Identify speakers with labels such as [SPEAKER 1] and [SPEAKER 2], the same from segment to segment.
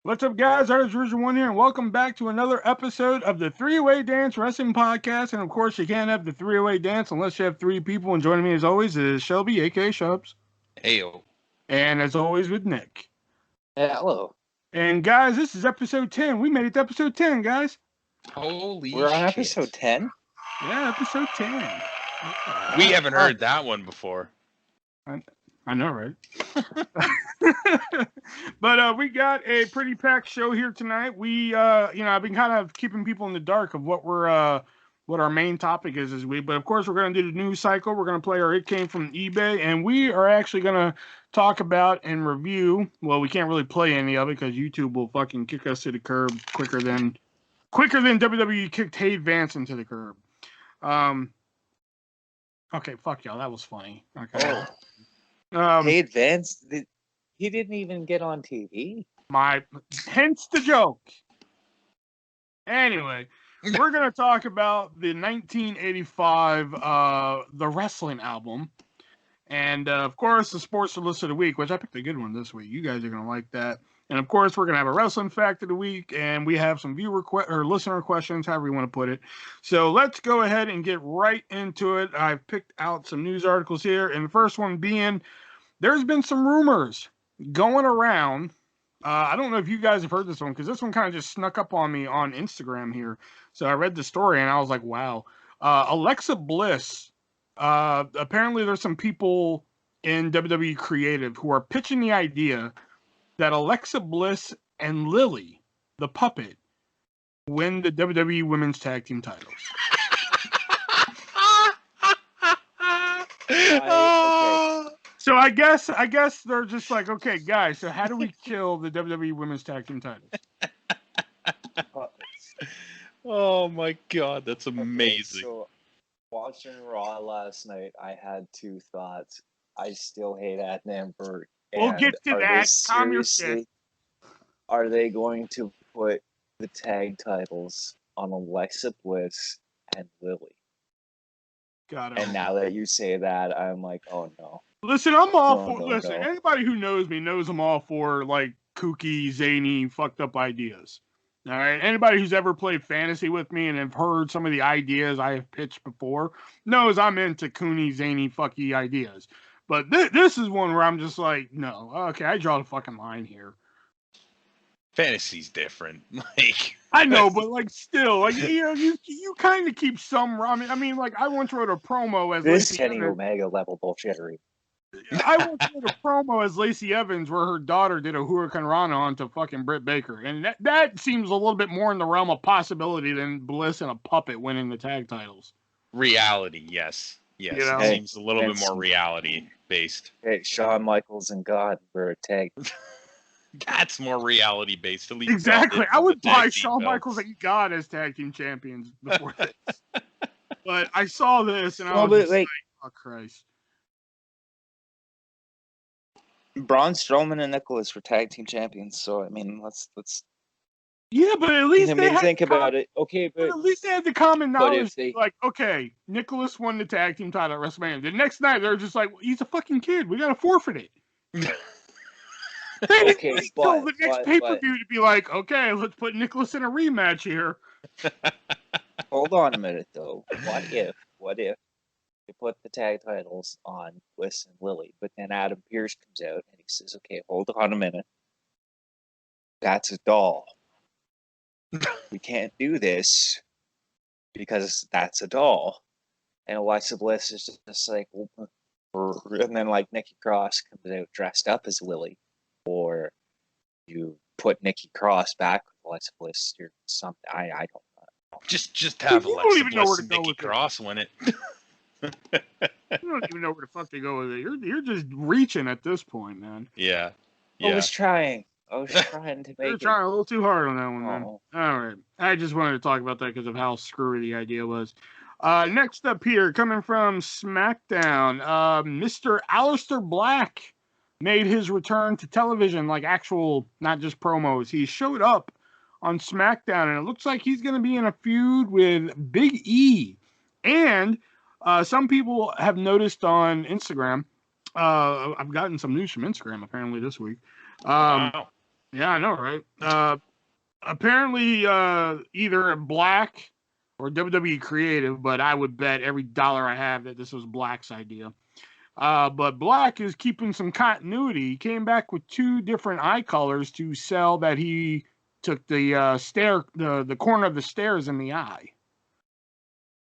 [SPEAKER 1] What's up, guys? ArtistVersion1 here, and welcome back to another episode of the Three-Way Dance Wrestling Podcast. And of course, you can't have the three-way dance unless you have three people. And joining me, as always, is Shelby, aka Shubs.
[SPEAKER 2] Heyo.
[SPEAKER 1] And as always, with Nick.
[SPEAKER 3] Hello.
[SPEAKER 1] And guys, this is episode 10. We made it to episode 10, guys.
[SPEAKER 2] Holy shit.
[SPEAKER 3] We're on episode 10?
[SPEAKER 1] Yeah, episode 10.
[SPEAKER 2] We haven't heard that one before.
[SPEAKER 1] I know, right? But we got a pretty packed show here tonight. I've been kind of keeping people in the dark of what our main topic is this week. But of course, we're going to do the news cycle. We're going to play our It Came From eBay, and we are actually going to talk about and review. Well, we can't really play any of it because YouTube will fucking kick us to the curb quicker than WWE kicked Tate Vance into the curb. Okay, fuck y'all. That was funny. Okay.
[SPEAKER 3] Oh. Tate Vance, he didn't even get on TV.
[SPEAKER 1] Hence the joke. Anyway, we're going to talk about the 1985 The Wrestling album. And, of course, the Sports List of the Week, which I picked a good one this week. You guys are going to like that. And, of course, we're going to have a Wrestling Fact of the Week, and we have some listener questions, however you want to put it. So let's go ahead and get right into it. I've picked out some news articles here, and the first one being, there's been some rumors going around. I don't know if you guys have heard this one, because this one kind of just snuck up on me on Instagram here. So I read the story, and I was like, wow. Alexa Bliss, apparently there's some people in WWE Creative who are pitching the idea that Alexa Bliss and Lily, the puppet, win the WWE Women's Tag Team titles.
[SPEAKER 3] Okay.
[SPEAKER 1] So I guess they're just like, okay, guys, so how do we kill the WWE Women's Tag Team titles?
[SPEAKER 2] Oh my god, that's amazing.
[SPEAKER 3] So, watching Raw last night, I had two thoughts. I still hate Adnan Amber.
[SPEAKER 1] We'll get to that. Calm your shit.
[SPEAKER 3] Are they going to put the tag titles on Alexa Bliss and Lily?
[SPEAKER 1] Got it.
[SPEAKER 3] And now that you say that, I'm like, oh no.
[SPEAKER 1] Listen, I'm all for. Listen, anybody who knows me knows I'm all for like kooky, zany, fucked up ideas. All right. Anybody who's ever played fantasy with me and have heard some of the ideas I have pitched before knows I'm into coony, zany, fucky ideas. But this is one where I'm just like, no, okay, I draw the fucking line here.
[SPEAKER 2] Fantasy's different. Like
[SPEAKER 1] I know, but like still, like you kind of keep some. I mean, like I once wrote a promo as
[SPEAKER 3] this
[SPEAKER 1] Lacey
[SPEAKER 3] Kenny
[SPEAKER 1] Evans.
[SPEAKER 3] Omega level bullshittery.
[SPEAKER 1] I once wrote a promo as Lacey Evans where her daughter did a Hurricane Rana onto fucking Britt Baker, and that seems a little bit more in the realm of possibility than Bliss and a puppet winning the tag titles.
[SPEAKER 2] reality, yes. Yes.
[SPEAKER 1] You know?
[SPEAKER 2] It seems a little bit more reality based.
[SPEAKER 3] Hey, Shawn Michaels and God were a tag.
[SPEAKER 2] That's more reality based. At least
[SPEAKER 1] Exactly. I would
[SPEAKER 2] the
[SPEAKER 1] buy
[SPEAKER 2] tag team
[SPEAKER 1] Shawn
[SPEAKER 2] belts.
[SPEAKER 1] Michaels and God as tag team champions before this. But I saw this and I was just like, oh Christ.
[SPEAKER 3] Braun Strowman and Nicholas were tag team champions, so I mean, let's.
[SPEAKER 1] Yeah, but at least they had
[SPEAKER 3] think about it. Okay,
[SPEAKER 1] but
[SPEAKER 3] but
[SPEAKER 1] at least they had the common
[SPEAKER 3] But
[SPEAKER 1] knowledge.
[SPEAKER 3] if they-
[SPEAKER 1] Like, okay, Nicholas won the tag team title at WrestleMania. The next night, they're just like, well, he's a fucking kid. We got to forfeit it. They didn't
[SPEAKER 3] Okay,
[SPEAKER 1] wait till the
[SPEAKER 3] but-
[SPEAKER 1] next
[SPEAKER 3] but-
[SPEAKER 1] pay-per-view to be like, okay, let's put Nicholas in a rematch here.
[SPEAKER 3] hold on a minute though. What if you put the tag titles on Bliss and Lily, but then Adam Pearce comes out and he says, "Okay, hold on a minute. That's a doll. We can't do this because that's a doll." And Alexa Bliss is just like, and then like Nikki Cross comes out dressed up as Lily, or you put Nikki Cross back with Alexa Bliss or something. I don't know.
[SPEAKER 2] Just have
[SPEAKER 1] You don't
[SPEAKER 2] Alexa
[SPEAKER 1] even know
[SPEAKER 2] Bliss
[SPEAKER 1] where to
[SPEAKER 2] and
[SPEAKER 1] go
[SPEAKER 2] Nikki
[SPEAKER 1] with it.
[SPEAKER 2] Cross win it.
[SPEAKER 1] You don't even know where the fuck to go with it. You're just reaching at this point, man.
[SPEAKER 2] Yeah.
[SPEAKER 3] I
[SPEAKER 2] Yeah.
[SPEAKER 3] was trying. I was trying to
[SPEAKER 1] You're
[SPEAKER 3] make it.
[SPEAKER 1] trying a little too hard on that one, man.
[SPEAKER 3] Oh.
[SPEAKER 1] All right. I just wanted to talk about that because of how screwy the idea was. Next up here, coming from SmackDown, Mr. Aleister Black made his return to television, like actual, not just promos. He showed up on SmackDown, and it looks like he's going to be in a feud with Big E. And some people have noticed on Instagram, I've gotten some news from Instagram apparently this week,
[SPEAKER 2] Wow.
[SPEAKER 1] Yeah, I know, right? Apparently, either Black or WWE Creative, but I would bet every dollar I have that this was Black's idea. But Black is keeping some continuity. He came back with 2 different eye colors to sell that he took the the corner of the stairs in the eye.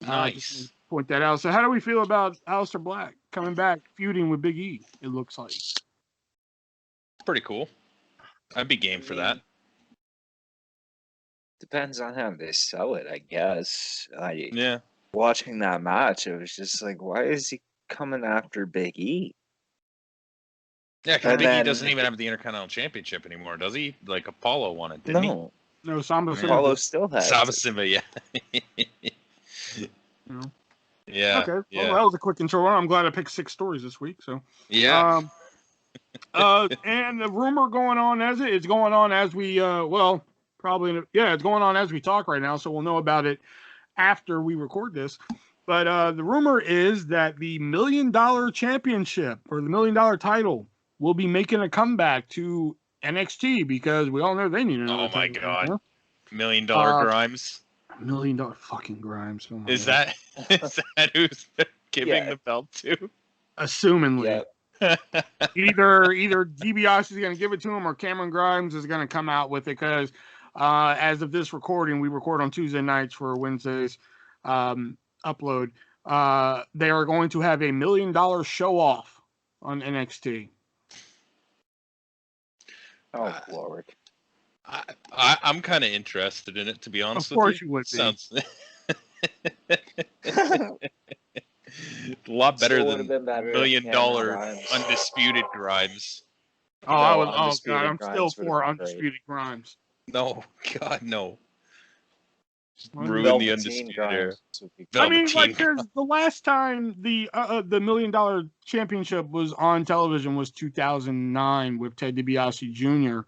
[SPEAKER 2] Nice.
[SPEAKER 1] Point that out. So, how do we feel about Aleister Black coming back, feuding with Big E? It looks like
[SPEAKER 2] Pretty cool. I'd be game for that.
[SPEAKER 3] Depends on how they sell it, I guess.
[SPEAKER 2] Yeah.
[SPEAKER 3] Watching that match, it was just like, why is he coming after Big E?
[SPEAKER 2] Yeah, because
[SPEAKER 3] And
[SPEAKER 2] Big E
[SPEAKER 3] then-
[SPEAKER 2] doesn't even have the Intercontinental Championship anymore, does he? Like Apollo won it, didn't
[SPEAKER 3] No,
[SPEAKER 1] no Samba Simba.
[SPEAKER 3] Apollo still
[SPEAKER 2] he?
[SPEAKER 3] has
[SPEAKER 2] Saba
[SPEAKER 3] it.
[SPEAKER 2] Simba, yeah.
[SPEAKER 1] You know?
[SPEAKER 2] Yeah.
[SPEAKER 1] Okay.
[SPEAKER 2] Yeah.
[SPEAKER 1] Well, that was a quick intro. I'm glad I picked 6 stories this week. So.
[SPEAKER 2] Yeah.
[SPEAKER 1] And the rumor going on it's going on as we it's going on as we talk right now, so we'll know about it after we record this. But the rumor is that the $1 million championship or the $1 million title will be making a comeback to NXT because we all know they need another.
[SPEAKER 2] Oh my
[SPEAKER 1] title
[SPEAKER 2] God.
[SPEAKER 1] right
[SPEAKER 2] $1 million Grimes.
[SPEAKER 1] $1 million fucking Grimes. Oh my
[SPEAKER 2] Is
[SPEAKER 1] God.
[SPEAKER 2] that who's they're giving
[SPEAKER 3] Yeah.
[SPEAKER 2] the belt to?
[SPEAKER 1] Assumingly.
[SPEAKER 3] Yeah.
[SPEAKER 1] Either DiBiase is going to give it to him or Cameron Grimes is going to come out with it because as of this recording, we record on Tuesday nights for Wednesday's upload. They are going to have a $1 million show off on NXT.
[SPEAKER 3] Oh, Lord.
[SPEAKER 2] I'm kind of interested in it, to be honest
[SPEAKER 1] Of course
[SPEAKER 2] with you.
[SPEAKER 1] you would be.
[SPEAKER 2] Sounds a lot better
[SPEAKER 3] Still
[SPEAKER 2] than
[SPEAKER 3] would've been better
[SPEAKER 2] $1
[SPEAKER 3] if
[SPEAKER 2] million
[SPEAKER 3] Cameron Grimes.
[SPEAKER 2] undisputed Grimes.
[SPEAKER 1] Oh,
[SPEAKER 3] No,
[SPEAKER 1] God,
[SPEAKER 3] Undisputed
[SPEAKER 1] I'm
[SPEAKER 3] Grimes
[SPEAKER 1] still
[SPEAKER 3] would've
[SPEAKER 1] for
[SPEAKER 3] been great.
[SPEAKER 1] Undisputed Grimes.
[SPEAKER 2] No, God, no. Just
[SPEAKER 1] Well,
[SPEAKER 2] ruin the
[SPEAKER 3] Velveteen
[SPEAKER 2] Undisputed Era.
[SPEAKER 3] Grimes would be
[SPEAKER 1] I mean,
[SPEAKER 2] Velveteen
[SPEAKER 1] like, because the last time the $1 million championship was on television was 2009 with Ted DiBiase Jr.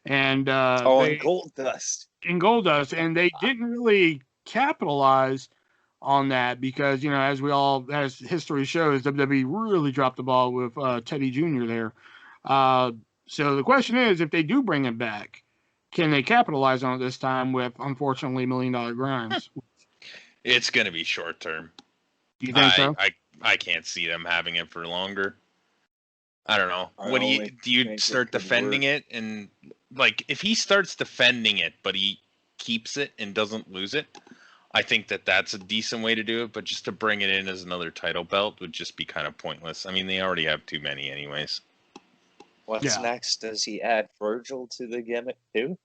[SPEAKER 1] And
[SPEAKER 3] and Gold Dust.
[SPEAKER 1] in Goldust, and they didn't really capitalize on that because, as history shows, WWE really dropped the ball with Teddy Jr. there. So the question is, if they do bring it back, can they capitalize on it this time with, unfortunately, $1 million Grimes?
[SPEAKER 2] It's going to be short term.
[SPEAKER 1] Do you think so?
[SPEAKER 2] I can't see them having it for longer. I don't know.
[SPEAKER 3] I
[SPEAKER 2] What do
[SPEAKER 3] only
[SPEAKER 2] you
[SPEAKER 3] think it
[SPEAKER 2] start
[SPEAKER 3] could
[SPEAKER 2] defending
[SPEAKER 3] work.
[SPEAKER 2] it? And like, if he starts defending it, but he keeps it and doesn't lose it, I think that's a decent way to do it. But just to bring it in as another title belt would just be kind of pointless. I mean, they already have too many anyways.
[SPEAKER 3] What's
[SPEAKER 1] Yeah.
[SPEAKER 3] next? Does he add Virgil to the gimmick too?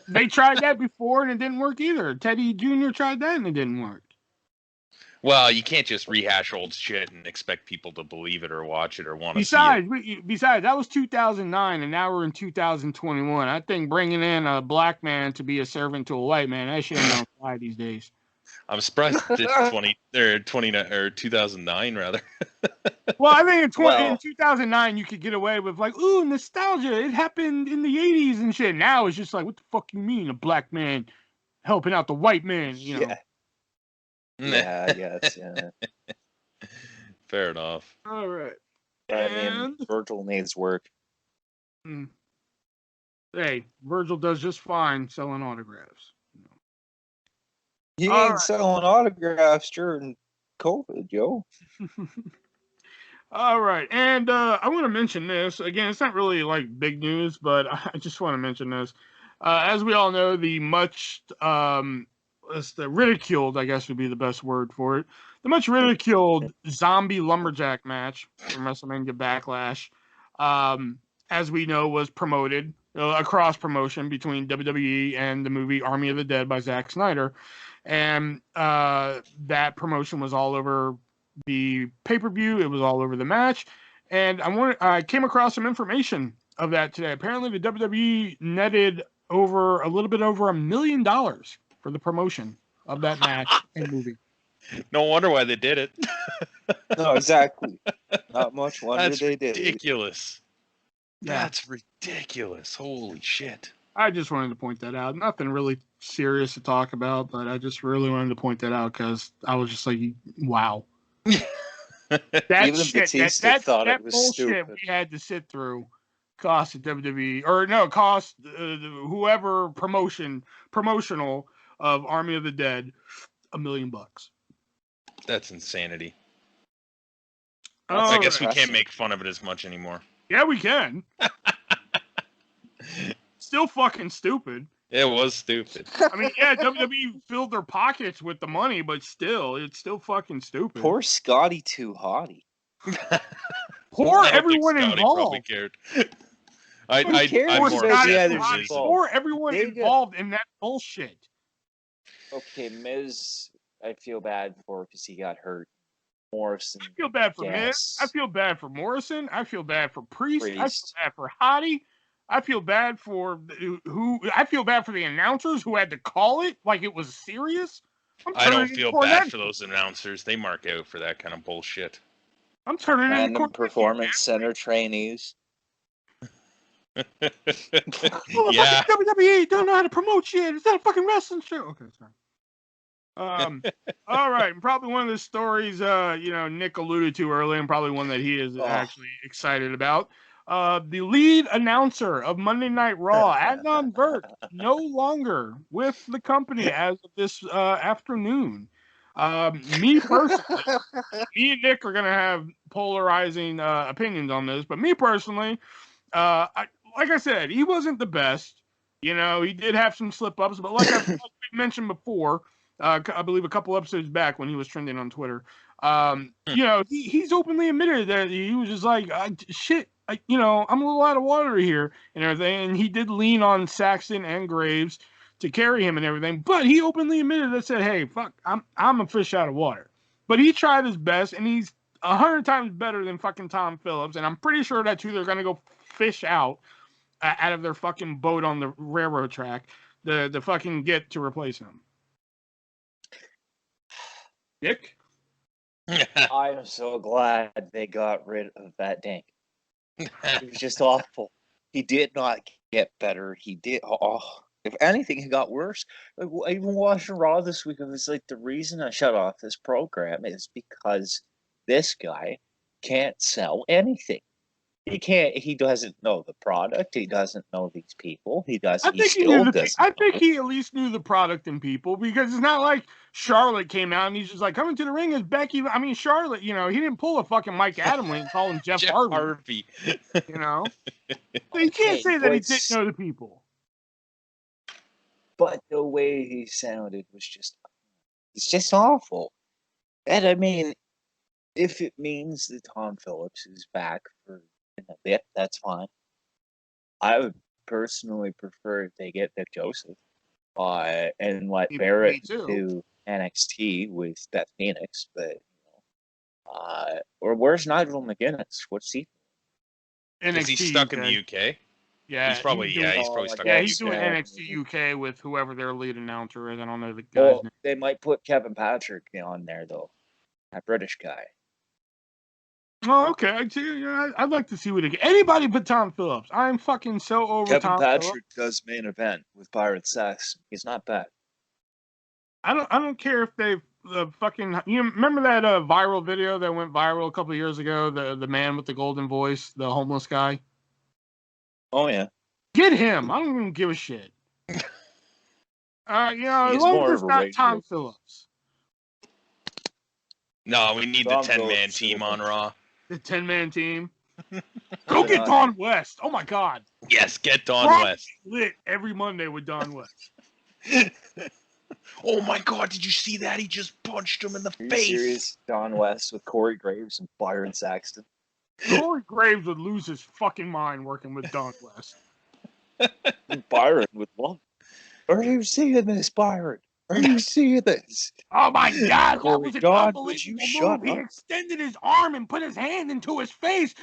[SPEAKER 1] They tried that before and it didn't work either. Teddy Jr. tried that and it didn't work.
[SPEAKER 2] Well, you can't just rehash old shit and expect people to believe it or watch it or want to see it.
[SPEAKER 1] Besides, that was 2009 and now we're in 2021. I think bringing in a black man to be a servant to a white man, that shit don't fly these days.
[SPEAKER 2] I'm surprised it's 2009 rather.
[SPEAKER 1] Well, I think in
[SPEAKER 3] Well-
[SPEAKER 1] 2009 you could get away with like, ooh, nostalgia. It happened in the 80s and shit. Now it's just like, what the fuck you mean a black man helping out the white man? You know.
[SPEAKER 3] Yeah. I guess, yeah.
[SPEAKER 2] Fair enough.
[SPEAKER 1] All right.
[SPEAKER 3] But, I mean,
[SPEAKER 1] And
[SPEAKER 3] Virgil needs work.
[SPEAKER 1] hey, Virgil does just fine selling autographs.
[SPEAKER 3] He
[SPEAKER 1] All
[SPEAKER 3] ain't
[SPEAKER 1] right.
[SPEAKER 3] selling autographs during COVID, yo.
[SPEAKER 1] All right, and I want to mention this again. It's not really like big news, but I just want to mention this. As we all know, the ridiculed, I guess would be the best word for it. The much ridiculed zombie lumberjack match from WrestleMania Backlash, as we know, was promoted a cross promotion between WWE and the movie Army of the Dead by Zack Snyder, and that promotion was all over the pay-per-view. It was all over the match, and I came across some information of that today. Apparently, the WWE netted a little bit over $1 million for the promotion of that match and movie.
[SPEAKER 2] No wonder why they did it.
[SPEAKER 3] No, exactly. Not much wonder
[SPEAKER 2] That's
[SPEAKER 3] they did it.
[SPEAKER 2] ridiculous.
[SPEAKER 1] Yeah.
[SPEAKER 2] That's ridiculous. Holy shit.
[SPEAKER 1] I just wanted to point that out. Nothing really serious to talk about, but I just really wanted to point that out because I was just like, wow. That
[SPEAKER 3] Even
[SPEAKER 1] shit,
[SPEAKER 3] Batista thought
[SPEAKER 1] that
[SPEAKER 3] it was
[SPEAKER 1] bullshit
[SPEAKER 3] stupid.
[SPEAKER 1] we had to sit through cost at WWE, or no, cost whoever promotional of Army of the Dead $1 million.
[SPEAKER 2] That's insanity.
[SPEAKER 3] That's
[SPEAKER 2] I guess we
[SPEAKER 3] impressive.
[SPEAKER 2] can't make fun of it as much anymore.
[SPEAKER 1] Yeah, we can. Still fucking stupid.
[SPEAKER 2] It was stupid.
[SPEAKER 1] I mean, yeah, WWE filled their pockets with the money, but still, it's still fucking stupid.
[SPEAKER 3] Poor Scotty Too Hottie.
[SPEAKER 1] Poor
[SPEAKER 2] I don't
[SPEAKER 1] everyone
[SPEAKER 2] think Scotty probably
[SPEAKER 1] involved.
[SPEAKER 2] cared.
[SPEAKER 3] Who cares
[SPEAKER 2] I'm more
[SPEAKER 3] about the
[SPEAKER 2] upset
[SPEAKER 3] others
[SPEAKER 2] for
[SPEAKER 3] involved?
[SPEAKER 2] Miz.
[SPEAKER 1] Poor everyone
[SPEAKER 3] They got-
[SPEAKER 1] involved in that bullshit.
[SPEAKER 3] Okay, Miz, I feel bad for because he got hurt. Morrison,
[SPEAKER 1] I feel bad for Miz.
[SPEAKER 3] yes.
[SPEAKER 1] I feel bad for Morrison. I feel bad for Priest. I feel
[SPEAKER 3] Priest.
[SPEAKER 1] bad for Hottie. I feel bad for I feel bad for the announcers who had to call it like it was serious.
[SPEAKER 2] I don't
[SPEAKER 1] turning
[SPEAKER 2] feel
[SPEAKER 1] into
[SPEAKER 2] bad
[SPEAKER 1] Cornette.
[SPEAKER 2] for those announcers. They mark out for that kind of bullshit.
[SPEAKER 1] I'm turning into
[SPEAKER 3] Random
[SPEAKER 1] Cornette.
[SPEAKER 3] Performance Center trainees.
[SPEAKER 1] Well,
[SPEAKER 2] Yeah.
[SPEAKER 1] fucking WWE don't know how to promote shit. It's not a fucking wrestling show. Okay, sorry. All right, and probably one of the stories, Nick alluded to earlier, and probably one that he is actually excited about. The lead announcer of Monday Night Raw, Adnan Burt, no longer with the company as of this afternoon. Me personally, me and Nick are gonna have polarizing opinions on this, but me personally, like I said, he wasn't the best. You know, he did have some slip ups, but like we mentioned before, I believe a couple episodes back when he was trending on Twitter, he's openly admitted that he was just like, shit, I'm a little out of water here and everything. And he did lean on Saxton and Graves to carry him and everything, but he openly admitted that said, hey, fuck, I'm a fish out of water. But he tried his best, and he's 100 times better than fucking Tom Phillips, and I'm pretty sure that's who they're gonna go fish out of their fucking boat on the railroad track, the fucking get to replace him. Dick?
[SPEAKER 3] I'm so glad they got rid of that Dank. It was just awful. He did not get better. He did. If anything, he got worse. Like, even watching Raw this week, it was like the reason I shut off this program is because this guy can't sell anything. He can't. He doesn't know the product. He doesn't know these people. He doesn't.
[SPEAKER 1] I think he at least knew the product and people, because it's not like Charlotte came out and he's just like, coming to the ring as Becky. I mean, Charlotte, he didn't pull a fucking Mike Adamle and call him Jeff Harvey. So you can't say that he didn't know the people.
[SPEAKER 3] But the way he sounded was it's just awful. And I mean, if it means that Tom Phillips is back for a bit, that's fine. I would personally prefer if they get Vic Joseph and let Barrett do NXT with Beth Phoenix, but or where's Nigel McGuinness? What's he?
[SPEAKER 2] Is he stuck in the UK?
[SPEAKER 1] Yeah,
[SPEAKER 2] he's probably stuck.
[SPEAKER 1] Yeah, he's doing NXT UK with whoever their lead announcer is. I don't know the guy's name.
[SPEAKER 3] They might put Kevin Patrick on there though, that British guy.
[SPEAKER 1] Oh, okay. I'd like to see what anybody but Tom Phillips. I'm fucking so over Tom Phillips.
[SPEAKER 3] Kevin Patrick does main event with Byron Saxton. He's not bad.
[SPEAKER 1] I don't care if they fucking. You remember that viral video that went viral a couple of years ago? The man with the golden voice, the homeless guy.
[SPEAKER 3] Oh yeah.
[SPEAKER 1] Get him. I don't even give a shit. As long as it's not Tom Phillips.
[SPEAKER 2] No, we need the 10-man team on Raw.
[SPEAKER 1] The 10-man team. Go get Don West. Oh my God.
[SPEAKER 2] Yes, get Don West.
[SPEAKER 1] Lit every Monday with Don West.
[SPEAKER 2] Oh my God, did you see that? He just punched him in the face.
[SPEAKER 3] Are you serious? Don West with Corey Graves and Byron Saxton.
[SPEAKER 1] Corey Graves would lose his fucking mind working with Don West.
[SPEAKER 3] Byron would love it. Are you seeing this, Byron? Are you seeing this?
[SPEAKER 1] Oh my God,
[SPEAKER 3] Corey,
[SPEAKER 1] that was an unbelievable move. He extended his arm and put his hand into his face.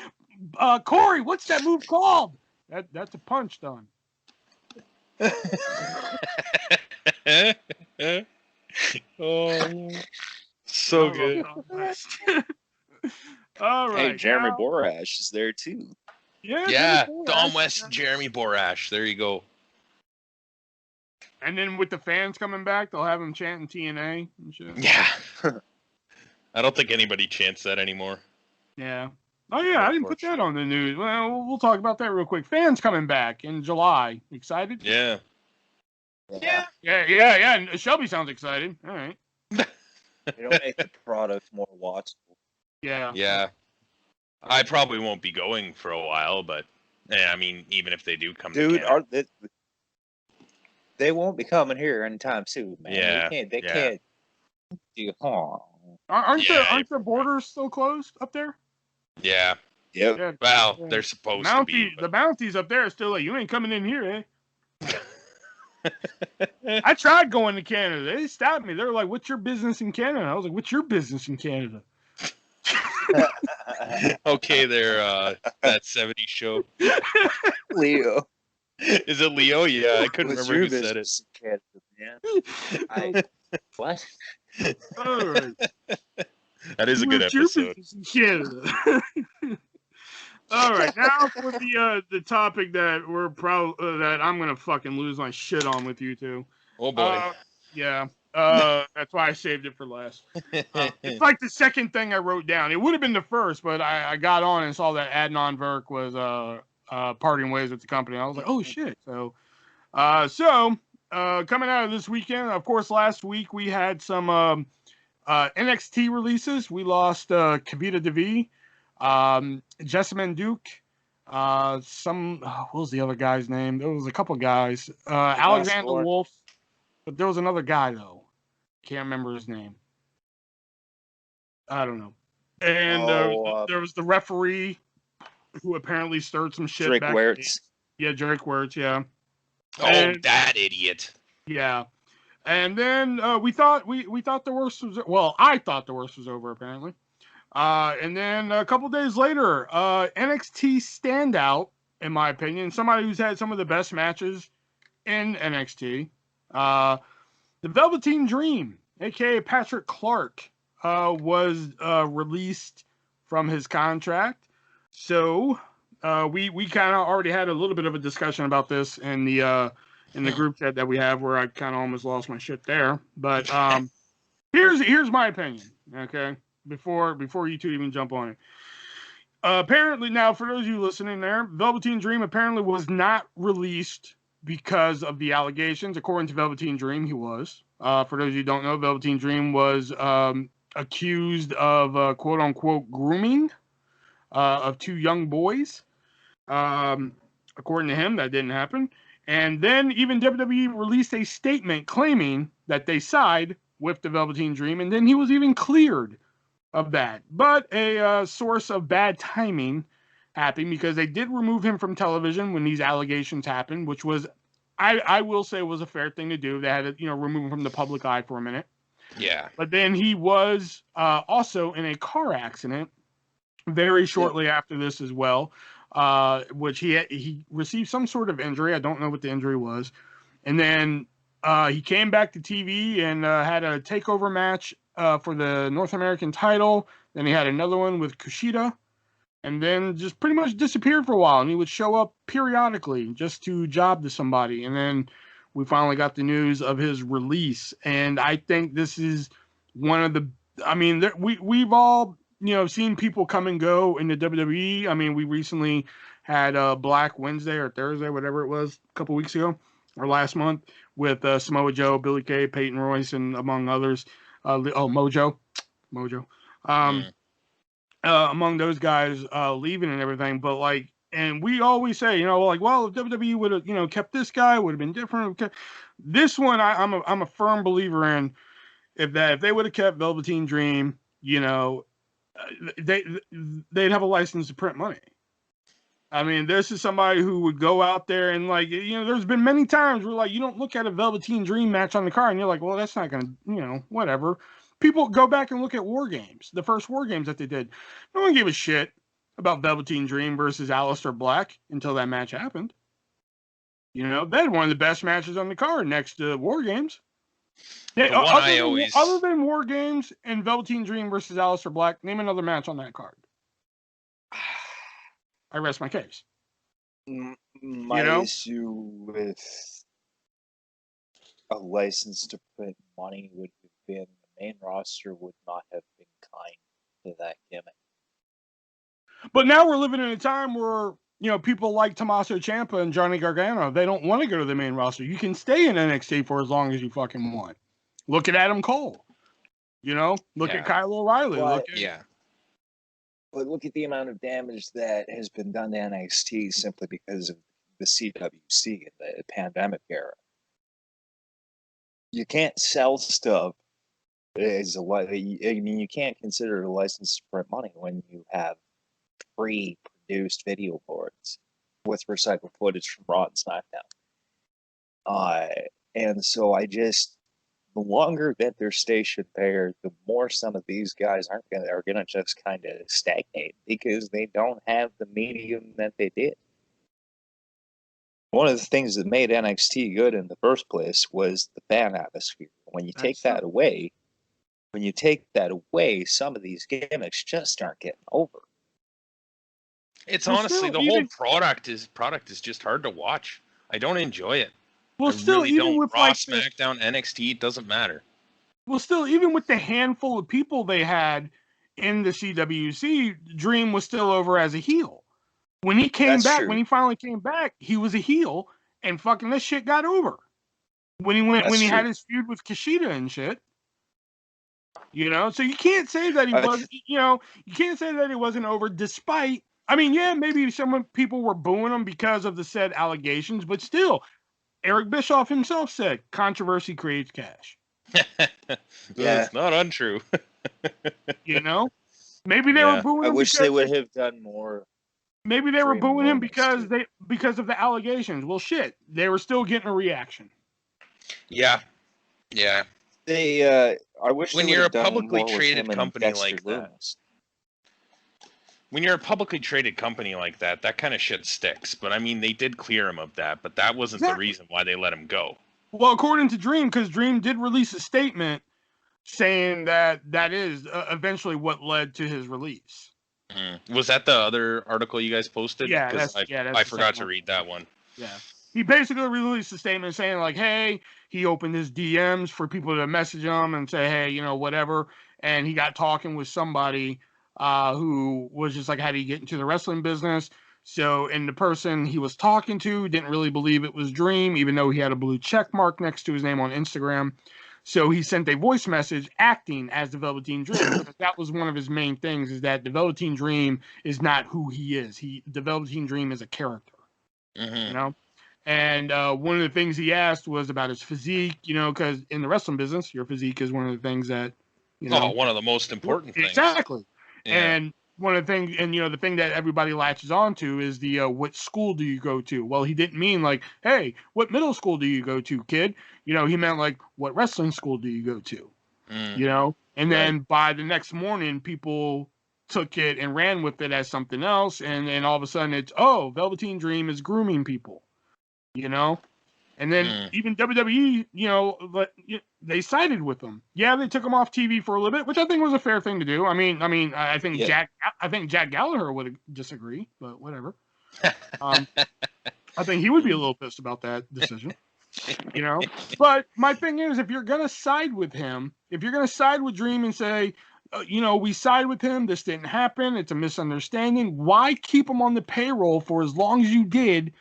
[SPEAKER 1] Corey, what's that move called? That's a punch, Don.
[SPEAKER 2] Oh, so good.
[SPEAKER 1] All right.
[SPEAKER 3] Hey, Jeremy Borash is there too.
[SPEAKER 2] Yeah, Don West and Jeremy Borash. There you go.
[SPEAKER 1] And then with the fans coming back, they'll have him chanting TNA and shit.
[SPEAKER 2] Yeah. I don't think anybody chants that anymore.
[SPEAKER 1] Yeah. Oh yeah, I didn't put that on the news. Well, we'll talk about that real quick. Fans coming back in July. Excited?
[SPEAKER 2] Yeah.
[SPEAKER 1] Yeah. And Shelby sounds excited. All right.
[SPEAKER 3] It'll make the product more watchable.
[SPEAKER 1] Yeah.
[SPEAKER 2] Yeah. I probably won't be going for a while, but I mean, even if they do come to Canada.
[SPEAKER 3] They won't be coming here anytime soon, man.
[SPEAKER 2] Yeah.
[SPEAKER 3] They can't do.
[SPEAKER 1] Aren't the borders still closed up there?
[SPEAKER 2] Yeah.
[SPEAKER 3] Yep.
[SPEAKER 1] Yeah.
[SPEAKER 2] Well, they're supposed to be.
[SPEAKER 1] The bounties up there are still like, you ain't coming in here, eh? I tried going to Canada. They stopped me. They were like, "What's your business in Canada?" I was like, "What's your business in Canada?"
[SPEAKER 2] Okay, there. That '70s show.
[SPEAKER 3] Leo.
[SPEAKER 2] Is it Leo? Yeah, I couldn't remember who said it.
[SPEAKER 3] Canada, what?
[SPEAKER 1] All right.
[SPEAKER 2] That is a good episode.
[SPEAKER 1] In Canada. All right, now for the topic that that I'm gonna fucking lose my shit on with you two.
[SPEAKER 2] Oh boy.
[SPEAKER 1] Yeah. That's why I saved it for last. It's like the second thing I wrote down. It would have been the first, but I got on and saw that Adnan Virk was parting ways with the company. I was like, oh shit. So coming out of this weekend, of course, last week we had some NXT releases. We lost Kavita Devi, Jessamine Duke, what was the other guy's name? There was a couple guys. Alexander Wolf, but there was another guy though. Can't remember his name. I don't know. And there was the referee who apparently stirred some shit.
[SPEAKER 3] Drake Wirtz.
[SPEAKER 1] Yeah, Drake Wirtz. Yeah.
[SPEAKER 2] That idiot.
[SPEAKER 1] Yeah. And then we thought the worst was, well, I thought the worst was over apparently. And then a couple days later, NXT standout, in my opinion, somebody who's had some of the best matches in NXT, the Velveteen Dream, aka Patrick Clark, was released from his contract. So we kind of already had a little bit of a discussion about this in the group chat that we have, where I kind of almost lost my shit there. But here's my opinion. Okay, before you two even jump on it. Apparently, now for those of you listening there, Velveteen Dream apparently was not released because of the allegations. According to Velveteen Dream, he was. For those of you who don't know, Velveteen Dream was accused of quote unquote grooming of two young boys. According to him, that didn't happen. And then even WWE released a statement claiming that they sided with the Velveteen Dream, and then he was even cleared of that. But a source of bad timing happened, because they did remove him from television when these allegations happened, which was, I will say, was a fair thing to do. They had to, remove him from the public eye for a minute.
[SPEAKER 2] Yeah.
[SPEAKER 1] But then he was also in a car accident very shortly after this as well, which he received some sort of injury. I don't know what the injury was. And then he came back to TV and had a takeover match for the North American title. Then he had another one with Kushida, and then just pretty much disappeared for a while. And he would show up periodically just to job to somebody. And then we finally got the news of his release. And I think this is one of the, I mean, we've all, seen people come and go in the WWE. I mean, we recently had Black Wednesday or Thursday, whatever it was, a couple weeks ago or last month, with Samoa Joe, Billy Kay, Peyton Royce, and among others. Mojo. Among those guys leaving and everything. But and we always say, well, if WWE would have, kept this guy, it would have been different. This one, I'm a firm believer in. If they would have kept Velveteen Dream, they'd have a license to print money. I mean, this is somebody who would go out there and there's been many times where you don't look at a Velveteen Dream match on the card and you're like, well, that's not going to, whatever. People go back and look at War Games, the first War Games that they did. No one gave a shit about Velveteen Dream versus Aleister Black until that match happened. They had one of the best matches on the card next to War Games. Other than War Games and Velveteen Dream versus Aleister Black, name another match on that card. I rest my case.
[SPEAKER 3] My issue with a license to print money would have been the main roster would not have been kind to that gimmick.
[SPEAKER 1] But now we're living in a time where, you know, people like Tommaso Ciampa and Johnny Gargano, they don't want to go to the main roster. You can stay in NXT for as long as you fucking want. Look at Adam Cole. You know, look at Kyle O'Reilly.
[SPEAKER 3] But look at the amount of damage that has been done to NXT simply because of the CWC in the pandemic era. You can't sell stuff as a I mean, you can't consider it a license to print money when you have pre-produced video boards with recycled footage from Raw and SmackDown. And so the longer that they're stationed there, the more some of these guys are gonna just kind of stagnate because they don't have the medium that they did. One of the things that made NXT good in the first place was the fan atmosphere. When you take that away, some of these gimmicks just aren't getting over.
[SPEAKER 2] It's honestly the whole product is just hard to watch. I don't enjoy it.
[SPEAKER 1] Well, still, even with
[SPEAKER 2] Raw, SmackDown, NXT, it doesn't matter.
[SPEAKER 1] Well, still, even with the handful of people they had in the CWC, Dream was still over as a heel. When he came back, when he finally came back, he was a heel, and fucking this shit got over. When he had his feud with Kushida and shit. You know, so you can't say that he wasn't. You know, you can't say that he wasn't over, despite. I mean, yeah, maybe some people were booing him because of the said allegations, but still, Eric Bischoff himself said, "Controversy creates cash."
[SPEAKER 2] It's not untrue.
[SPEAKER 1] You know, maybe they were booing him.
[SPEAKER 3] I wish they would have done more.
[SPEAKER 1] Maybe they were booing him because of the allegations. Well, shit, they were still getting a reaction.
[SPEAKER 2] Yeah.
[SPEAKER 3] I wish
[SPEAKER 2] when you're a publicly traded company like that. When you're a publicly traded company like that, that kind of shit sticks. But I mean, they did clear him of that, but that wasn't the reason why they let him go. Well,
[SPEAKER 1] according to Dream, because Dream did release a statement saying that is eventually what led to his release.
[SPEAKER 2] Was that the other article you guys posted?
[SPEAKER 1] Yeah,
[SPEAKER 2] I forgot to read that one.
[SPEAKER 1] Yeah. He basically released a statement saying, like, hey, he opened his DMs for people to message him and say, hey, you know, whatever. And he got talking with somebody who was just like, how do you get into the wrestling business? So, and the person he was talking to didn't really believe it was Dream, even though he had a blue check mark next to his name on Instagram. So he sent a voice message acting as the Velveteen Dream. That was one of his main things, is that the Velveteen Dream is not who he is. The Velveteen Dream is a character, you know? And one of the things he asked was about his physique, you know, because in the wrestling business, your physique is one of the things that, you know.
[SPEAKER 2] one of the most important things.
[SPEAKER 1] Exactly.
[SPEAKER 2] Yeah.
[SPEAKER 1] And one of the things, and, you know, the thing that everybody latches on to is the what school do you go to? Well, he didn't mean like, hey, what middle school do you go to, kid? You know, he meant like, what wrestling school do you go to? You know? And then by the next morning, people took it and ran with it as something else. And then all of a sudden it's, oh, Velveteen Dream is grooming people. You know, and then even WWE, you know, they sided with them. Yeah, they took him off TV for a little bit, which I think was a fair thing to do. I mean, I think Jack Gallagher would disagree, but whatever. I think he would be a little pissed about that decision. You know, but my thing is, if you're gonna side with him, if you're gonna side with Dream and say, you know, we side with him, this didn't happen, it's a misunderstanding. Why keep him on the payroll for as long as you did?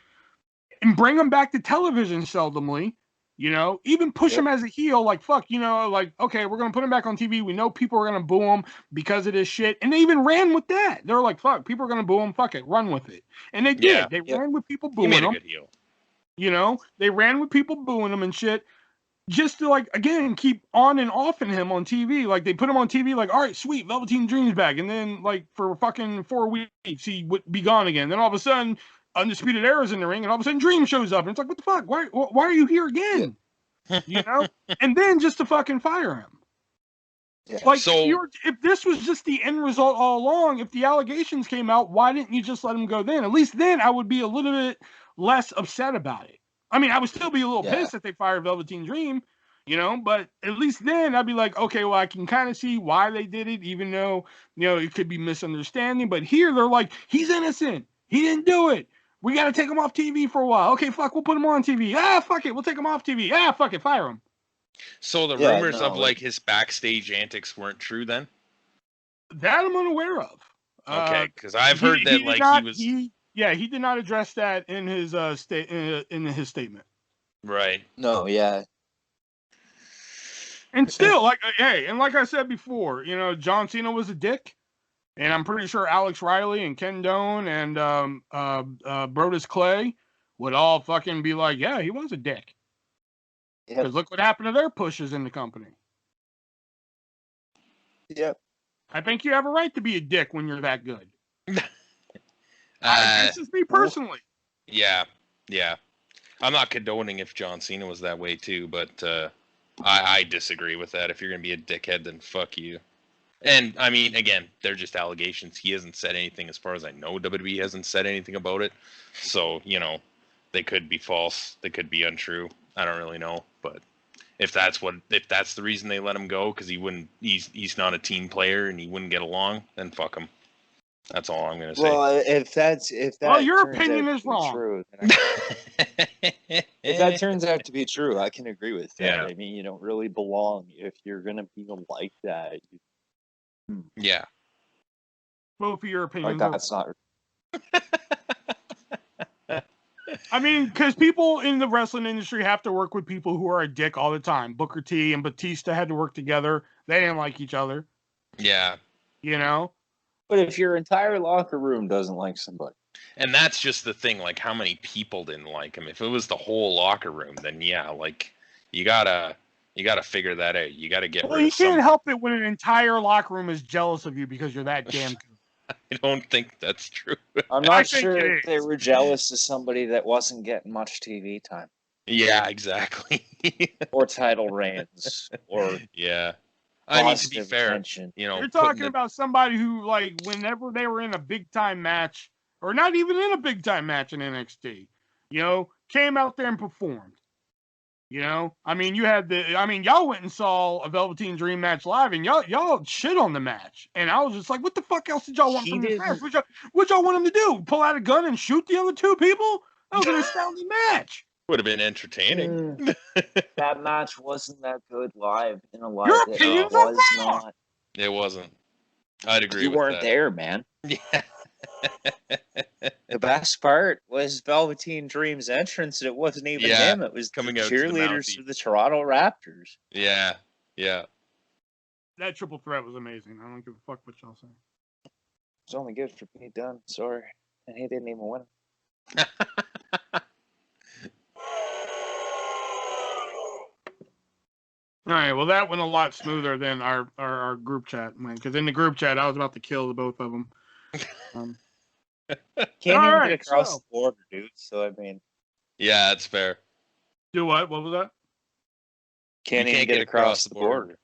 [SPEAKER 1] And bring him back to television seldomly, you know, even push him as a heel, like, fuck, you know, like, okay, we're going to put him back on TV. We know people are going to boo him because of this shit. And they even ran with that. They're like, fuck, people are going to boo him. Fuck it. Run with it. And they did. They ran with people booing him.
[SPEAKER 2] Good heel.
[SPEAKER 1] You know, they ran with people booing him and shit just to, like, again, keep on and offing him on TV. Like, they put him on TV, like, all right, sweet, Velveteen Dream's back. And then, like, for fucking 4 weeks, he would be gone again. Then all of a sudden, Undisputed Era's in the ring, and all of a sudden Dream shows up, and it's like, what the fuck? Why are you here again? You know? And then just to fucking fire him. Yeah. Like, if this was just the end result all along, if the allegations came out, why didn't you just let him go then? At least then I would be a little bit less upset about it. I mean, I would still be a little pissed that they fired Velveteen Dream, you know, but at least then I'd be like, okay, well, I can kind of see why they did it, even though, you know, it could be misunderstanding. But here they're like, he's innocent. He didn't do it. We got to take him off TV for a while. Okay, fuck, we'll put him on TV. Ah, fuck it, we'll take him off TV. Ah, fuck it, fire him.
[SPEAKER 2] So the rumors of, like, his backstage antics weren't true then?
[SPEAKER 1] That I'm unaware of.
[SPEAKER 2] Okay, because I've heard that
[SPEAKER 1] he did
[SPEAKER 2] like
[SPEAKER 1] not,
[SPEAKER 2] he was
[SPEAKER 1] he did not address that in his in his statement.
[SPEAKER 2] right.
[SPEAKER 3] No, yeah.
[SPEAKER 1] And still, like, hey, and like I said before, you know, John Cena was a dick, and I'm pretty sure Alex Riley and Ken Doane and Brodus Clay would all fucking be like, yeah, he was a dick.
[SPEAKER 3] Yep.
[SPEAKER 1] Because look what happened to their pushes in the company.
[SPEAKER 3] Yep.
[SPEAKER 1] I think you have a right to be a dick when you're that good.
[SPEAKER 2] Uh,
[SPEAKER 1] This is me personally.
[SPEAKER 2] yeah, yeah. I'm not condoning if John Cena was that way too, but I disagree with that. If you're gonna be a dickhead, then fuck you. And I mean, again, they're just allegations. He hasn't said anything, as far as I know. WWE hasn't said anything about it, so you know, they could be false. They could be untrue. I don't really know, but if that's the reason they let him go, because he's not a team player and he wouldn't get along, then fuck him. That's all I'm gonna say.
[SPEAKER 3] Well, if that
[SPEAKER 1] Well, your
[SPEAKER 3] turns
[SPEAKER 1] opinion
[SPEAKER 3] out
[SPEAKER 1] is
[SPEAKER 3] to be
[SPEAKER 1] wrong.
[SPEAKER 3] true, then if that turns out to be true, I can agree with that.
[SPEAKER 2] Yeah.
[SPEAKER 3] I mean, you don't really belong if you're gonna be like that.
[SPEAKER 2] Yeah.
[SPEAKER 1] Both of your
[SPEAKER 3] Like
[SPEAKER 1] opinions are.
[SPEAKER 3] that's not.
[SPEAKER 1] I mean, because people in the wrestling industry have to work with people who are a dick all the time. Booker T and Batista had to work together. They didn't like each other.
[SPEAKER 2] Yeah.
[SPEAKER 1] You know?
[SPEAKER 3] But if your entire locker room doesn't like somebody,
[SPEAKER 2] And that's just the thing, like how many people didn't like him. If it was the whole locker room, then yeah, like you gotta figure that out. You gotta get
[SPEAKER 1] Well,
[SPEAKER 2] rid
[SPEAKER 1] you
[SPEAKER 2] of some.
[SPEAKER 1] can't help it when an entire locker room is jealous of you because you're that damn good.
[SPEAKER 2] I don't think that's true.
[SPEAKER 3] I'm
[SPEAKER 1] I
[SPEAKER 3] not
[SPEAKER 1] think
[SPEAKER 3] sure
[SPEAKER 1] it
[SPEAKER 3] if they
[SPEAKER 1] is.
[SPEAKER 3] were jealous of somebody that wasn't getting much TV time
[SPEAKER 2] Yeah, exactly.
[SPEAKER 3] or title reigns or
[SPEAKER 2] Yeah. I mean, to be
[SPEAKER 3] positive
[SPEAKER 2] fair,
[SPEAKER 3] attention.
[SPEAKER 2] you know,
[SPEAKER 1] You're
[SPEAKER 2] putting
[SPEAKER 1] talking about somebody who, like, whenever they were in a big time match, or not even in a big time match in NXT, you know, came out there and performed. You know, I mean, y'all went and saw a Velveteen Dream match live, and y'all shit on the match, and I was just like, what the fuck else did y'all want
[SPEAKER 3] He
[SPEAKER 1] from this
[SPEAKER 3] didn't.
[SPEAKER 1] match? What y'all want him to do? Pull out a gun and shoot the other two people? That was an astounding match.
[SPEAKER 2] would have been entertaining.
[SPEAKER 3] That match wasn't that good live in a live.
[SPEAKER 1] Your
[SPEAKER 3] It
[SPEAKER 1] opinions are
[SPEAKER 3] was
[SPEAKER 1] wrong.
[SPEAKER 3] not.
[SPEAKER 2] It wasn't. I'd agree
[SPEAKER 3] You
[SPEAKER 2] with
[SPEAKER 3] weren't
[SPEAKER 2] that.
[SPEAKER 3] there, man.
[SPEAKER 2] Yeah.
[SPEAKER 3] The best part was Velveteen Dream's entrance. It wasn't even
[SPEAKER 2] Yeah,
[SPEAKER 3] him. It was
[SPEAKER 2] coming
[SPEAKER 3] the
[SPEAKER 2] out to the
[SPEAKER 3] cheerleaders
[SPEAKER 2] mouthy.
[SPEAKER 3] for the Toronto Raptors.
[SPEAKER 2] Yeah. Yeah.
[SPEAKER 1] That triple threat was amazing. I don't give a fuck what y'all say.
[SPEAKER 3] It's only good for Pete Dunne. Sorry, and he didn't even win.
[SPEAKER 1] All right, well, that went a lot smoother than our group chat went, because in the group chat, I was about to kill the both of them.
[SPEAKER 3] Can't
[SPEAKER 1] All
[SPEAKER 3] even
[SPEAKER 1] right,
[SPEAKER 3] get across
[SPEAKER 1] so-
[SPEAKER 3] the border, dude. So I mean,
[SPEAKER 2] Yeah, that's fair.
[SPEAKER 1] Do what? What was that?
[SPEAKER 3] can't even get across the border.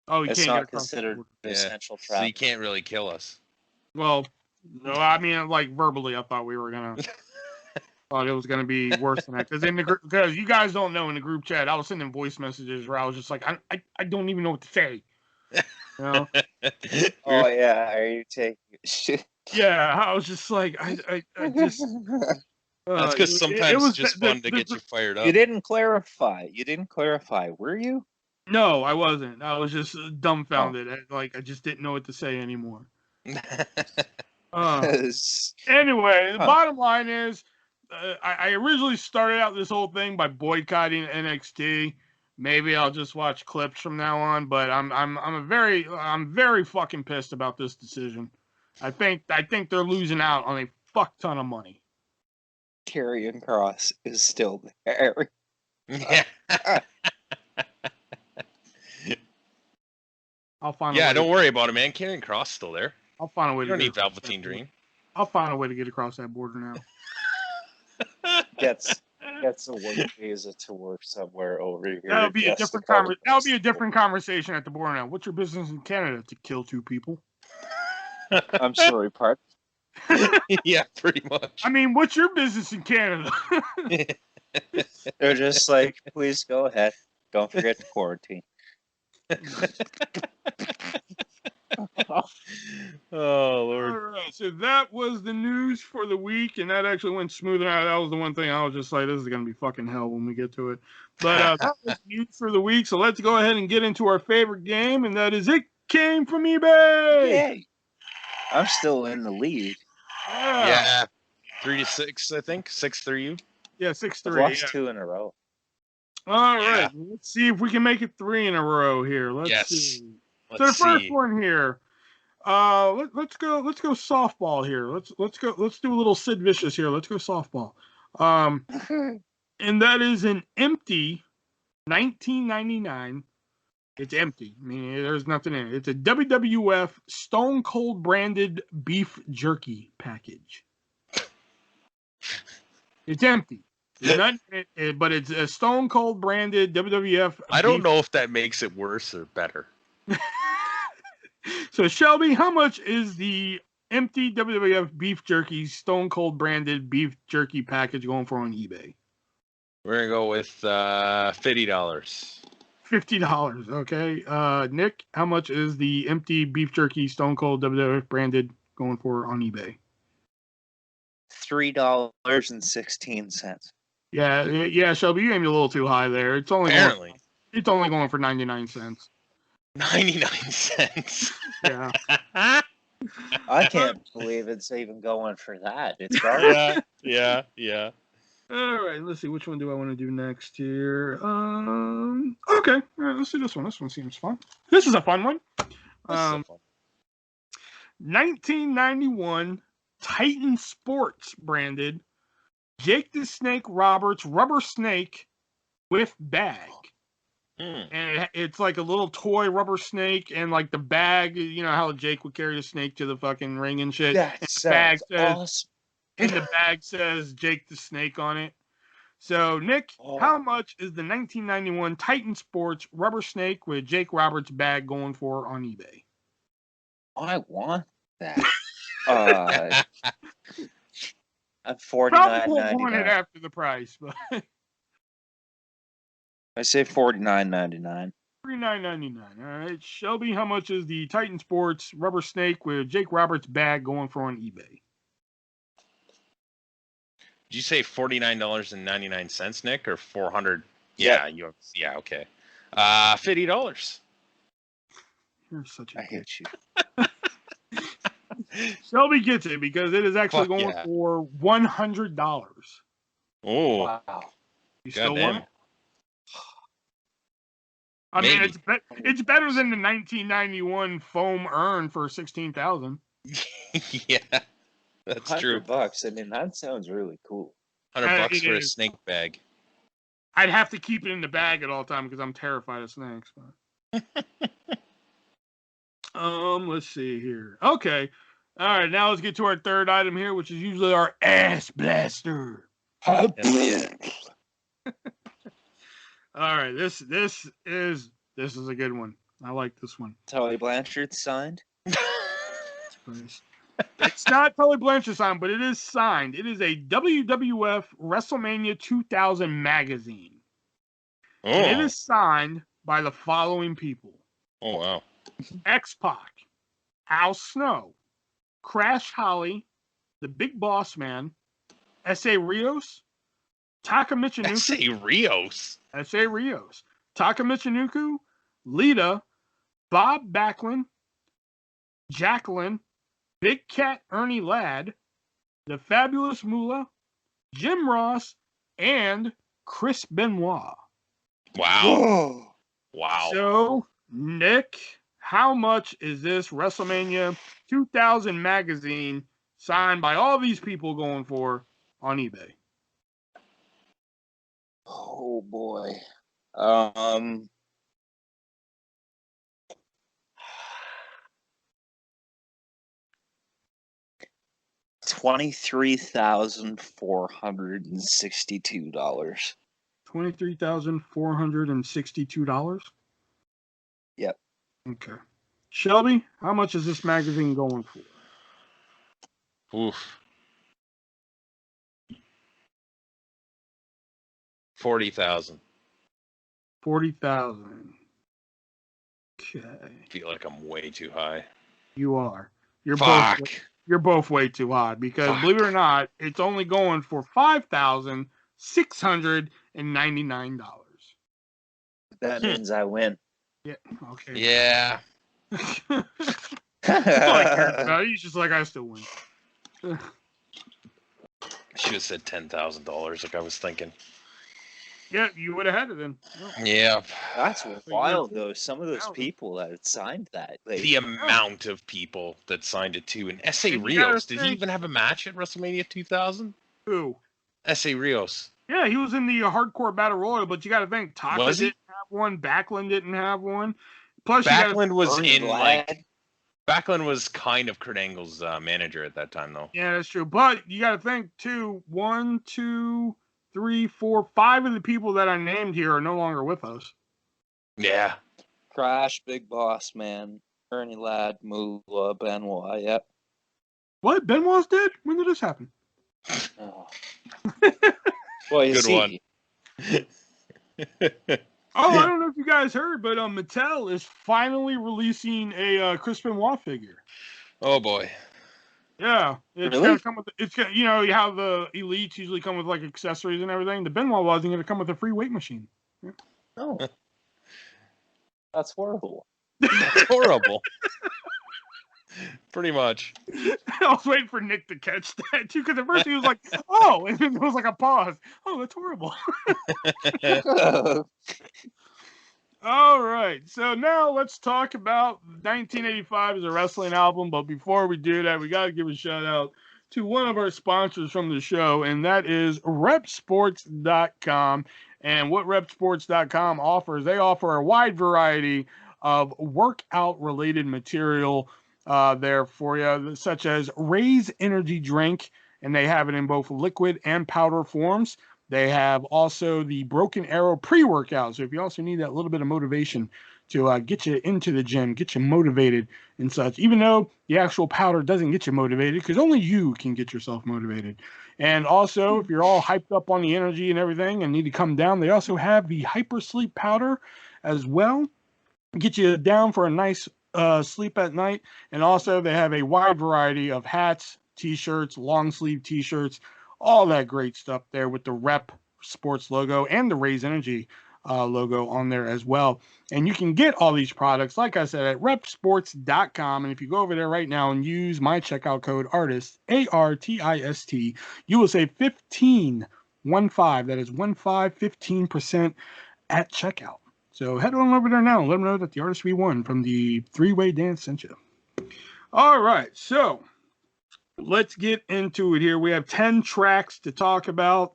[SPEAKER 1] Oh, you
[SPEAKER 3] It's
[SPEAKER 1] can't get
[SPEAKER 3] not
[SPEAKER 1] across the
[SPEAKER 3] considered
[SPEAKER 1] border.
[SPEAKER 3] essential
[SPEAKER 2] So
[SPEAKER 3] travel.
[SPEAKER 2] you can't really kill us.
[SPEAKER 1] Well, no, I mean, like, verbally, I thought we were gonna. Thought it was gonna be worse than that, because you guys don't know, in the group chat, I was sending voice messages where I was just like, I don't even know what to say. You know?
[SPEAKER 3] Oh yeah, are you taking shit?
[SPEAKER 1] Yeah, I was just like, I just.
[SPEAKER 2] That's because sometimes
[SPEAKER 1] it was
[SPEAKER 2] it's just fun to get you fired up.
[SPEAKER 3] You didn't clarify. You didn't clarify. Were you?
[SPEAKER 1] No, I wasn't. I was just dumbfounded. Like, I just didn't know what to say anymore. Anyway, the bottom line is, I originally started out this whole thing by boycotting NXT. Maybe I'll just watch clips from now on, but I'm very fucking pissed about this decision. I think they're losing out on a fuck ton of money.
[SPEAKER 3] Karrion Kross is still there.
[SPEAKER 2] Yeah.
[SPEAKER 1] I'll find.
[SPEAKER 2] Yeah, don't worry about it, man. Karrion Kross still there.
[SPEAKER 1] I'll find a way.
[SPEAKER 2] You don't need Velveteen Dream.
[SPEAKER 1] I'll find a way to get across that border now.
[SPEAKER 3] Gets a work visa to work somewhere over here.
[SPEAKER 1] That'll be a
[SPEAKER 3] just to
[SPEAKER 1] different
[SPEAKER 3] cover
[SPEAKER 1] That'll be a different conversation at the border now. What's your business in Canada? To kill two people?
[SPEAKER 3] I'm sorry, pardon.
[SPEAKER 2] Yeah, pretty much.
[SPEAKER 1] I mean, what's your business in Canada?
[SPEAKER 3] They're just like, please go ahead. Don't forget to quarantine.
[SPEAKER 2] Oh Lord.
[SPEAKER 1] All right, so that was the news for the week, and that actually went smoother. That was the one thing I was just like, this is gonna be fucking hell when we get to it. But that was news for the week. So let's go ahead and get into our favorite game, and that is it. came from eBay.
[SPEAKER 3] Yay! I'm still in the lead.
[SPEAKER 2] Yeah. 3-6, I think. 6-3.
[SPEAKER 1] Yeah,
[SPEAKER 3] I've
[SPEAKER 1] 6-3.
[SPEAKER 3] lost 2 in a row.
[SPEAKER 1] All
[SPEAKER 2] Yeah.
[SPEAKER 1] right. Let's see if we can make it 3 in a row here. Let's see. So the
[SPEAKER 2] Let's
[SPEAKER 1] first
[SPEAKER 2] see.
[SPEAKER 1] one here. Let's go softball here. Let's do a little Sid Vicious here. Let's go softball. And that is an empty 1999. It's empty. I mean, there's nothing in it. It's a WWF Stone Cold branded beef jerky package. It's empty. There's nothing in it, but it's a Stone Cold branded WWF.
[SPEAKER 2] I don't know if that makes it worse or better.
[SPEAKER 1] So, Shelby, how much is the empty WWF beef jerky Stone Cold branded beef jerky package going for on eBay?
[SPEAKER 2] We're going to go with $50.
[SPEAKER 1] $50. Okay. Nick, how much is the empty beef jerky Stone Cold WWF branded going for on eBay?
[SPEAKER 3] $3.16.
[SPEAKER 1] Yeah, Shelby, you aimed a little too high there. It's only going for 99 cents.
[SPEAKER 2] 99 cents.
[SPEAKER 1] Yeah.
[SPEAKER 3] I can't believe it's even going for that. It's garbage.
[SPEAKER 2] Yeah.
[SPEAKER 1] All right, let's see. Which one do I want to do next here? Okay. All right, let's do this one. This one seems fun. This is a fun one. 1991 Titan Sports branded Jake the Snake Roberts rubber snake with bag. And it's like a little toy rubber snake, and like the bag, you know how Jake would carry the snake to the fucking ring and shit.
[SPEAKER 3] That
[SPEAKER 1] and the bag says,
[SPEAKER 3] awesome.
[SPEAKER 1] And the bag says Jake the Snake on it. So, Nick, how much is the 1991 Titan Sports rubber snake with Jake Roberts bag going for on eBay?
[SPEAKER 3] I want that. At $49.99.
[SPEAKER 1] Probably want it after the price, but
[SPEAKER 3] I say $49.99.
[SPEAKER 1] $39.99. All right, Shelby, how much is the Titan Sports rubber snake with Jake Roberts bag going for on eBay?
[SPEAKER 2] Did you say $49.99, Nick, or 400?
[SPEAKER 3] Yeah.
[SPEAKER 2] Yeah. Okay. $50.
[SPEAKER 1] You're such a.
[SPEAKER 3] I hate you.
[SPEAKER 1] Shelby gets it because it is actually going for $100.
[SPEAKER 2] Oh,
[SPEAKER 3] wow!
[SPEAKER 1] You still want it? I mean, it's better than the 1991 foam urn for $16,000.
[SPEAKER 2] Yeah, that's true.
[SPEAKER 3] $100. I mean, that sounds really cool.
[SPEAKER 2] $100 for a snake bag.
[SPEAKER 1] I'd have to keep it in the bag at all time because I'm terrified of snakes. But... let's see here. Okay, all right. Now let's get to our third item here, which is usually our ass blaster.
[SPEAKER 2] Yeah.
[SPEAKER 1] All right, this is a good one. I like this one.
[SPEAKER 3] Tully Blanchard signed.
[SPEAKER 1] It's not Tully Blanchard signed, but it is signed. It is a WWF WrestleMania 2000 magazine.
[SPEAKER 2] Oh.
[SPEAKER 1] And it is signed by the following people.
[SPEAKER 2] Oh, wow.
[SPEAKER 1] X-Pac, Al Snow, Crash Holly, the Big Boss Man, S.A. Rios, Taka Michinoku. S.A. Rios. Taka Michinoku, Lita, Bob Backlund, Jacqueline, Big Cat Ernie Ladd, the Fabulous Moolah, Jim Ross, and Chris Benoit.
[SPEAKER 2] Wow.
[SPEAKER 3] Whoa.
[SPEAKER 2] Wow.
[SPEAKER 1] So, Nick, how much is this WrestleMania 2000 magazine signed by all these people going for on eBay?
[SPEAKER 3] Oh boy. $23,462.
[SPEAKER 1] $23,462?
[SPEAKER 3] Yep.
[SPEAKER 1] Okay. Shelby, how much is this magazine going for?
[SPEAKER 2] Oof. 40,000.
[SPEAKER 1] 40,000. Okay.
[SPEAKER 2] I feel like I'm way too high.
[SPEAKER 1] You are. You're both way too high because believe it or not, it's only going for $5,699.
[SPEAKER 3] That means I win.
[SPEAKER 1] Yeah. Okay.
[SPEAKER 2] Yeah.
[SPEAKER 1] That's all he cares about. He's just like, I still win.
[SPEAKER 2] Should have said $10,000 like I was thinking.
[SPEAKER 1] Yeah, you would have had it then.
[SPEAKER 2] Yeah.
[SPEAKER 3] That's wild, though. Some of those people that had signed that. Like,
[SPEAKER 2] the amount of people that signed it too. And S.A.
[SPEAKER 1] And
[SPEAKER 2] Rios, did he even have a match at WrestleMania 2000?
[SPEAKER 1] Who?
[SPEAKER 2] S.A. Rios.
[SPEAKER 1] Yeah, he was in the hardcore battle royal, but you got to think Taka
[SPEAKER 2] Was he?
[SPEAKER 1] didn't have one, Backlund didn't have one. Plus,
[SPEAKER 2] Backlund was
[SPEAKER 3] Ernie
[SPEAKER 2] in
[SPEAKER 3] Ladd.
[SPEAKER 2] like. Backlund was kind of Kurt Angle's manager at that time, though.
[SPEAKER 1] Yeah, that's true. But you got to think too. 1, 2, 3, 4, 5 of the people that I named here are no longer with us.
[SPEAKER 2] Yeah.
[SPEAKER 4] Crash, Big Boss Man, Ernie Ladd, Moolah, Benoit. Yep.
[SPEAKER 1] What? Benoit's dead? When did this happen?
[SPEAKER 4] Oh. Well, you
[SPEAKER 2] Good
[SPEAKER 4] see,
[SPEAKER 2] one.
[SPEAKER 1] Oh, I don't know if you guys heard, but Mattel is finally releasing a Chris Benoit figure.
[SPEAKER 2] Oh boy.
[SPEAKER 1] Yeah, it's
[SPEAKER 3] Really?
[SPEAKER 1] gonna come with. It's gonna, you know how the elites usually come with like accessories and everything. The Benoit wasn't gonna come with a free weight machine.
[SPEAKER 3] No. That's horrible.
[SPEAKER 2] That's horrible. Pretty much.
[SPEAKER 1] I was waiting for Nick to catch that too, because at first he was like, "Oh," and then there was like a pause. Oh, that's horrible. All right, so now let's talk about 1985 as a wrestling album. But before we do that, we got to give a shout out to one of our sponsors from the show, and that is repsports.com. And what repsports.com offers, they offer a wide variety of workout-related material there for you, such as Raise Energy Drink, and they have it in both liquid and powder forms. They have also the Broken Arrow pre-workout. So if you also need that little bit of motivation to get you into the gym, get you motivated and such, even though the actual powder doesn't get you motivated, because only you can get yourself motivated. And also, if you're all hyped up on the energy and everything and need to come down, they also have the Hyper Sleep powder as well. Get you down for a nice sleep at night. And also, they have a wide variety of hats, t-shirts, long sleeve t-shirts, all that great stuff there with the Rep Sports logo and the Raise Energy logo on there as well. And you can get all these products, like I said, at repsports.com. And if you go over there right now and use my checkout code ARTIST, ARTIST, you will save 15, that is 15% at checkout. So head on over there now and let them know that the Artist V1 from the three-way dance sent you. All right, so let's get into it here. We have 10 tracks to talk about,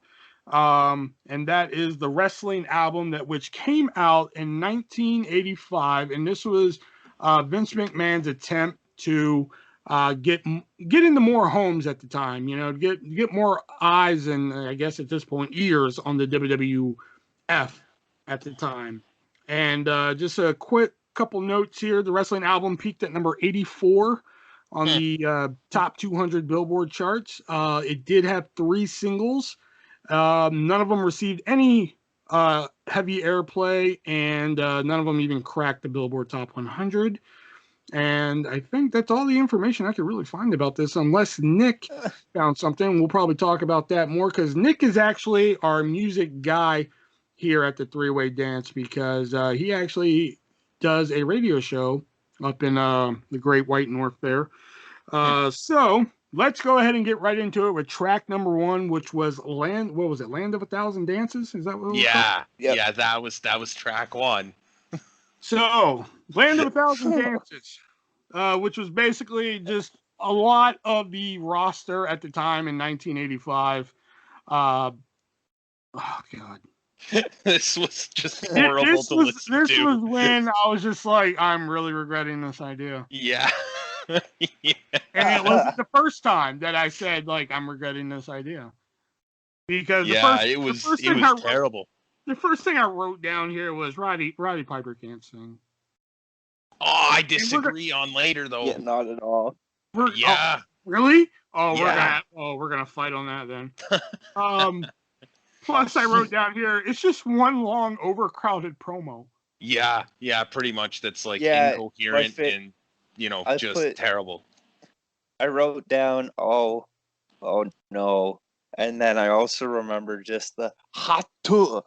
[SPEAKER 1] and that is the wrestling album which came out in 1985, and this was Vince McMahon's attempt to get into more homes at the time, you know, get more eyes and I guess at this point ears on the WWF at the time. And just a quick couple notes here. The wrestling album peaked at number 84 on the top 200 Billboard charts. It did have 3 singles. None of them received any heavy airplay, and none of them even cracked the Billboard Top 100. And I think that's all the information I could really find about this, unless Nick found something. We'll probably talk about that more, because Nick is actually our music guy here at the Three-Way Dance, because he actually does a radio show up in the Great White North there. So let's go ahead and get right into it with track number 1, which was Land of a Thousand Dances? Is that what it was called?
[SPEAKER 3] Yep.
[SPEAKER 2] Yeah, that was track 1.
[SPEAKER 1] So Land of a Thousand Dances, which was basically just a lot of the roster at the time in 1985. Oh God.
[SPEAKER 2] This was just horrible to listen to.
[SPEAKER 1] This was when I was just like, I'm really regretting this idea.
[SPEAKER 2] Yeah. Yeah.
[SPEAKER 1] And it wasn't the first time that I said, like, I'm regretting this idea. Because
[SPEAKER 2] it was terrible.
[SPEAKER 1] The first thing I wrote down here was Roddy Piper can't sing.
[SPEAKER 2] Oh, I disagree on later though.
[SPEAKER 3] Yeah, not at all.
[SPEAKER 2] Yeah.
[SPEAKER 1] Oh, really? Oh,
[SPEAKER 2] Yeah.
[SPEAKER 1] we're gonna fight on that then. Plus, I wrote down here, it's just one long, overcrowded promo.
[SPEAKER 2] Yeah, pretty much. That's like
[SPEAKER 3] Yeah,
[SPEAKER 2] incoherent and just terrible.
[SPEAKER 3] I wrote down, oh no, and then I also remember just the hot tour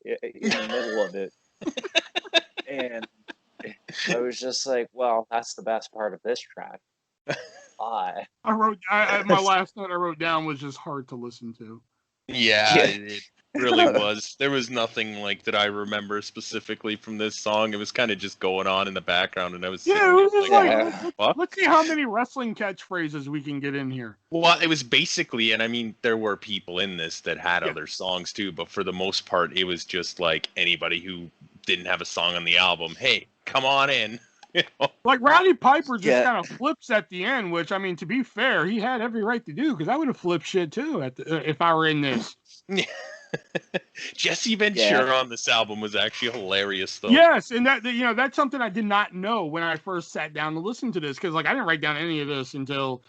[SPEAKER 3] in the middle of it, and I was just like, well, that's the best part of this track. Why?
[SPEAKER 1] My last note I wrote down was just hard to listen to.
[SPEAKER 2] Yeah,
[SPEAKER 3] Yeah.
[SPEAKER 2] it really was. There was nothing like that I remember specifically from this song. It was kind of just going on in the background, and I was
[SPEAKER 1] Yeah, it was just like,
[SPEAKER 3] Yeah.
[SPEAKER 1] let's see how many wrestling catchphrases we can get in here.
[SPEAKER 2] well, it was basically, and I mean, there were people in this that had
[SPEAKER 1] Yeah.
[SPEAKER 2] other songs too, but for the most part, it was just like anybody who didn't have a song on the album. Hey, come on in. You know?
[SPEAKER 1] Like Rowdy Piper just
[SPEAKER 3] Yeah.
[SPEAKER 1] kind of flips at the end, which I mean, to be fair, he had every right to do because I would have flipped shit too if I were in this.
[SPEAKER 2] Jesse Ventura on this album was actually hilarious, though.
[SPEAKER 1] Yes, and that's something I did not know when I first sat down to listen to this because like I didn't write down any of this until,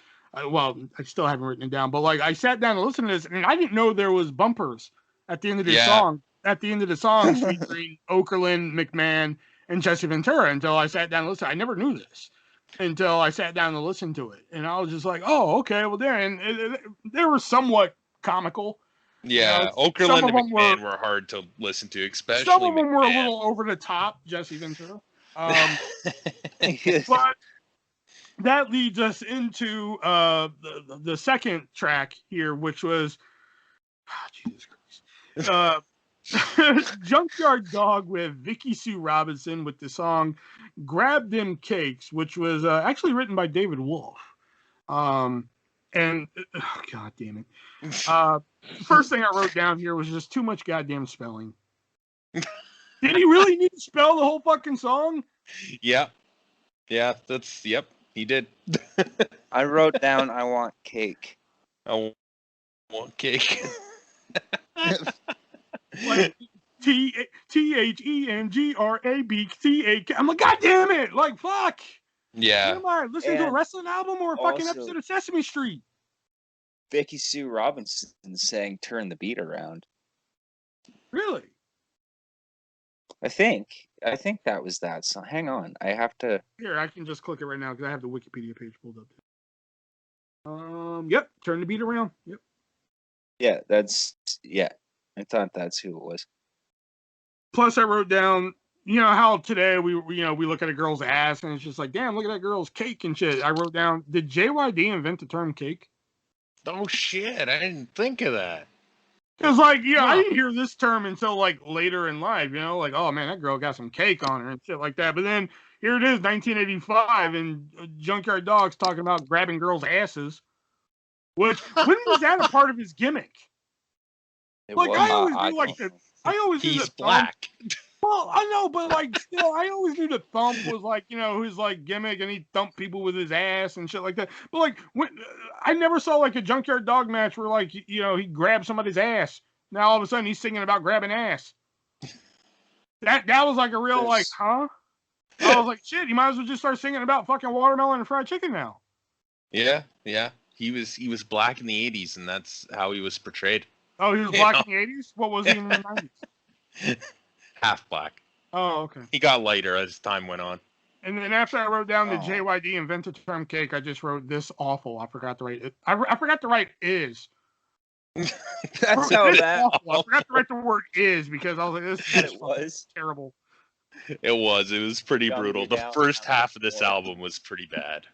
[SPEAKER 1] well, I still haven't written it down, but like I sat down to listen to this and I didn't know there was bumpers at the end of the song. At the end of the song, featuring Okerlund, McMahon, and Jesse Ventura until I sat down and listened. I never knew this until I sat down to listen to it, and I was just like, "Oh, okay, well, they were somewhat comical."
[SPEAKER 2] Yeah, Okerlund and McMahon were hard to listen to, especially
[SPEAKER 1] some of them
[SPEAKER 2] McMahon.
[SPEAKER 1] were a little over the top, Jesse Ventura. But that leads us into the second track here, which was Jesus Christ. Junkyard Dog with Vicky Sue Robinson with the song Grab Them Cakes, which was actually written by David Wolf. God damn it. First thing I wrote down here was just too much goddamn spelling. Did he really need to spell the whole fucking song?
[SPEAKER 2] Yeah, he did.
[SPEAKER 4] I wrote down, I want cake.
[SPEAKER 2] I want cake.
[SPEAKER 1] Like THENGRABTAK. I'm like, God damn it! Like, fuck.
[SPEAKER 2] Yeah.
[SPEAKER 1] What am I listening to a wrestling album or a fucking
[SPEAKER 3] also-
[SPEAKER 1] episode of Sesame Street?
[SPEAKER 3] Vicky Sue Robinson saying "Turn the Beat Around."
[SPEAKER 1] Really?
[SPEAKER 3] I think that was that song. Hang on, I have to.
[SPEAKER 1] Here, I can just click it right now because I have the Wikipedia page pulled up. Yep. Turn the beat around. Yep.
[SPEAKER 3] Yeah, I thought that's who it was.
[SPEAKER 1] Plus, I wrote down, you know how today we look at a girl's ass and it's just like, damn, look at that girl's cake and shit. I wrote down, did JYD invent the term cake?
[SPEAKER 2] Oh shit! I didn't think of that.
[SPEAKER 1] Because I didn't hear this term until like later in life. Like, oh man, that girl got some cake on her and shit like that. But then here it is, 1985, and Junkyard Dog's talking about grabbing girls' asses. Which when was that a part of his gimmick?
[SPEAKER 2] He's black.
[SPEAKER 1] Well, I know, but like still, I always knew the thump was like his like gimmick, and he thumped people with his ass and shit like that. But like, I never saw like a Junkyard Dog match where like he grabbed somebody's ass. Now all of a sudden he's singing about grabbing ass. That was like a real like, huh? I was like, shit, you might as well just start singing about fucking watermelon and fried chicken now.
[SPEAKER 2] Yeah. He was black in the 80s, and that's how he was portrayed.
[SPEAKER 1] Oh, he was black in the 80s? What was he in the 90s?
[SPEAKER 2] Half black.
[SPEAKER 1] Oh, okay.
[SPEAKER 2] He got lighter as time went on.
[SPEAKER 1] And then after I wrote down the JYD invented the term cake, I just wrote this awful. I forgot to write it. I forgot to write is.
[SPEAKER 4] That's how that.
[SPEAKER 1] Awful. I forgot to write the word is because I was like, this is terrible.
[SPEAKER 2] It was pretty brutal. The first half of this album was pretty bad.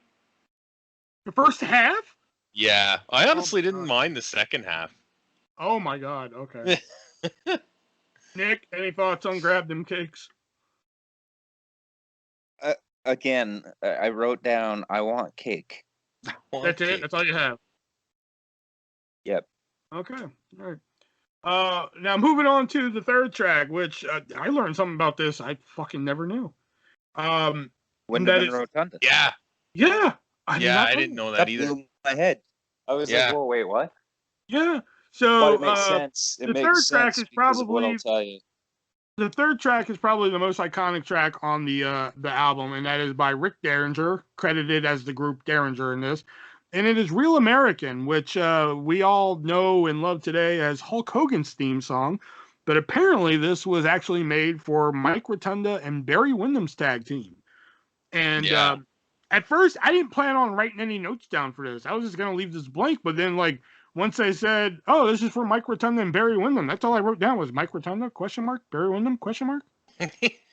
[SPEAKER 1] The first half?
[SPEAKER 2] Yeah. I honestly didn't mind the second half.
[SPEAKER 1] Oh my god, okay. Nick, any thoughts on Grab Them Cakes?
[SPEAKER 3] Again, I wrote down, I want cake.
[SPEAKER 1] That's it? That's all you have?
[SPEAKER 3] Yep.
[SPEAKER 1] Okay, all right. Now moving on to the third track, which I learned something about this I fucking never knew.
[SPEAKER 3] Wyndham and Rotunda.
[SPEAKER 2] Yeah.
[SPEAKER 1] Yeah.
[SPEAKER 2] I didn't know that either.
[SPEAKER 3] Blew my head. I was like, whoa, wait, what?
[SPEAKER 1] Yeah. So
[SPEAKER 3] it makes sense.
[SPEAKER 1] The third track is probably
[SPEAKER 3] I'll tell you.
[SPEAKER 1] The third track is probably the most iconic track on the album, and that is by Rick Derringer, credited as the group Derringer in this. And it is Real American, which we all know and love today as Hulk Hogan's theme song. But apparently this was actually made for Mike Rotunda and Barry Windham's tag team. And at first, I didn't plan on writing any notes down for this. I was just going to leave this blank. But then, like, once they said, oh, this is for Mike Rotunda and Barry Windham, that's all I wrote down was Mike Rotunda, ? Barry Windham, ?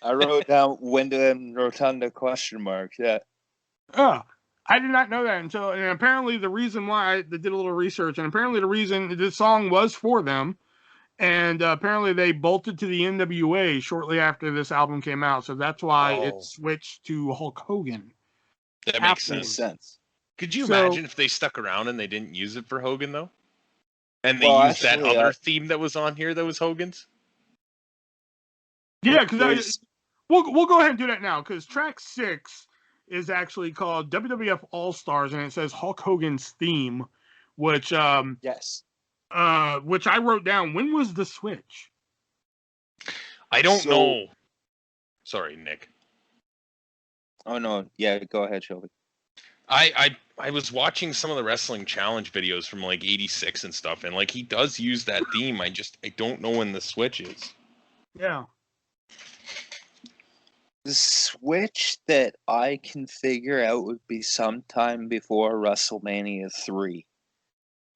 [SPEAKER 4] I wrote down Wyndham Rotunda question mark. Yeah.
[SPEAKER 1] Oh, I did not know that until, and apparently the reason why I did a little research, and apparently the reason this song was for them, and apparently they bolted to the NWA shortly after this album came out, so that's why it switched to Hulk Hogan.
[SPEAKER 2] That makes
[SPEAKER 4] Makes
[SPEAKER 2] sense.
[SPEAKER 4] sense.
[SPEAKER 2] Could you
[SPEAKER 1] So-
[SPEAKER 2] imagine if they stuck around and they didn't use it for Hogan though? And they
[SPEAKER 4] Well,
[SPEAKER 2] used that
[SPEAKER 4] actually,
[SPEAKER 2] other theme that was on here that was Hogan's?
[SPEAKER 1] Yeah, because
[SPEAKER 4] There's-
[SPEAKER 1] we'll go ahead and do that now, because track 6 is actually called WWF All Stars, and it says Hulk Hogan's theme, which
[SPEAKER 4] yes.
[SPEAKER 1] which I wrote down. When was the switch?
[SPEAKER 2] I don't
[SPEAKER 4] So-
[SPEAKER 2] know. Sorry, Nick.
[SPEAKER 4] Oh no. Yeah. Go ahead, Shelby.
[SPEAKER 2] I was watching some of the wrestling challenge videos from like '86 and stuff, and like he does use that theme. I don't know when the switch is.
[SPEAKER 1] Yeah.
[SPEAKER 4] The switch that I can figure out would be sometime before WrestleMania 3.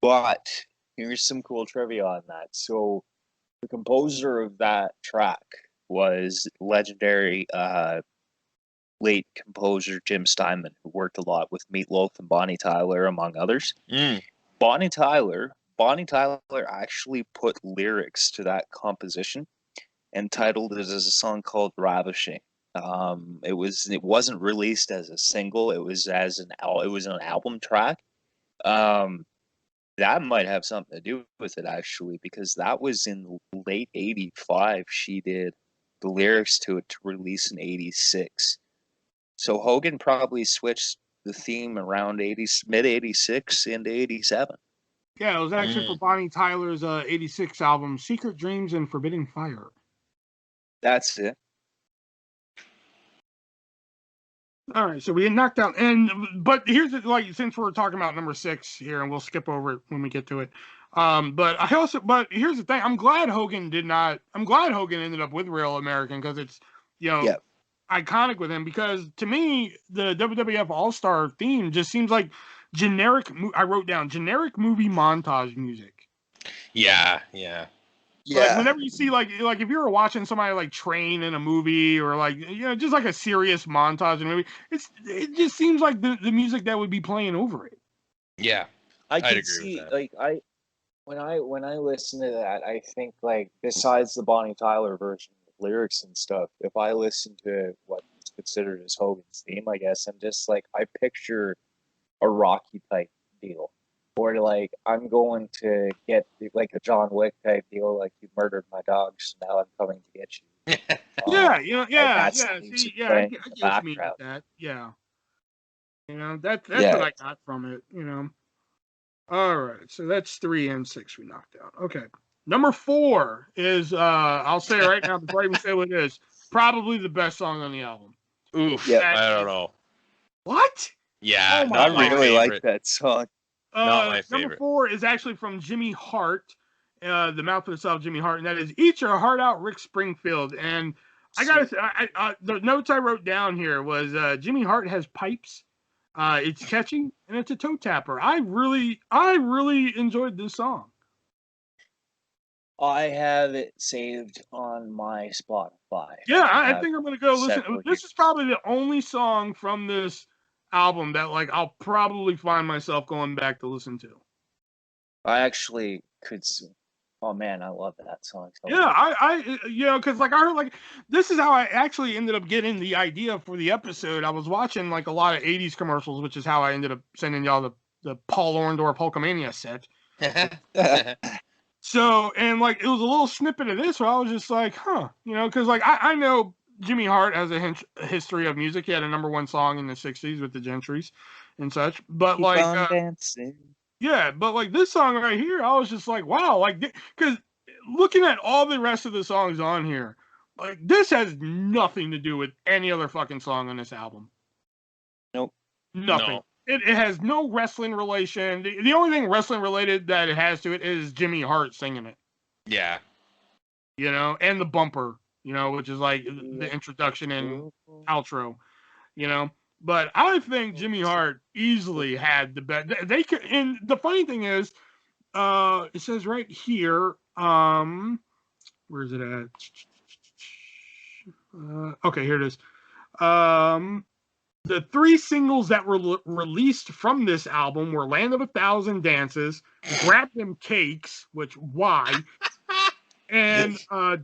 [SPEAKER 4] But here's some cool trivia on that. So the composer of that track was legendary late composer Jim Steinman, who worked a lot with Meatloaf and Bonnie Tyler, among others. Bonnie Tyler actually put lyrics to that composition and titled it as a song called Ravishing. It wasn't released as a single. It was an album track. That might have something to do with it actually, because that was in late '85. She did the lyrics to it to release in '86. So Hogan probably switched the theme around mid '86 into '87.
[SPEAKER 1] Yeah, it was actually for Bonnie Tyler's '86 album, Secret Dreams and Forbidden Fire.
[SPEAKER 4] That's it.
[SPEAKER 1] All right, so we had knocked out, but here's the, like, since we're talking about number 6 here, and we'll skip over it when we get to it. But here's the thing: I'm glad Hogan ended up with Real American, because it's iconic with him. Because to me, the WWF All Star theme just seems like generic. I wrote down generic movie montage music.
[SPEAKER 2] Yeah.
[SPEAKER 1] Like whenever you see like if you were watching somebody like train in a movie, or like just like a serious montage in a movie, it just seems like the music that would be playing over it.
[SPEAKER 2] Yeah.
[SPEAKER 3] I can
[SPEAKER 2] agree
[SPEAKER 3] see
[SPEAKER 2] with that.
[SPEAKER 3] when I listen to that, I think, like, besides the Bonnie Tyler version of lyrics and stuff, if I listen to what is considered as Hogan's theme, I guess I'm just like, I picture a Rocky type deal. Or like, I'm going to get like a John Wick type deal, like, you murdered my dog, so now I'm coming to get you.
[SPEAKER 1] See, I
[SPEAKER 3] playing
[SPEAKER 1] get
[SPEAKER 3] in the
[SPEAKER 1] what you mean with
[SPEAKER 3] background.
[SPEAKER 1] that. Yeah, that's what I got from it. All right, so that's 3 and 6 we knocked out. Okay, number 4 is I'll say it right now before I even say what it is. Probably the best song on the album.
[SPEAKER 2] Oof.
[SPEAKER 4] Yep.
[SPEAKER 2] I don't know.
[SPEAKER 1] What?
[SPEAKER 2] Yeah,
[SPEAKER 1] Oh my
[SPEAKER 2] not
[SPEAKER 1] God.
[SPEAKER 2] my
[SPEAKER 4] I really
[SPEAKER 2] favorite.
[SPEAKER 4] like that song.
[SPEAKER 2] Not my
[SPEAKER 1] Number
[SPEAKER 2] favorite.
[SPEAKER 1] 4 is actually from Jimmy Hart, the mouth of the South, Jimmy Hart, and that is "Eat Your Heart Out, Rick Springfield." And I gotta say, the notes I wrote down here was Jimmy Hart has pipes. It's catchy and it's a toe tapper. I really enjoyed this song.
[SPEAKER 3] I have it saved on my Spotify.
[SPEAKER 1] Yeah, I think I'm gonna go listen.
[SPEAKER 3] several
[SPEAKER 1] This is probably the only song from this album that like I'll probably find myself going back to listen to.
[SPEAKER 3] I actually could. Oh man, I love that song. So
[SPEAKER 1] Yeah, I because like I heard like this is how I actually ended up getting the idea for the episode. I was watching like a lot of '80s commercials, which is how I ended up sending y'all the Paul Orndorff Hulkamania set. So, and like it was a little snippet of this where I was just like, because like I know Jimmy Hart has a history of music. He had a number 1 song in the '60s with the Gentrys and such, but
[SPEAKER 4] Keep
[SPEAKER 1] like
[SPEAKER 4] on dancing.
[SPEAKER 1] yeah, but like this song right here, I was just like, wow, like, because looking at all the rest of the songs on here, like this has nothing to do with any other fucking song on this album.
[SPEAKER 4] Nope.
[SPEAKER 1] Nothing.
[SPEAKER 2] No.
[SPEAKER 1] It has no wrestling relation. The only thing wrestling related that it has to it is Jimmy Hart singing it.
[SPEAKER 2] Yeah.
[SPEAKER 1] And the bumper, which is like the introduction and outro, But I think Jimmy Hart easily had the best. They could, and the funny thing is, it says right here, where's it at? Okay, here it is. The 3 singles that were released from this album were Land of a Thousand Dances, Grab Them Cakes, which, why? And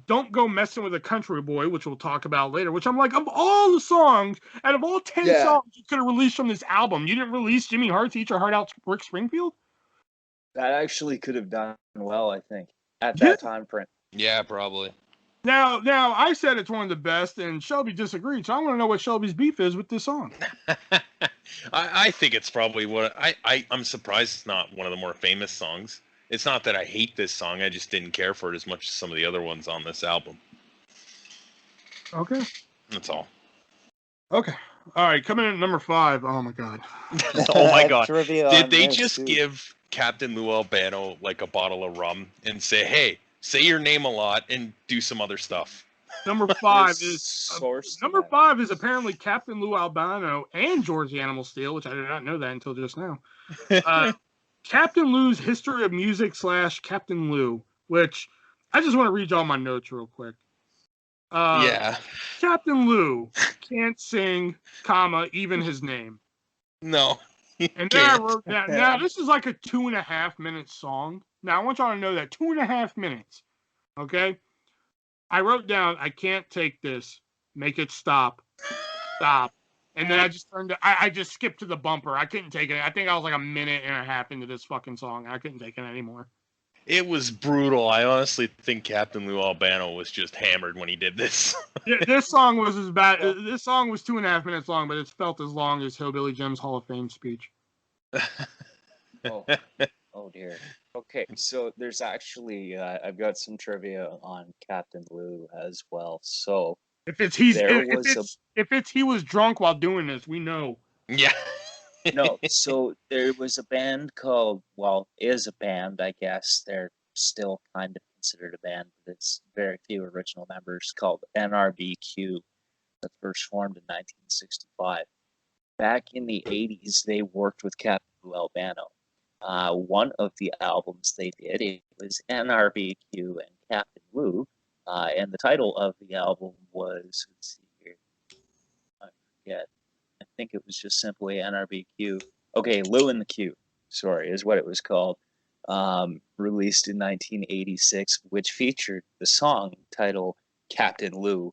[SPEAKER 1] Don't Go Messing with a Country Boy, which we'll talk about later, which I'm like, of all the songs, out of all 10 songs you could have released from this album, you didn't release Jimmy Hart's Eat Your Heart Out, Rick Springfield?
[SPEAKER 3] That actually could have done well, I think, at that time frame.
[SPEAKER 2] Yeah, probably.
[SPEAKER 1] Now, I said it's one of the best, and Shelby disagreed, so I want to know what Shelby's beef is with this song.
[SPEAKER 2] I think it's probably what I'm surprised it's not one of the more famous songs. It's not that I hate this song, I just didn't care for it as much as some of the other ones on this album.
[SPEAKER 1] Okay.
[SPEAKER 2] That's all.
[SPEAKER 1] Okay. All right, coming in at number 5. Oh my god.
[SPEAKER 2] Oh my god.
[SPEAKER 3] Trivia
[SPEAKER 2] Did
[SPEAKER 3] on
[SPEAKER 2] they
[SPEAKER 3] this,
[SPEAKER 2] just
[SPEAKER 3] too.
[SPEAKER 2] give Captain Lou Albano like a bottle of rum and say, hey, say your name a lot and do some other stuff?
[SPEAKER 1] Number 5
[SPEAKER 3] There's
[SPEAKER 1] is
[SPEAKER 3] source to
[SPEAKER 1] number
[SPEAKER 3] that.
[SPEAKER 1] 5 is apparently Captain Lou Albano and George the Animal Steel, which I did not know that until just now. Captain Lou's History of Music / Captain Lou, which I just want to read y'all my notes real quick.
[SPEAKER 2] Yeah.
[SPEAKER 1] Captain Lou can't sing, comma, even his name.
[SPEAKER 2] No.
[SPEAKER 1] And then I wrote down, now this is like a 2.5 minute song. Now I want y'all to know that 2.5 minutes. Okay? I wrote down, I can't take this. Make it stop. Stop. And then I just I just skipped to the bumper. I couldn't take it. I think I was like 1.5 minutes into this fucking song. I couldn't take it anymore.
[SPEAKER 2] It was brutal. I honestly think Captain Lou Albano was just hammered when he did this.
[SPEAKER 1] This song was as bad. This song was 2.5 minutes long, but it felt as long as Hillbilly Jim's Hall of Fame speech.
[SPEAKER 3] Oh dear. Okay, so there's actually I've got some trivia on Captain Lou as well. So
[SPEAKER 1] If it's he was drunk while doing this, we know.
[SPEAKER 2] Yeah.
[SPEAKER 3] no, so there was a band called, well, is a band, I guess. They're still kind of considered a band, but it's very few original members, called NRBQ, that first formed in 1965. Back in the 80s, they worked with Captain Lou Albano. One of the albums they did, it was NRBQ and Captain Lou, and the title of the album was, let's see here, I forget. I think it was just simply NRBQ. Okay, Lou and the Q, sorry, is what it was called. Released in 1986, which featured the song title Captain Lou,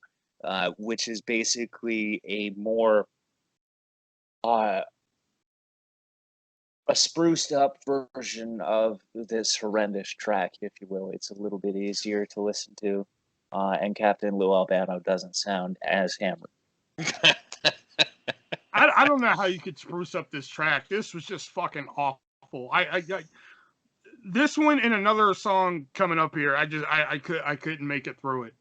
[SPEAKER 3] which is basically a more a spruced up version of this horrendous track, if you will. It's a little bit easier to listen to, and Captain Lou Albano doesn't sound as hammered.
[SPEAKER 1] I don't know how you could spruce up this track. This was just fucking awful. I this one and another song coming up here. I couldn't make it through it.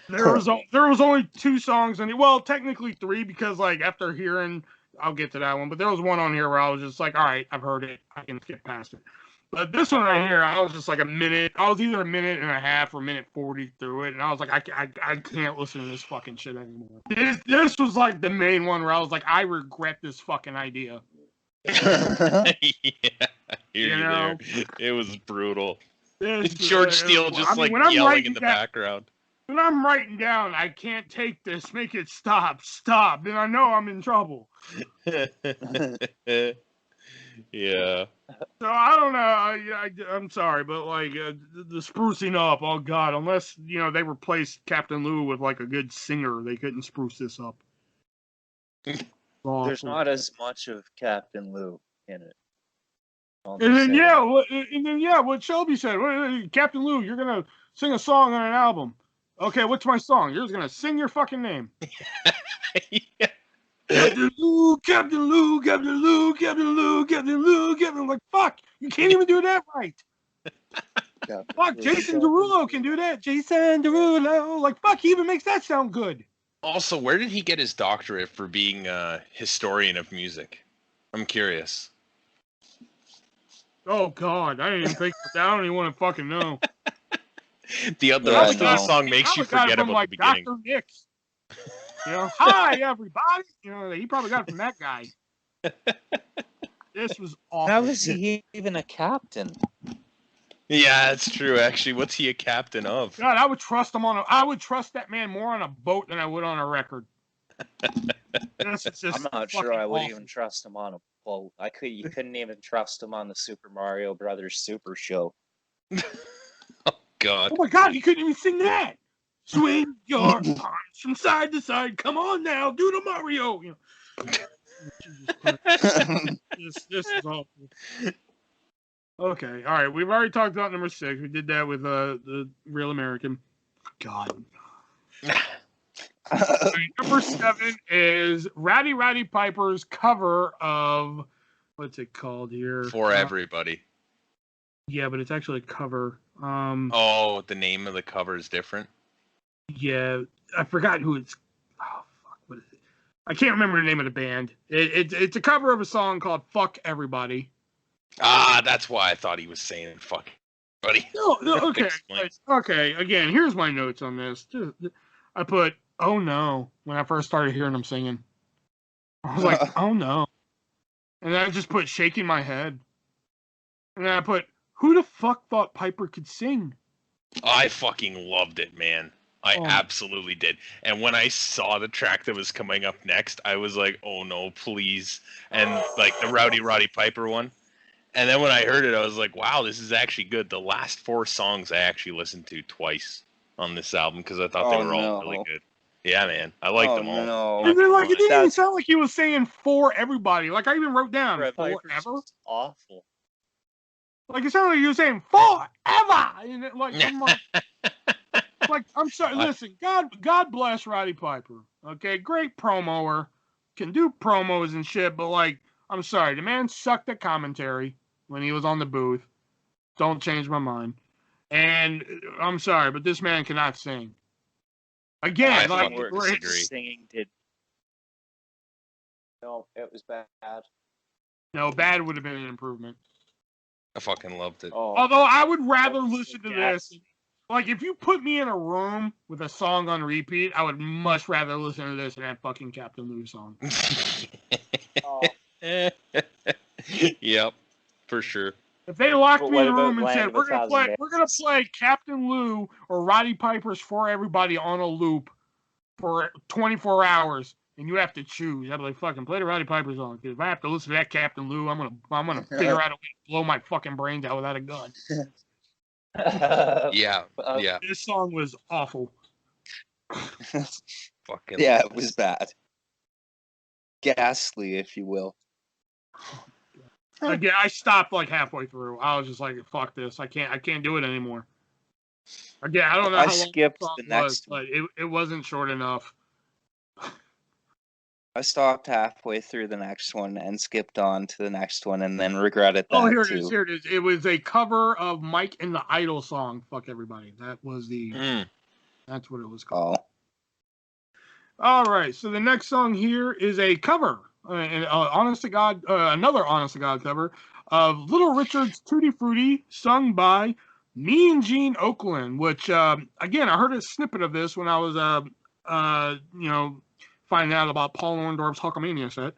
[SPEAKER 1] There was only 2 songs on it. Well, technically 3, because like after hearing, I'll get to that one. But there was one on here where I was just like, all right, I've heard it. I can skip past it. But this one right here, I was just like a minute. I was either 1.5 minutes or 1:40 through it, and I was like, I can't listen to this fucking shit anymore. This was like the main one where I was like, I regret this fucking idea.
[SPEAKER 2] Yeah,
[SPEAKER 1] You know?
[SPEAKER 2] It was brutal.
[SPEAKER 1] This,
[SPEAKER 2] George Steele just
[SPEAKER 1] when I'm
[SPEAKER 2] yelling
[SPEAKER 1] writing
[SPEAKER 2] in the
[SPEAKER 1] down-
[SPEAKER 2] background.
[SPEAKER 1] When I'm writing down, I can't take this. Make it stop, then I know I'm in trouble.
[SPEAKER 2] Yeah.
[SPEAKER 1] So I don't know. I'm sorry, but like the sprucing up. Oh God, unless they replaced Captain Lou with like a good singer, they couldn't spruce this up.
[SPEAKER 3] There's not as much of Captain Lou in it.
[SPEAKER 1] And then what Shelby said, Captain Lou, you're gonna sing a song on an album. Okay, what's my song? You're just gonna sing your fucking name.
[SPEAKER 2] Yeah.
[SPEAKER 1] Captain Lou, Captain Lou, Captain Lou, Captain Lou, Captain Lou, Captain. I'm like, fuck, you can't even do that right. Fuck, Jason Derulo can do that. Jason Derulo, like, fuck, he even makes that sound good.
[SPEAKER 2] Also, where did he get his doctorate for being a historian of music? I'm curious.
[SPEAKER 1] Oh God, I didn't even think about that. I don't even want to fucking know.
[SPEAKER 2] The rest of the song makes you forget
[SPEAKER 1] from,
[SPEAKER 2] about
[SPEAKER 1] like,
[SPEAKER 2] the beginning.
[SPEAKER 1] Dr. Nix. Hi everybody. He probably got it from that guy. This was awful.
[SPEAKER 3] How is he even a captain?
[SPEAKER 2] Yeah, that's true. Actually, what's he a captain of?
[SPEAKER 1] God, I would trust him I would trust that man more on a boat than I would on a record. This is just
[SPEAKER 3] I'm not sure
[SPEAKER 1] fucking
[SPEAKER 3] I would
[SPEAKER 1] awful.
[SPEAKER 3] even trust him on a boat. You couldn't even trust him on the Super Mario Brothers Super Show.
[SPEAKER 2] God.
[SPEAKER 1] Oh my God, he couldn't even sing that. Swing your arms from side to side. Come on now, do the Mario. You know. Jesus Christ. This is awful. Okay, all right. We've already talked about number 6. We did that with the Real American. God. Right, number 7 is Rowdy Piper's cover of what's it called here?
[SPEAKER 2] For Everybody.
[SPEAKER 1] Yeah, but it's actually a cover.
[SPEAKER 2] Oh, the name of the cover is different.
[SPEAKER 1] Yeah, I forgot who it's. Oh fuck, what is it? I can't remember the name of the band. It's a cover of a song called "Fuck Everybody."
[SPEAKER 2] Ah, that's why I thought he was saying "fuck buddy."
[SPEAKER 1] No, okay, okay. Again, here's my notes on this. I put "oh no" when I first started hearing him singing. I was like, "oh no," and then I just put shaking my head, and then I put, "who the fuck thought Piper could sing?"
[SPEAKER 2] I fucking loved it, man. I absolutely did. And when I saw the track that was coming up next, I was like, "Oh no, please!" And like the Rowdy Piper one. And then when I heard it, I was like, "Wow, this is actually good." The last 4 songs I actually listened to twice on this album because I thought they were all really good. Yeah, man, I liked them all.
[SPEAKER 4] No.
[SPEAKER 1] And then, like, it didn't even sound like he was saying "for everybody." Like, I even wrote down "forever."
[SPEAKER 3] Awful.
[SPEAKER 1] Like, it sounded like you were saying "forever." And it, like, I'm like, I'm sorry. Listen, God bless Roddy Piper. Okay, great promoer, can do promos and shit. But like, I'm sorry, the man sucked at commentary when he was on the booth. Don't change my mind. And I'm sorry, but this man cannot sing. Again, like,
[SPEAKER 3] singing did. No, it was bad.
[SPEAKER 1] No, bad would have been an improvement.
[SPEAKER 2] I fucking loved it.
[SPEAKER 3] Oh,
[SPEAKER 1] although I would rather listen to this. Like, if you put me in a room with a song on repeat, I would much rather listen to this than that fucking Captain Lou song.
[SPEAKER 2] Yep, for sure.
[SPEAKER 1] If they locked me in a room and said, we're gonna play Captain Lou or Roddy Piper's For Everybody on a loop for 24 hours, and you have to choose, I'd be like, fucking play the Roddy Piper song. Because if I have to listen to that Captain Lou, I'm gonna figure out a way to blow my fucking brains out without a gun.
[SPEAKER 2] Yeah.
[SPEAKER 1] This song was awful.
[SPEAKER 2] Fucking
[SPEAKER 4] yeah, it was bad. Ghastly, if you will.
[SPEAKER 1] Again, I stopped like halfway through. I was just like, "Fuck this! I can't do it anymore." Again, I don't know how long
[SPEAKER 4] skipped
[SPEAKER 1] the song
[SPEAKER 4] the next
[SPEAKER 1] was, but it wasn't short enough.
[SPEAKER 4] I stopped halfway through the next one and skipped on to the next one, and then regretted that.
[SPEAKER 1] Oh, here it is. Here it is. It was a cover of Mike and the Idol song. Fuck everybody. That was the. That's what it was called. All right. So the next song here is a cover. Honest to God, another Honest to God cover of Little Richard's Tutti Frutti, sung by Mean Gene Okerlund. Which, again, I heard a snippet of this when I was, finding out about Paul Orndorff's Hulkamania set.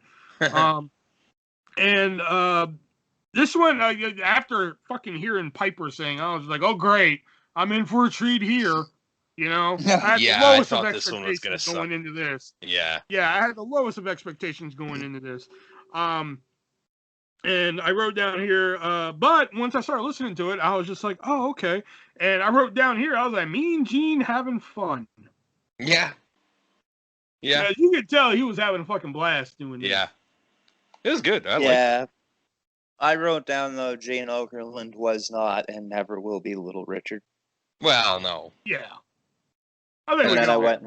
[SPEAKER 1] This one, after fucking hearing Piper sing, I was like, "Oh great, I'm in for a treat here." You know, I had the lowest of expectations going into this.
[SPEAKER 2] Yeah,
[SPEAKER 1] I had the lowest of expectations going into this. And I wrote down here, but once I started listening to it, I was just like, "Oh, okay." And I wrote down here, I was like, "Mean Gene having fun."
[SPEAKER 2] Yeah.
[SPEAKER 1] As you could tell, he was having a fucking blast doing this.
[SPEAKER 2] Yeah, it was good. I liked it.
[SPEAKER 4] I wrote down, though, Gene Okerlund was not and never will be Little Richard.
[SPEAKER 2] Well, no.
[SPEAKER 1] Yeah.
[SPEAKER 3] And then I went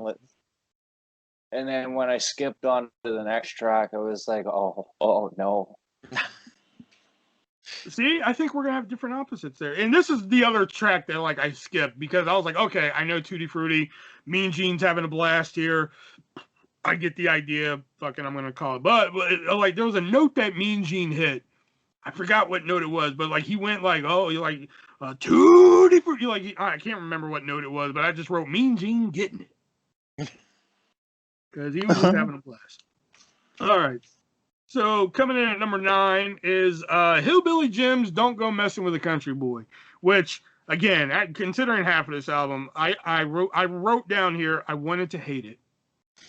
[SPEAKER 3] and then when I skipped on to the next track, I was like, oh no.
[SPEAKER 1] See, I think we're gonna have different opposites there. And this is the other track that like I skipped because I was like, okay, I know Tutti Frutti, Mean Gene's having a blast here. I get the idea. Fucking, I'm gonna call it. But like, there was a note that Mean Gene hit. I forgot what note it was, but like he went like, Tutti Frutti. Like I can't remember what note it was, but I just wrote Mean Gene getting it because he was just having a blast. All right. So coming in at number 9 is Hillbilly Jim's "Don't Go Messing with a Country Boy," which again, considering half of this album, I wrote down here I wanted to hate it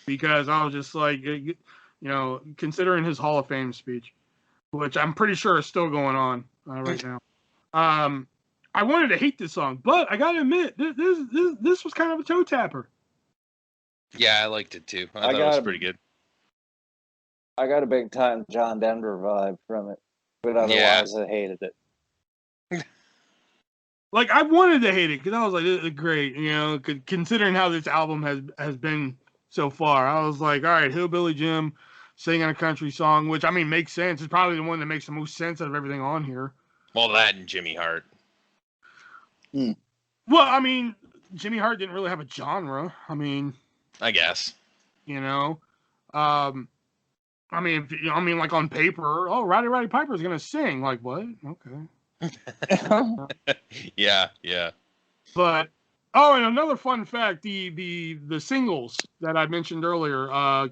[SPEAKER 1] because I was just like, you know, considering his Hall of Fame speech, which I'm pretty sure is still going on right now. I wanted to hate this song, but I gotta admit, this was kind of a toe tapper.
[SPEAKER 2] Yeah, I liked it too. I thought it was pretty good.
[SPEAKER 3] I got a big time John Denver vibe from it, but otherwise I hated it.
[SPEAKER 1] Like, I wanted to hate it because I was like, this is great, you know, considering how this album has been so far. I was like, all right, Hillbilly Jim singing a country song, which, I mean, makes sense. It's probably the one that makes the most sense out of everything on here.
[SPEAKER 2] Well, that and Jimmy Hart.
[SPEAKER 1] Well, I mean, Jimmy Hart didn't really have a genre. I mean,
[SPEAKER 2] I guess.
[SPEAKER 1] You know, I mean, like on paper, oh, Roddy Piper's gonna sing. Like, what? Okay.
[SPEAKER 2] Yeah.
[SPEAKER 1] But and another fun fact: the singles that I mentioned earlier. I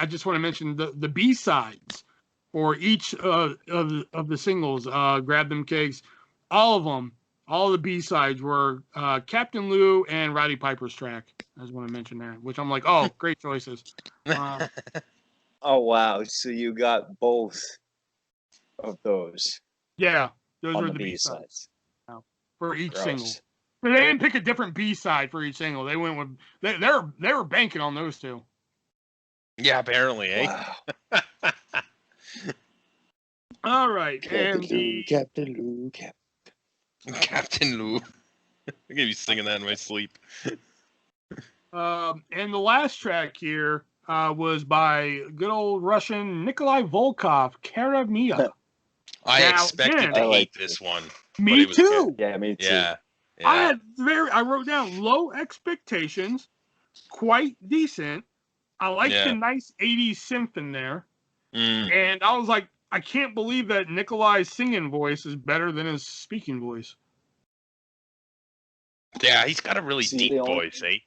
[SPEAKER 1] just want to mention the B-sides for each of the singles. Grab Them Cakes, all of them. All the B-sides were Captain Lou and Roddy Piper's track. I just want to mention that, which I'm like, oh, great choices.
[SPEAKER 4] Oh, wow. So you got both of those.
[SPEAKER 1] Yeah, those
[SPEAKER 4] on
[SPEAKER 1] were
[SPEAKER 4] the
[SPEAKER 1] the
[SPEAKER 4] B-sides.
[SPEAKER 1] For each
[SPEAKER 4] Gross.
[SPEAKER 1] single. But they didn't pick a different B-side for each single. They went with they were banking on those two.
[SPEAKER 2] Yeah, apparently, eh?
[SPEAKER 4] Wow.
[SPEAKER 1] All right,
[SPEAKER 4] Captain Lou.
[SPEAKER 2] Captain Lou. I'm gonna be singing that in my sleep.
[SPEAKER 1] And the last track here was by good old Russian Nikolai Volkov, "Kara Mia."
[SPEAKER 2] I expected to hate this one.
[SPEAKER 1] Me too.
[SPEAKER 2] Good.
[SPEAKER 3] Yeah, me too.
[SPEAKER 2] Yeah.
[SPEAKER 1] I wrote down low expectations, quite decent. I like the nice 80s synth in there. And I was like, I can't believe that Nikolai's singing voice is better than his speaking voice.
[SPEAKER 2] Yeah, he's got a really deep voice, eh?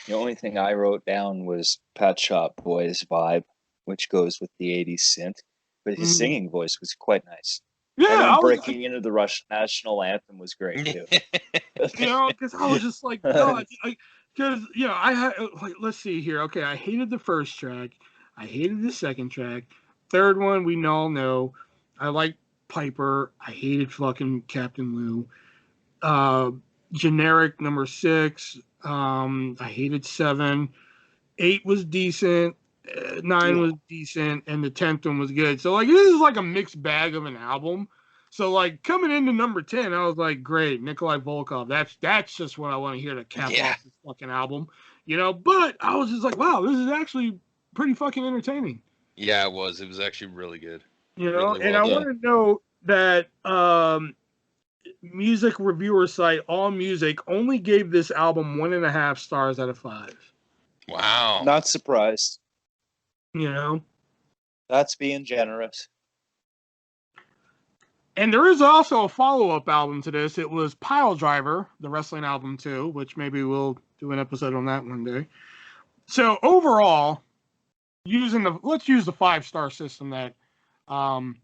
[SPEAKER 3] The only thing I wrote down was Pet Shop Boys vibe, which goes with the 80s synth. But his singing voice was quite nice.
[SPEAKER 1] Yeah,
[SPEAKER 3] and breaking into the Russian national anthem was great too.
[SPEAKER 1] You know, because I was just like, God, because you know, I had like, let's see here. Okay, I hated the first track. I hated the second track. Third one, we all know. I like Piper. I hated fucking Captain Lou. Generic number 6. I hated 7. 8 was decent. 9 was decent, and the 10th one was good. So like, this is like a mixed bag of an album. So like, coming into number 10, I was like, great, Nikolai Volkov. That's just what I want to hear to cap off this fucking album, you know. But I was just like, wow, this is actually pretty fucking entertaining.
[SPEAKER 2] Yeah, it was. It was actually really good.
[SPEAKER 1] You know, really I want to note that music reviewer site AllMusic only gave this album 1.5 stars out of 5.
[SPEAKER 2] Wow.
[SPEAKER 4] Not surprised.
[SPEAKER 1] You know?
[SPEAKER 4] That's being generous.
[SPEAKER 1] And there is also a follow-up album to this. It was Pile Driver, the wrestling album too, which maybe we'll do an episode on that one day. So overall, let's use the 5-star system that AllMusic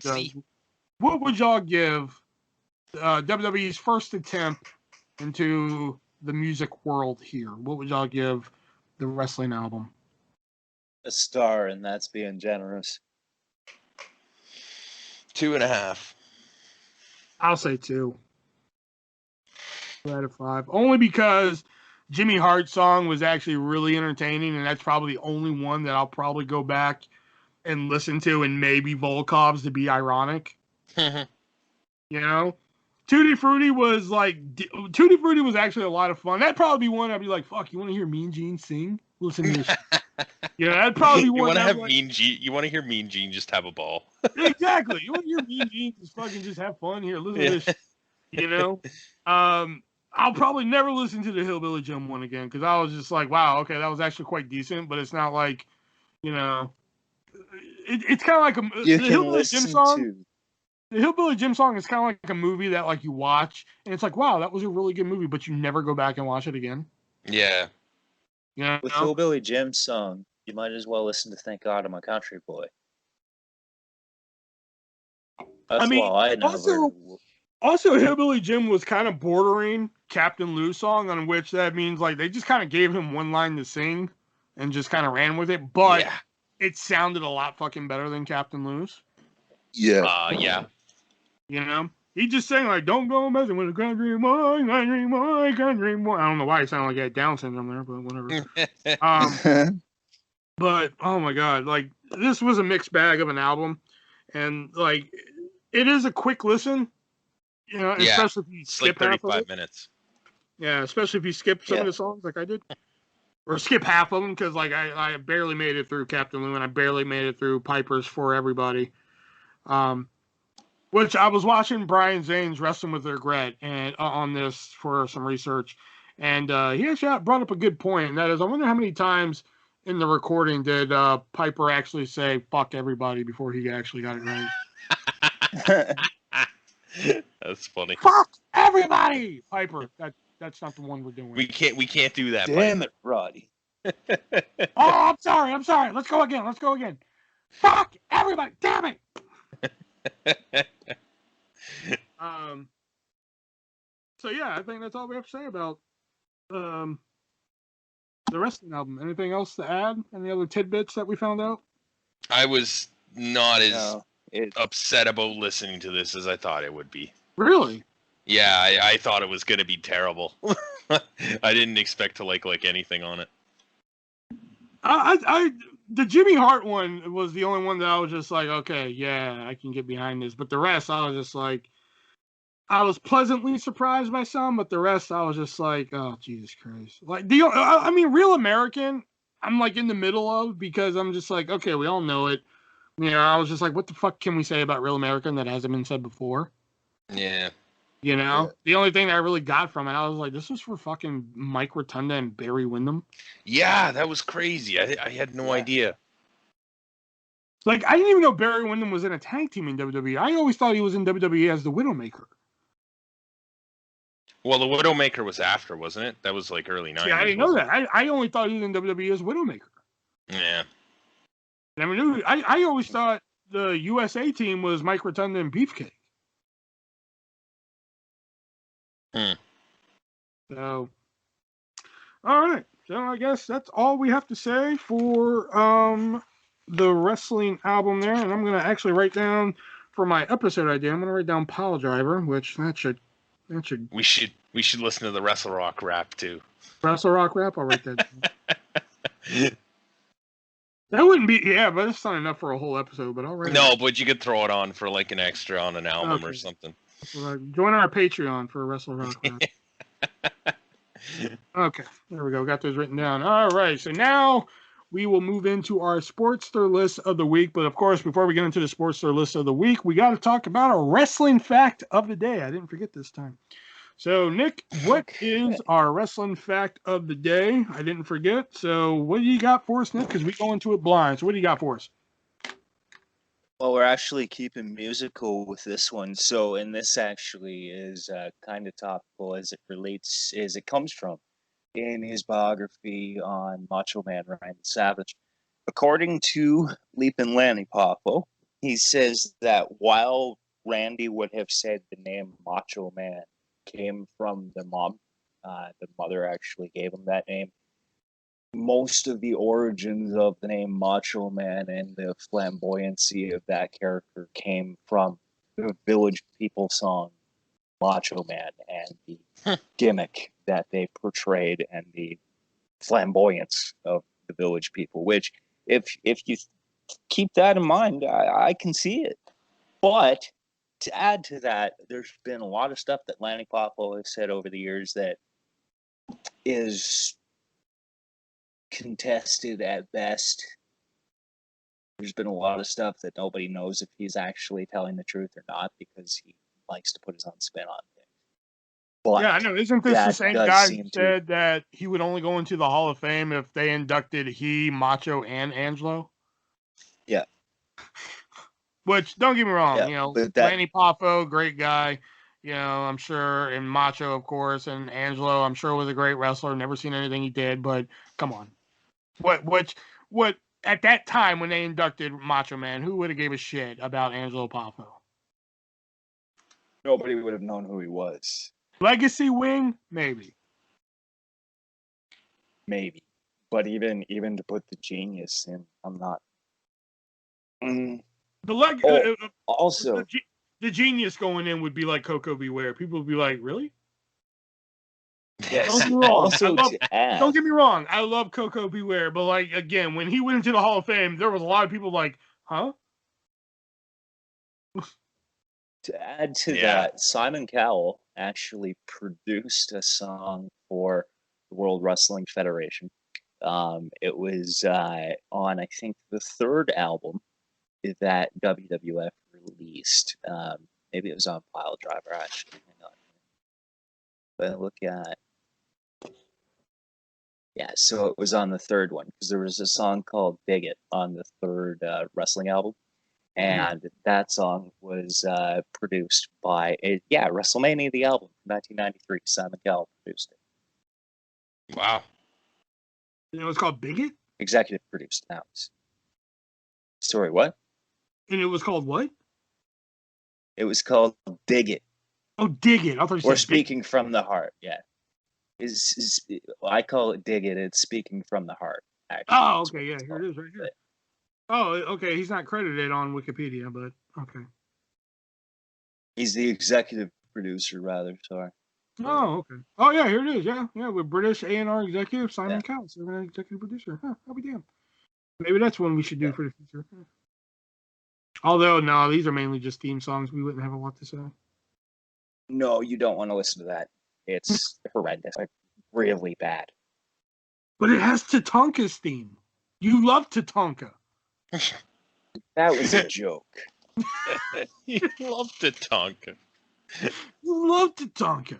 [SPEAKER 1] does. What would y'all give WWE's first attempt into the music world here? What would y'all give the wrestling album?
[SPEAKER 4] A star, and that's being generous.
[SPEAKER 2] 2.5.
[SPEAKER 1] I'll say 2. 2 out of 5. Only because Jimmy Hart's song was actually really entertaining, and that's probably the only one that I'll probably go back and listen to, and maybe Volkov's to be ironic. You know? Tutti Frutti was actually a lot of fun. That'd probably be one I'd be like, fuck, you want to hear Mean Gene sing? Listen to this. Yeah, that'd probably be one.
[SPEAKER 2] You want to have Mean Gene? You want to hear Mean Gene just have a ball?
[SPEAKER 1] Exactly. You want to hear Mean Gene just have fun here? Listen to this. You know, I'll probably never listen to the Hillbilly Jim one again because I was just like, wow, okay, that was actually quite decent, but it's not like, you know, it's kind of like the Hillbilly Jim song. The Hillbilly Jim song is kind of like a movie that like you watch and it's like, wow, that was a really good movie, but you never go back and watch it again.
[SPEAKER 2] Yeah.
[SPEAKER 1] You know?
[SPEAKER 4] With Hillbilly Jim's song,
[SPEAKER 3] You might as well listen to Thank God I'm a Country Boy. That's
[SPEAKER 1] I mean,
[SPEAKER 3] why I never...
[SPEAKER 1] Also, Hillbilly Jim was kind of bordering Captain Lou's song, on which that means like they just kind of gave him one line to sing and just kind of ran with it, but
[SPEAKER 2] Yeah.
[SPEAKER 1] it sounded a lot fucking better than Captain Lou's.
[SPEAKER 4] Yeah.
[SPEAKER 2] Yeah.
[SPEAKER 1] You know? He just sang like, "Don't go messing with a country boy, country boy, country boy." I don't know why he sounded like he had Down syndrome there, but whatever. But oh my god, like this was a mixed bag of an album, and like it is a quick listen, you know,
[SPEAKER 2] Yeah.
[SPEAKER 1] especially if you
[SPEAKER 2] It's
[SPEAKER 1] skip
[SPEAKER 2] like
[SPEAKER 1] half of
[SPEAKER 2] 35
[SPEAKER 1] it.
[SPEAKER 2] minutes.
[SPEAKER 1] Yeah, especially if you skip some of the songs like I did, or skip half of them, because like I barely made it through Captain Lou and I barely made it through Piper's For Everybody. Which I was watching Brian Zane's Wrestling with Regret and on this for some research, and he actually brought up a good point, and that is, I wonder how many times in the recording did Piper actually say "fuck everybody" before he actually got it right.
[SPEAKER 2] That's funny.
[SPEAKER 1] Fuck everybody, Piper. That's not the one we're doing.
[SPEAKER 2] We can't do that.
[SPEAKER 3] Damn it, Roddy.
[SPEAKER 1] Oh, I'm sorry. Let's go again. Fuck everybody. Damn it. So yeah, I think that's all we have to say about the wrestling album. Anything else to add? Any other tidbits that we found out?
[SPEAKER 2] I was not as upset about listening to this as I thought it would be.
[SPEAKER 1] Really?
[SPEAKER 2] Yeah, I thought it was going to be terrible. I didn't expect to like anything on it.
[SPEAKER 1] The Jimmy Hart one was the only one that I was just like, okay, yeah, I can get behind this. But the rest, I was just like, I was pleasantly surprised by some, but the rest, I was just like, oh, Jesus Christ. Like, I mean, Real American, I'm like in the middle of, because I'm just like, okay, we all know it. You know, I was just like, what the fuck can we say about Real American that hasn't been said before?
[SPEAKER 2] Yeah.
[SPEAKER 1] You know, the only thing that I really got from it, I was like, this was for fucking Mike Rotunda and Barry Windham.
[SPEAKER 2] Yeah, that was crazy. I had no idea.
[SPEAKER 1] Like, I didn't even know Barry Windham was in a tag team in WWE. I always thought he was in WWE as the Widowmaker.
[SPEAKER 2] Well, the Widowmaker was after, wasn't it? That was like early 90s.
[SPEAKER 1] Yeah, I didn't know that. I only thought he was in WWE as Widowmaker.
[SPEAKER 2] Yeah.
[SPEAKER 1] I mean, I always thought the USA team was Mike Rotunda and Beefcake. So, all right. So I guess that's all we have to say for the wrestling album there. And I'm gonna actually write down for my episode idea. I'm gonna write down Pile Driver, which that should. We
[SPEAKER 2] should listen to the Wrestle Rock rap too.
[SPEAKER 1] Wrestle Rock rap. I'll write that down. That wouldn't be, but it's not enough for a whole episode. But I'll write.
[SPEAKER 2] No, but you could throw it on for like an extra on an album or something.
[SPEAKER 1] So, join our Patreon for Wrestle Rock rap. Okay, there we go. Got those written down. All right, so now we will move into our Sportster list of the week. But of course, before we get into the Sportster list of the week, we got to talk about a wrestling fact of the day. I didn't forget this time. So, Nick, what is our wrestling fact of the day? I didn't forget. So, what do you got for us, Nick? Because we go into it blind. So, what do you got for us?
[SPEAKER 4] Well, we're actually keeping musical with this one. So, and this actually is kind of topical as it comes from in his biography on Macho Man Randy Savage. According to Leapin' Lanny Poffo, he says that while Randy would have said the name Macho Man came from the mom, the mother actually gave him that name. Most of the origins of the name Macho Man and the flamboyancy of that character came from the Village People song Macho Man and the gimmick that they portrayed and the flamboyance of the Village People, which if you keep that in mind, I can see it. But to add to that, there's been a lot of stuff that Lanny Poffo has said over the years that is contested at best. There's been a lot of stuff that nobody knows if he's actually telling the truth or not because he likes to put his own spin on things. But
[SPEAKER 1] yeah, I know. Isn't this the same guy who said that he would only go into the Hall of Fame if they inducted Macho, and Angelo?
[SPEAKER 4] Yeah.
[SPEAKER 1] Which, don't get me wrong, Lanny Poffo, great guy. I'm sure, and Macho, of course, and Angelo, I'm sure was a great wrestler. Never seen anything he did, but come on. what at that time when they inducted Macho Man, who would have gave a shit about Angelo Poffo?
[SPEAKER 4] Nobody would have known who he was.
[SPEAKER 1] Legacy wing, maybe.
[SPEAKER 4] Maybe. But even to put the genius in, I'm not. Also,
[SPEAKER 1] the genius going in would be like Coco Beware. People would be like, really?
[SPEAKER 4] yes.
[SPEAKER 1] Don't get me wrong.
[SPEAKER 4] Also,
[SPEAKER 1] Don't get me wrong. I love Coco Beware, but like again, when he went into the Hall of Fame, there was a lot of people like, huh?
[SPEAKER 4] to add to that, Simon Cowell actually produced a song for the World Wrestling Federation. It was on, I think, the third album that WWF released. Maybe it was on Pile Driver, actually. Hang on. But look at... Yeah, so it was on the third one, because there was a song called Bigot on the third wrestling album. And that song was produced by, WrestleMania, the album, 1993. Simon Cowell produced it.
[SPEAKER 2] Wow.
[SPEAKER 1] And it was called Bigot?
[SPEAKER 4] Executive produced now. Sorry, what?
[SPEAKER 1] And it was called what?
[SPEAKER 4] It was called Dig It.
[SPEAKER 1] Oh, Dig It. I thought you said
[SPEAKER 4] Or Speaking from the Heart, yeah. I call it Dig It. It's Speaking from the Heart, actually.
[SPEAKER 1] Oh, okay, yeah, here it is right here. Oh, okay, he's not credited on Wikipedia, but okay.
[SPEAKER 4] He's the executive producer, rather, sorry.
[SPEAKER 1] Oh, okay. Oh, yeah, here it is, yeah. Yeah, with British A&R executive Simon Cowell, an executive producer. Huh, I'll be damned. Maybe that's one we should do for the future. Although, no, these are mainly just theme songs. We wouldn't have a lot to say.
[SPEAKER 4] No, you don't want to listen to that. It's horrendous. Like, really bad.
[SPEAKER 1] But it has Tatanka's theme. You love Tatanka.
[SPEAKER 4] That was a joke.
[SPEAKER 2] You love Tatanka.
[SPEAKER 1] You love Tatanka.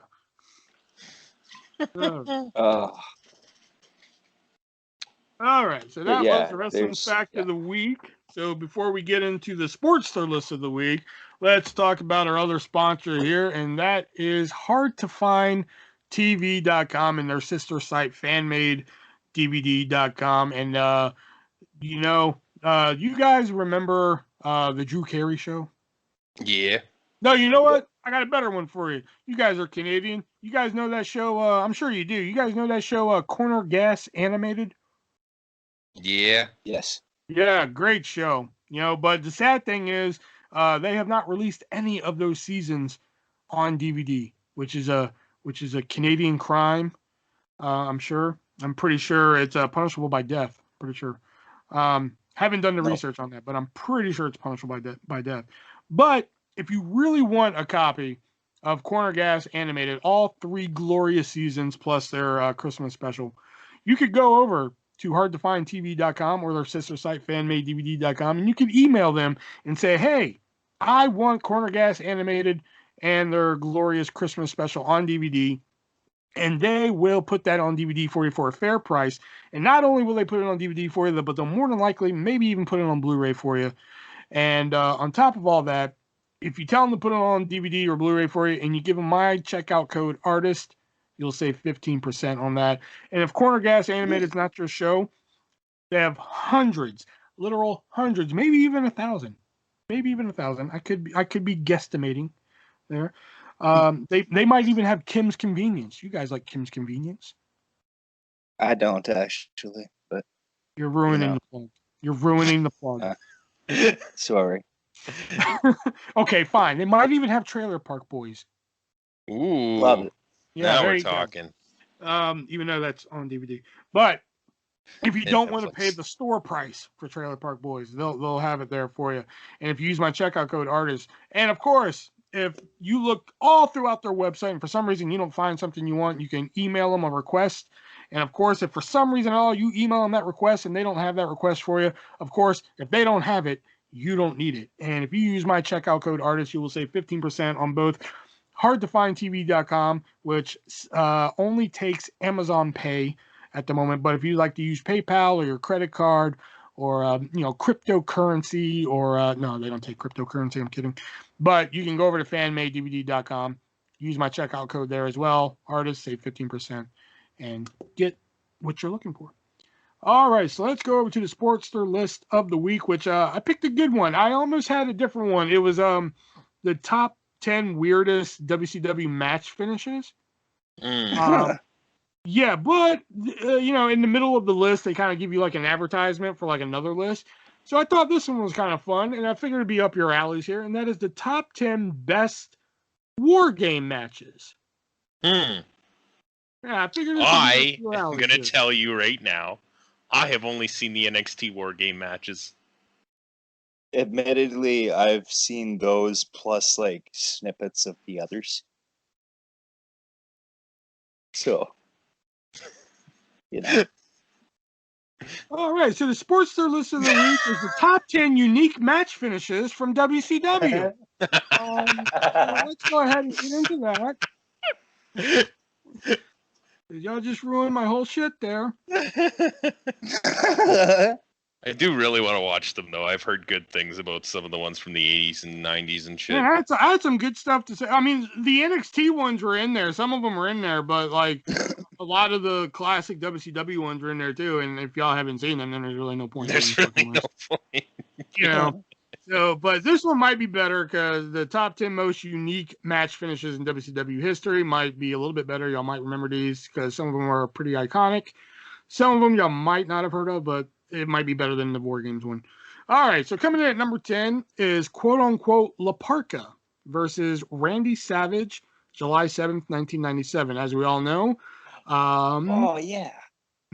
[SPEAKER 1] All right, so that was the wrestling fact of the week. So before we get into the sports star list of the week, let's talk about our other sponsor here, and that is hardtofindtv.com and their sister site, fanmadedvd.com. And, you guys remember the Drew Carey show?
[SPEAKER 2] Yeah.
[SPEAKER 1] No, you know what? I got a better one for you. You guys are Canadian. You guys know that show? I'm sure you do. You guys know that show, Corner Gas Animated?
[SPEAKER 2] Yeah.
[SPEAKER 4] Yes.
[SPEAKER 1] Yeah, great show. But the sad thing is, they have not released any of those seasons on DVD, which is a Canadian crime. I'm pretty sure it's punishable by death. Pretty sure. Haven't done the research on that, but I'm pretty sure it's punishable by death. But if you really want a copy of Corner Gas Animated, all 3 glorious seasons plus their Christmas special, you could go over to hardtofindtv.com or their sister site, fanmadedvd.com, and you can email them and say, hey, I want Corner Gas Animated and their glorious Christmas special on DVD, and they will put that on DVD for you for a fair price. And not only will they put it on DVD for you, but they'll more than likely maybe even put it on Blu-ray for you. And on top of all that, if you tell them to put it on DVD or Blu-ray for you and you give them my checkout code ARTIST, you'll save 15% on that. And if Corner Gas Animated is not your show, they have hundreds, literal hundreds, maybe even 1,000. Maybe even 1,000. I could be guesstimating there. They might even have Kim's Convenience. You guys like Kim's Convenience?
[SPEAKER 4] I don't actually, but
[SPEAKER 1] you're ruining the plug. You're ruining the plug.
[SPEAKER 4] Sorry.
[SPEAKER 1] Okay, fine. They might even have Trailer Park Boys.
[SPEAKER 2] Ooh.
[SPEAKER 4] Love it.
[SPEAKER 1] Yeah,
[SPEAKER 2] now we're talking.
[SPEAKER 1] Even though that's on DVD. But if you don't want to pay the store price for Trailer Park Boys, they'll have it there for you. And if you use my checkout code ARTIST, and of course, if you look all throughout their website and for some reason you don't find something you want, you can email them a request. And of course, if for some reason at all you email them that request and they don't have that request for you, of course, if they don't have it, you don't need it. And if you use my checkout code ARTIST, you will save 15% on both hardtofindtv.com, which only takes Amazon Pay at the moment. But if you like to use PayPal or your credit card or cryptocurrency or no, they don't take cryptocurrency. I'm kidding. But you can go over to fanmadedvd.com, use my checkout code there as well. ARTIST, save 15%, and get what you're looking for. All right, so let's go over to the Sportster list of the week, which I picked a good one. I almost had a different one. It was the top 10 weirdest WCW match finishes. Yeah, but in the middle of the list, they kind of give you like an advertisement for like another list. So I thought this one was kind of fun, and I figured it'd be up your alleys here, and that is the top 10 best war game matches.
[SPEAKER 2] Hmm.
[SPEAKER 1] Yeah, I figured this would be up
[SPEAKER 2] I
[SPEAKER 1] your
[SPEAKER 2] am
[SPEAKER 1] alleys
[SPEAKER 2] going to
[SPEAKER 1] here.
[SPEAKER 2] tell you right now, I have only seen the NXT War Game matches.
[SPEAKER 4] Admittedly, I've seen those plus like snippets of the others. So, you know.
[SPEAKER 1] All right, so the Sportster list of the week is the top 10 unique match finishes from WCW. So let's go ahead and get into that. Y'all just ruined my whole shit there.
[SPEAKER 2] I do really want to watch them, though. I've heard good things about some of the ones from the 80s and 90s and shit.
[SPEAKER 1] Yeah, I had some good stuff to say. I mean, the NXT ones were in there. Some of them were in there, but like a lot of the classic WCW ones were in there too. And if y'all haven't seen them, then there's really no point.
[SPEAKER 2] There's really no point.
[SPEAKER 1] You know. So, but this one might be better because the top 10 most unique match finishes in WCW history might be a little bit better. Y'all might remember these because some of them are pretty iconic. Some of them y'all might not have heard of, but it might be better than the War Games one. All right, so coming in at number 10 is quote-unquote La Parka versus Randy Savage, July 7th, 1997. As we all know,
[SPEAKER 3] Oh, yeah.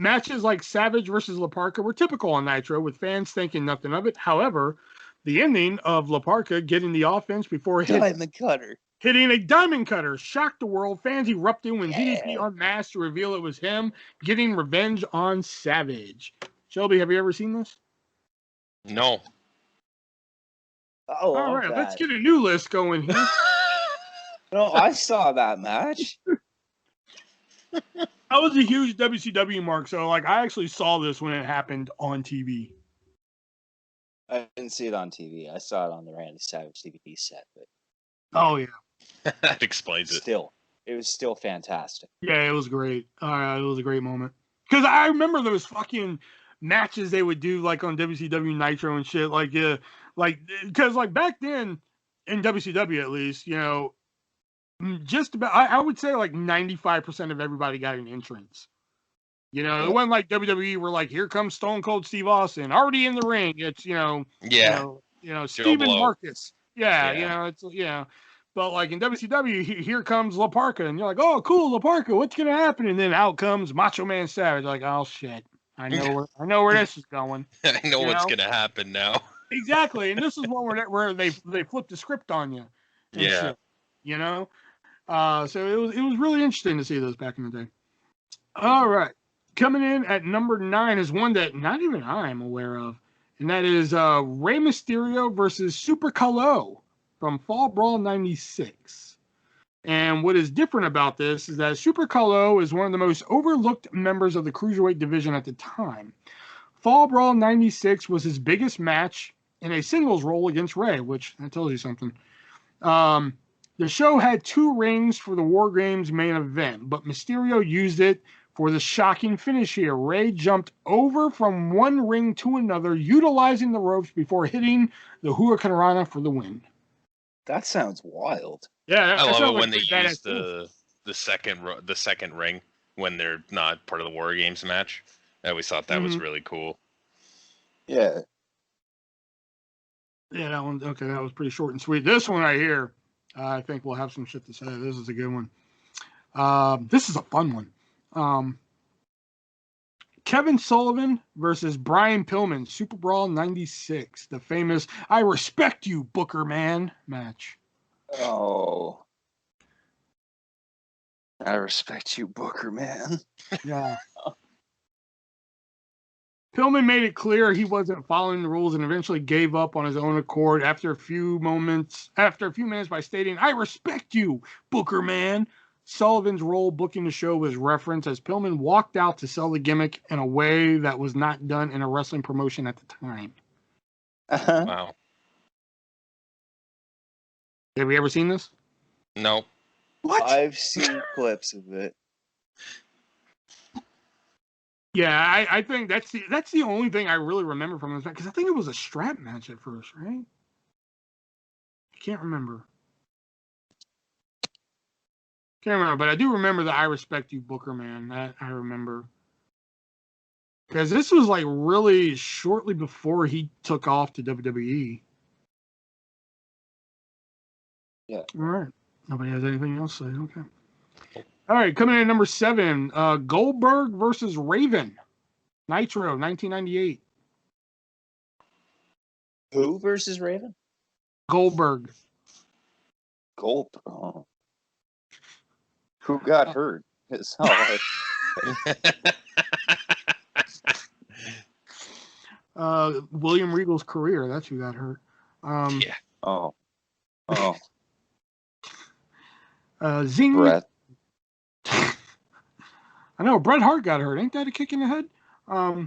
[SPEAKER 1] matches like Savage versus La Parka were typical on Nitro, with fans thinking nothing of it. However, the ending of La Parka getting the offense before
[SPEAKER 4] Diamond Cutter.
[SPEAKER 1] hitting a diamond cutter shocked the world. Fans erupted when
[SPEAKER 4] Yeah.
[SPEAKER 1] DDP unmasked to reveal it was him getting revenge on Savage. Shelby, have you ever seen this?
[SPEAKER 2] No.
[SPEAKER 3] Oh,
[SPEAKER 1] All right, let's get a new list going here.
[SPEAKER 3] No, I saw that match.
[SPEAKER 1] I was a huge WCW mark, so like I actually saw this when it happened on TV.
[SPEAKER 3] I didn't see it on TV. I saw it on the Randy Savage DVD set, but
[SPEAKER 1] Oh yeah,
[SPEAKER 2] That explains it.
[SPEAKER 3] still, it was still fantastic.
[SPEAKER 1] yeah, it was great. It was a great moment because I remember those fucking matches they would do like on WCW Nitro and shit. Like because like back then in WCW at least, just about I would say like 95% of everybody got an entrance. It wasn't like WWE where like here comes Stone Cold Steve Austin already in the ring. It's
[SPEAKER 2] Yeah.
[SPEAKER 1] Steven
[SPEAKER 2] Blow.
[SPEAKER 1] Marcus. Yeah,
[SPEAKER 2] Yeah.
[SPEAKER 1] it's but like in WCW, here comes La Parka, and you're like, oh cool, La Parka, what's gonna happen? And then out comes Macho Man Savage, like, oh shit, I know where this is going.
[SPEAKER 2] I know what's gonna happen now.
[SPEAKER 1] Exactly, and this is one where they flip the script on you and
[SPEAKER 2] Yeah.
[SPEAKER 1] shit. So it was really interesting to see those back in the day. All right. Coming in at number 9 is one that not even I am aware of, and that is Rey Mysterio versus Super Calo from Fall Brawl 96. And what is different about this is that Super Calo is one of the most overlooked members of the Cruiserweight division at the time. Fall Brawl 96 was his biggest match in a singles role against Rey, which that tells you something. The show had 2 rings for the War Games main event, but Mysterio used it for the shocking finish here. Rey jumped over from one ring to another, utilizing the ropes before hitting the Hurricane Rana for the win.
[SPEAKER 3] That sounds wild.
[SPEAKER 1] Yeah,
[SPEAKER 2] I love it when
[SPEAKER 1] like
[SPEAKER 2] they use the second ring when they're not part of the War Games match. I always thought that was really cool.
[SPEAKER 3] Yeah.
[SPEAKER 1] Yeah, that one. Okay, that was pretty short and sweet. This one right here, I think we'll have some shit to say. This is a good one. This is a fun one. Kevin Sullivan versus Brian Pillman, Super Brawl 96, the famous I Respect You, Booker Man match.
[SPEAKER 3] Oh.
[SPEAKER 4] I respect you, Booker, man.
[SPEAKER 1] Yeah. Pillman made it clear he wasn't following the rules and eventually gave up on his own accord after a few minutes by stating, I respect you, Booker Man. Sullivan's role booking the show was referenced as Pillman walked out to sell the gimmick in a way that was not done in a wrestling promotion at the time.
[SPEAKER 2] Wow.
[SPEAKER 1] Have we ever seen this?
[SPEAKER 2] No.
[SPEAKER 4] What? I've seen clips of it.
[SPEAKER 1] Yeah, I think that's the only thing I really remember from this match, because I think it was a strap match at first, right? I can't remember. But I do remember the "I Respect You" Booker, man. That I remember. Because this was like really shortly before he took off to WWE.
[SPEAKER 4] Yeah.
[SPEAKER 1] All right. Nobody has anything else to say. Okay. All right. Coming in at number 7, Goldberg versus Raven. Nitro, 1998.
[SPEAKER 4] Who versus Raven?
[SPEAKER 1] Goldberg.
[SPEAKER 4] Goldberg. Oh. Who got hurt? It's not
[SPEAKER 1] William Regal's career. That's who got hurt.
[SPEAKER 2] Yeah.
[SPEAKER 4] Oh.
[SPEAKER 1] Zing.
[SPEAKER 4] Brett.
[SPEAKER 1] I know Bret Hart got hurt. Ain't that a kick in the head?
[SPEAKER 4] Oh.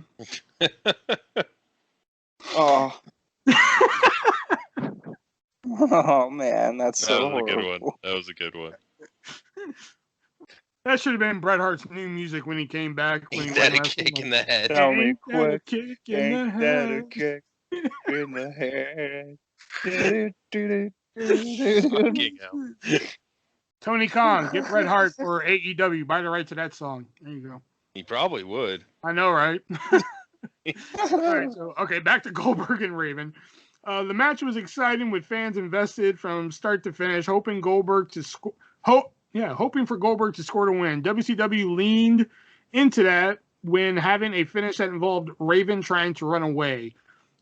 [SPEAKER 4] Oh man, that's so
[SPEAKER 2] That was a good
[SPEAKER 4] horrible.
[SPEAKER 2] one. That was a good one.
[SPEAKER 1] That should have been Bret Hart's new music when he came back. When
[SPEAKER 2] Ain't
[SPEAKER 1] he
[SPEAKER 2] that
[SPEAKER 1] went
[SPEAKER 2] a kick in the head?
[SPEAKER 4] Tell me
[SPEAKER 1] Ain't that a
[SPEAKER 4] quick.
[SPEAKER 1] kick in the
[SPEAKER 4] Ain't that a
[SPEAKER 1] head?
[SPEAKER 4] kick in the head?
[SPEAKER 2] Fucking hell.
[SPEAKER 1] Tony Khan, get Bret Hart for AEW. Buy the right to that song. There you go.
[SPEAKER 2] He probably would.
[SPEAKER 1] I know, right? All right, so okay, back to Goldberg and Raven. The match was exciting with fans invested from start to finish, hoping for Goldberg to score to win. WCW leaned into that when having a finish that involved Raven trying to run away.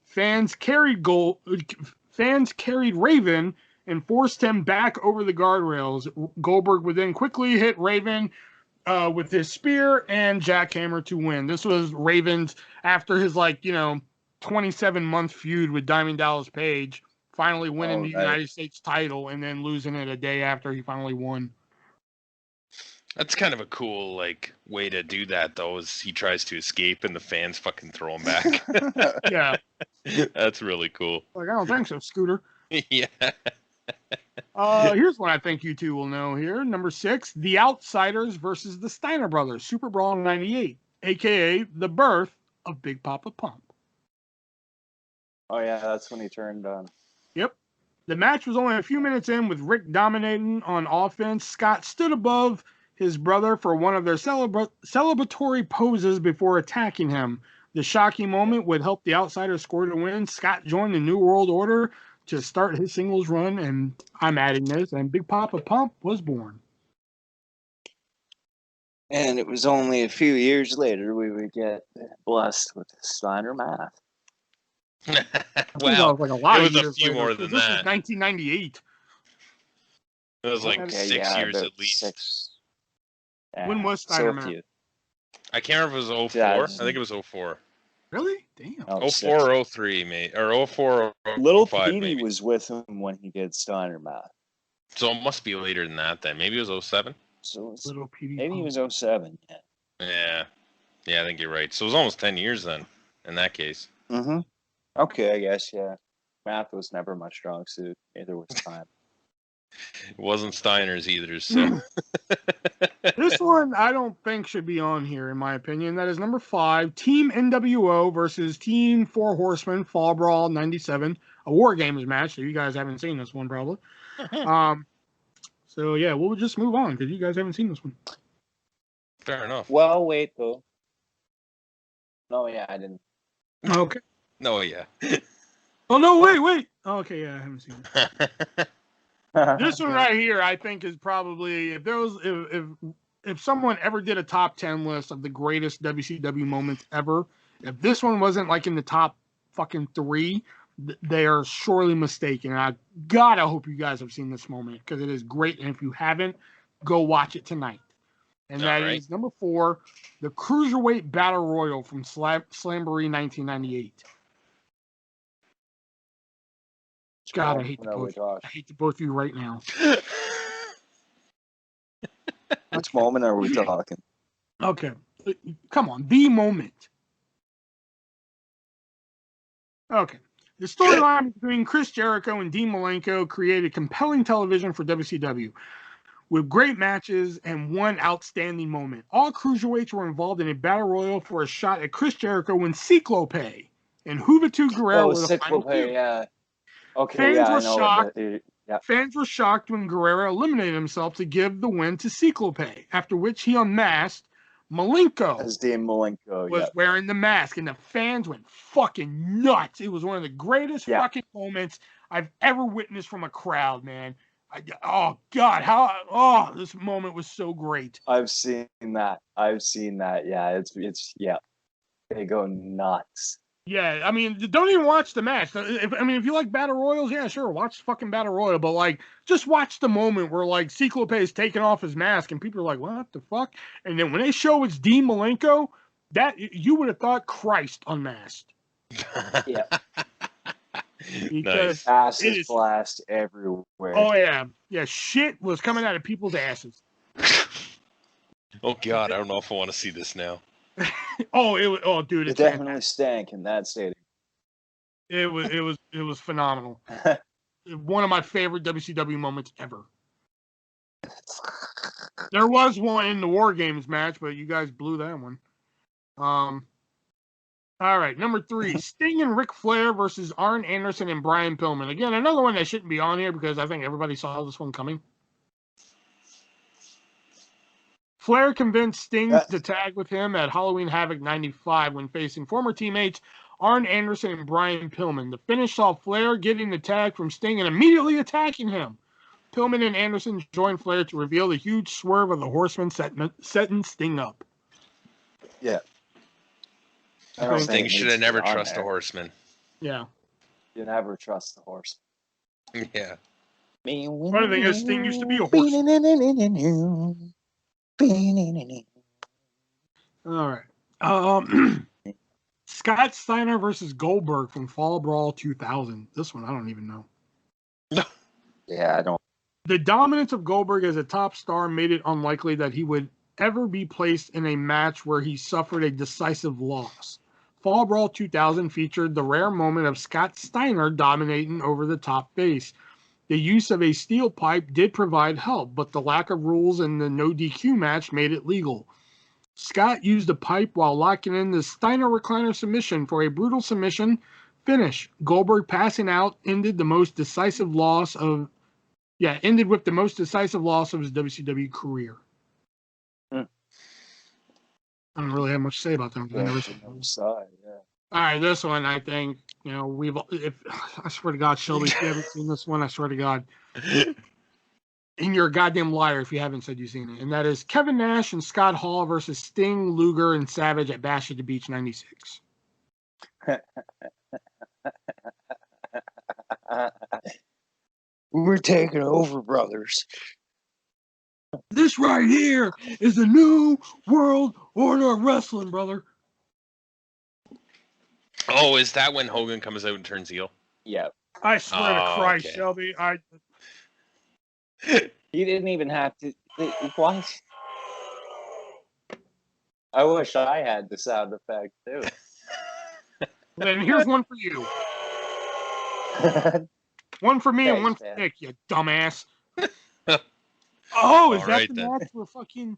[SPEAKER 1] Fans carried Raven and forced him back over the guardrails. Goldberg would then quickly hit Raven with his spear and jackhammer to win. This was Raven's after his 27-month feud with Diamond Dallas Page, finally winning the United States title and then losing it a day after he finally won.
[SPEAKER 2] That's kind of a cool way to do that, though, is he tries to escape and the fans fucking throw him back.
[SPEAKER 1] Yeah.
[SPEAKER 2] That's really cool.
[SPEAKER 1] I don't think so, Scooter.
[SPEAKER 2] Yeah.
[SPEAKER 1] Here's one I think you two will know here. Number 6, The Outsiders versus the Steiner Brothers, Super Brawl '98, a.k.a. the birth of Big Papa Pump.
[SPEAKER 4] Oh yeah, that's when he turned on.
[SPEAKER 1] Yep. The match was only a few minutes in with Rick dominating on offense. Scott stood above his brother for one of their celebratory poses before attacking him. The shocking moment would help the Outsiders score to win. Scott joined the New World Order to start his singles run, and I'm adding this, and Big Papa Pump was born.
[SPEAKER 4] And it was only a few years later we would get blessed with Steiner math.
[SPEAKER 2] Wow.
[SPEAKER 1] It was a lot
[SPEAKER 2] it
[SPEAKER 1] of
[SPEAKER 2] was
[SPEAKER 1] years
[SPEAKER 2] a few
[SPEAKER 1] later,
[SPEAKER 2] more than
[SPEAKER 1] this
[SPEAKER 2] that.
[SPEAKER 1] was 1998.
[SPEAKER 2] It was 6 years at least.
[SPEAKER 4] 6.
[SPEAKER 1] When was Steiner math?
[SPEAKER 2] I can't remember if it was 04. I think it was 04.
[SPEAKER 1] Really? Damn.
[SPEAKER 2] 04 or 03, maybe. Or 04 or 05,
[SPEAKER 4] Little Petey
[SPEAKER 2] maybe.
[SPEAKER 4] was with him when he did Steiner math.
[SPEAKER 2] So it must be later than that then. Maybe it was 07?
[SPEAKER 4] So
[SPEAKER 1] Little Petey.
[SPEAKER 4] maybe it was 07.
[SPEAKER 2] Yeah. Yeah, I think you're right. So it was almost 10 years then, in that case.
[SPEAKER 4] Mm-hmm. Okay, I guess, yeah. Math was never my strong suit. Neither was time.
[SPEAKER 2] It wasn't Steiner's either, so.
[SPEAKER 1] This one I don't think should be on here, in my opinion. That is number 5, Team NWO versus Team 4 Horsemen, Fall Brawl '97, a War Games match. So you guys haven't seen this one, probably. So yeah, we'll just move on because you guys haven't seen this one.
[SPEAKER 2] Fair enough.
[SPEAKER 4] Well, wait, though. No, yeah, I didn't.
[SPEAKER 1] Okay.
[SPEAKER 2] No, yeah.
[SPEAKER 1] Oh no, wait. Oh, okay, yeah, I haven't seen it. This one right here, I think, is probably if someone ever did a top 10 list of the greatest WCW moments ever, if this one wasn't in the top fucking 3, they are surely mistaken. And I gotta hope you guys have seen this moment because it is great. And if you haven't, go watch it tonight. And that is number 4, the Cruiserweight Battle Royal from Slamboree 1998. God, I hate the both of you right now.
[SPEAKER 4] Which moment are we talking?
[SPEAKER 1] Okay. Come on. The moment. Okay. The storyline between Chris Jericho and Dean Malenko created compelling television for WCW. with great matches and one outstanding moment. All cruiserweights were involved in a battle royal for a shot at Chris Jericho when Ciclope and Juventud Guerrero were the final two.
[SPEAKER 3] Yeah. Okay,
[SPEAKER 1] Fans
[SPEAKER 3] yeah,
[SPEAKER 1] were
[SPEAKER 3] I know.
[SPEAKER 1] shocked.
[SPEAKER 3] Yeah.
[SPEAKER 1] Fans were shocked when Guerrero eliminated himself to give the win to Ciclope, after which he unmasked. Malenko
[SPEAKER 3] As Dean Malenko,
[SPEAKER 1] was wearing the mask, and the fans went fucking nuts. It was one of the greatest fucking moments I've ever witnessed from a crowd, man. Oh God, this moment was so great.
[SPEAKER 3] I've seen that. Yeah, it's they go nuts.
[SPEAKER 1] Yeah, I mean, don't even watch the match. If you like battle royals, yeah, sure, watch fucking battle royal. But like, just watch the moment where like Ciclope is taking off his mask, and people are like, "What the fuck?" And then when they show it's Dean Malenko, that you would have thought Christ unmasked.
[SPEAKER 3] Yeah.
[SPEAKER 1] Because
[SPEAKER 3] asses blast everywhere.
[SPEAKER 1] Oh yeah, shit was coming out of people's asses.
[SPEAKER 2] Oh God, I don't know if I want to see this now.
[SPEAKER 1] Dude,
[SPEAKER 3] it definitely stank in that stadium.
[SPEAKER 1] It was phenomenal. One of my favorite WCW moments ever. There was one in the War Games match, but you guys blew that one. All right, number 3, Sting and Ric Flair versus Arn Anderson and Brian Pillman. Again, another one that shouldn't be on here because I think everybody saw this one coming. Flair convinced Sting to tag with him at Halloween Havoc 95 when facing former teammates Arn Anderson and Brian Pillman. The finish saw Flair getting the tag from Sting and immediately attacking him. Pillman and Anderson joined Flair to reveal the huge swerve of the Horseman setting Sting up.
[SPEAKER 3] Yeah.
[SPEAKER 2] Sting should have never trusted a Horseman.
[SPEAKER 1] Yeah.
[SPEAKER 3] You never trust the Horseman.
[SPEAKER 2] Yeah.
[SPEAKER 1] Funny thing is, Sting used to be a horseman. All right. Scott Steiner versus Goldberg from Fall Brawl 2000. This one I don't even know.
[SPEAKER 3] Yeah, I don't.
[SPEAKER 1] The dominance of Goldberg as a top star made it unlikely that he would ever be placed in a match where he suffered a decisive loss. Fall Brawl 2000 featured the rare moment of Scott Steiner dominating over the top face. The use of a steel pipe did provide help, but the lack of rules in the no DQ match made it legal. Scott used the pipe while locking in the Steiner recliner submission for a brutal submission finish. Goldberg passing out ended with the most decisive loss of his WCW career. I don't really have much to say about that. All right, this one I think I swear to God, Shelby, if you haven't seen this one, I swear to God, and you're a goddamn liar if you haven't said you've seen it. And that is Kevin Nash and Scott Hall versus Sting, Luger, and Savage at Bash at the Beach '96.
[SPEAKER 4] We're taking over, brothers.
[SPEAKER 1] This right here is the new world order of wrestling, brother.
[SPEAKER 2] Oh, is that when Hogan comes out and turns heel?
[SPEAKER 3] Yeah.
[SPEAKER 1] I swear to Christ,
[SPEAKER 2] okay.
[SPEAKER 1] Shelby.
[SPEAKER 3] He didn't even have to. What? I wish I had the sound effect too.
[SPEAKER 1] Then here's one for you. One for me and one for Nick, you dumbass. Oh, is that the match for fucking...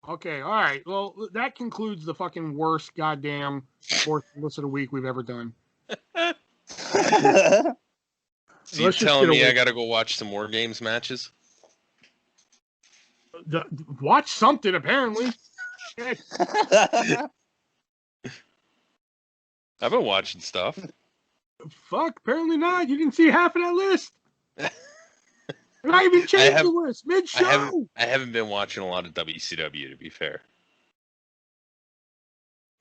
[SPEAKER 1] Okay, all right. Well, that concludes the fucking worst goddamn fourth list of the week we've ever done.
[SPEAKER 2] So you're telling me I got to go watch some War Games matches?
[SPEAKER 1] Watch something, apparently.
[SPEAKER 2] I've been watching stuff.
[SPEAKER 1] Fuck, apparently not. You didn't see half of that list. And I even changed the list mid-show.
[SPEAKER 2] I haven't been watching a lot of WCW, to be fair.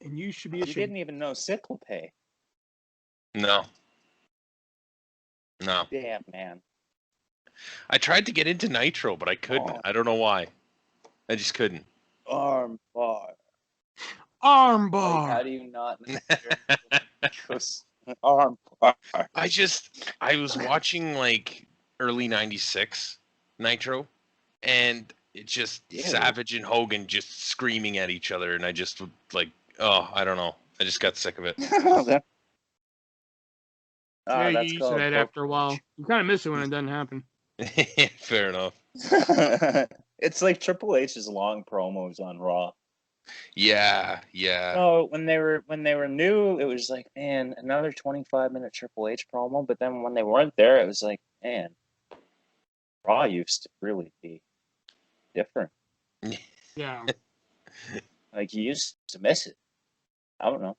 [SPEAKER 1] And you should be ashamed.
[SPEAKER 3] You didn't even know Ciclope.
[SPEAKER 2] No.
[SPEAKER 3] Damn, man.
[SPEAKER 2] I tried to get into Nitro, but I couldn't. Oh. I don't know why. I just couldn't.
[SPEAKER 3] Arm bar.
[SPEAKER 1] Like,
[SPEAKER 3] how do you not know? Arm bar.
[SPEAKER 2] I was watching like early '96 Nitro, and it just Savage and Hogan just screaming at each other, and I just like, I don't know. I just got sick of it.
[SPEAKER 1] Yeah, you used to that after a while. You kind of miss it when it doesn't happen.
[SPEAKER 2] Fair enough.
[SPEAKER 3] It's like Triple H's long promos on Raw.
[SPEAKER 2] Yeah, yeah.
[SPEAKER 3] No, when they were new, it was like, man, another 25-minute Triple H promo. But then when they weren't there, it was like, man, Raw used to really be different.
[SPEAKER 1] Yeah.
[SPEAKER 3] Like you used to miss it. I don't know.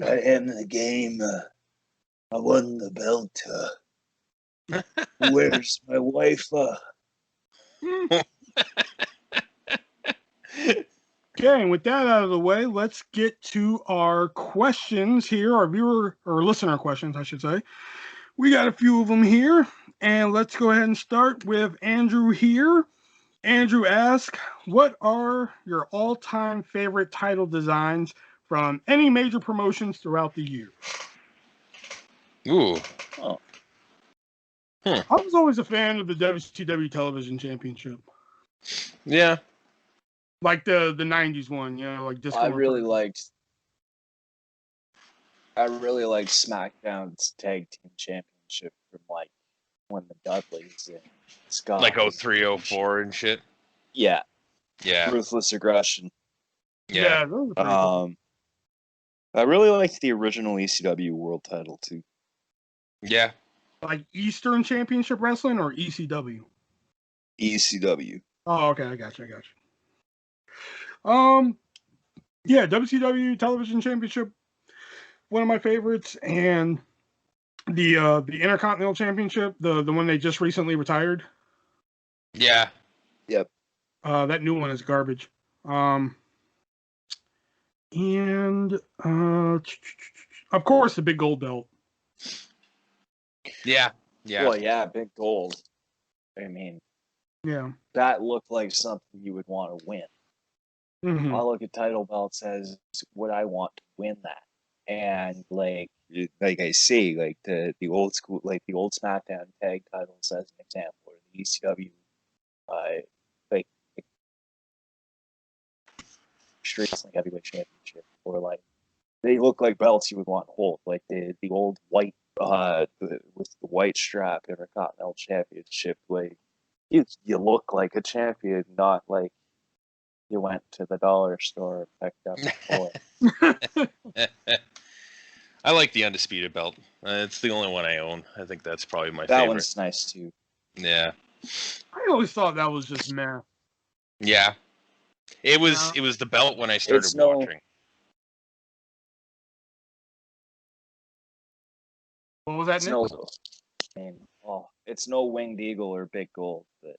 [SPEAKER 3] I am the game. I won the belt. Where's my wife?
[SPEAKER 1] Okay, and with that out of the way, let's get to our questions here, our viewer or listener questions, I should say. We got a few of them here, and let's go ahead and start with Andrew here. Andrew asks, what are your all-time favorite title designs from any major promotions throughout the year?
[SPEAKER 2] Ooh.
[SPEAKER 3] Oh,
[SPEAKER 1] I was always a fan of the WCW Television Championship.
[SPEAKER 2] Yeah.
[SPEAKER 1] Like the 90s one, you know, like Disco.
[SPEAKER 3] I really liked SmackDown's Tag Team Championship from like when the Dudleys and Scott.
[SPEAKER 2] Like 03, 04 and shit.
[SPEAKER 3] Yeah.
[SPEAKER 2] Yeah.
[SPEAKER 3] Ruthless Aggression.
[SPEAKER 2] Yeah.
[SPEAKER 1] those are pretty cool.
[SPEAKER 4] I really liked the original ECW world title too.
[SPEAKER 2] Yeah.
[SPEAKER 1] Like Eastern Championship Wrestling or ECW?
[SPEAKER 4] ECW.
[SPEAKER 1] Oh, okay, I got you. Yeah, WCW Television Championship, one of my favorites, and the Intercontinental Championship, the one they just recently retired.
[SPEAKER 2] Yeah.
[SPEAKER 4] Yep.
[SPEAKER 1] That new one is garbage. And of course the big gold belt.
[SPEAKER 2] Yeah. Yeah.
[SPEAKER 3] Well, yeah, big gold. I mean,
[SPEAKER 1] Yeah.
[SPEAKER 3] that looked like something you would want to win.
[SPEAKER 1] Mm-hmm.
[SPEAKER 3] I look at title belts as would I want to win that, and like
[SPEAKER 4] I say, like the old school,
[SPEAKER 3] like the old SmackDown tag titles as an example, or the ECW, like Street Wrestling Heavyweight Championship, or like they look like belts you would want to hold, like the old white with the white strap Intercontinental Championship. Like you look like a champion, not like you went to the dollar store and picked up a toy.
[SPEAKER 2] I like the Undisputed belt. It's the only one I own. I think that's probably my
[SPEAKER 3] That
[SPEAKER 2] favorite.
[SPEAKER 3] one's nice too.
[SPEAKER 2] Yeah.
[SPEAKER 1] I always thought that was just meh.
[SPEAKER 2] Yeah. It was the belt when I started watching.
[SPEAKER 1] What was that,
[SPEAKER 3] It's
[SPEAKER 1] Nick?
[SPEAKER 3] it's no Winged Eagle or Big Gold, but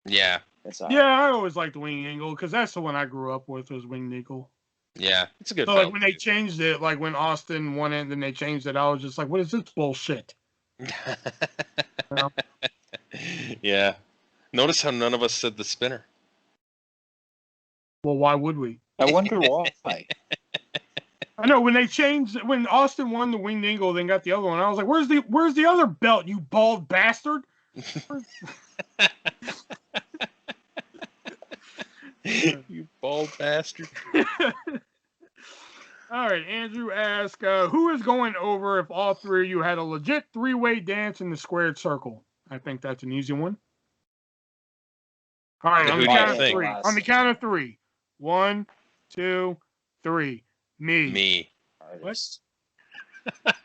[SPEAKER 2] Yeah.
[SPEAKER 3] it's
[SPEAKER 1] I always liked the Winged Eagle because that's the one I grew up with, was Winged Eagle.
[SPEAKER 2] Yeah, it's a good
[SPEAKER 1] So
[SPEAKER 2] belt.
[SPEAKER 1] like when they changed it, like when Austin won it and then they changed it, I was just like, what is this bullshit?
[SPEAKER 2] Yeah. Notice how none of us said the spinner.
[SPEAKER 1] Well, why would we?
[SPEAKER 4] I wonder why.
[SPEAKER 1] I know when Austin won the Winged Eagle, then got the other one. I was like, where's the other belt, you bald bastard?
[SPEAKER 2] You bald bastard.
[SPEAKER 1] All right, Andrew asks, who is going over if all three of you had a legit three-way dance in the squared circle? I think that's an easy one. All right, on the count of three. On the count of three. 1, 2, 3. Me.
[SPEAKER 3] Artist.
[SPEAKER 1] What?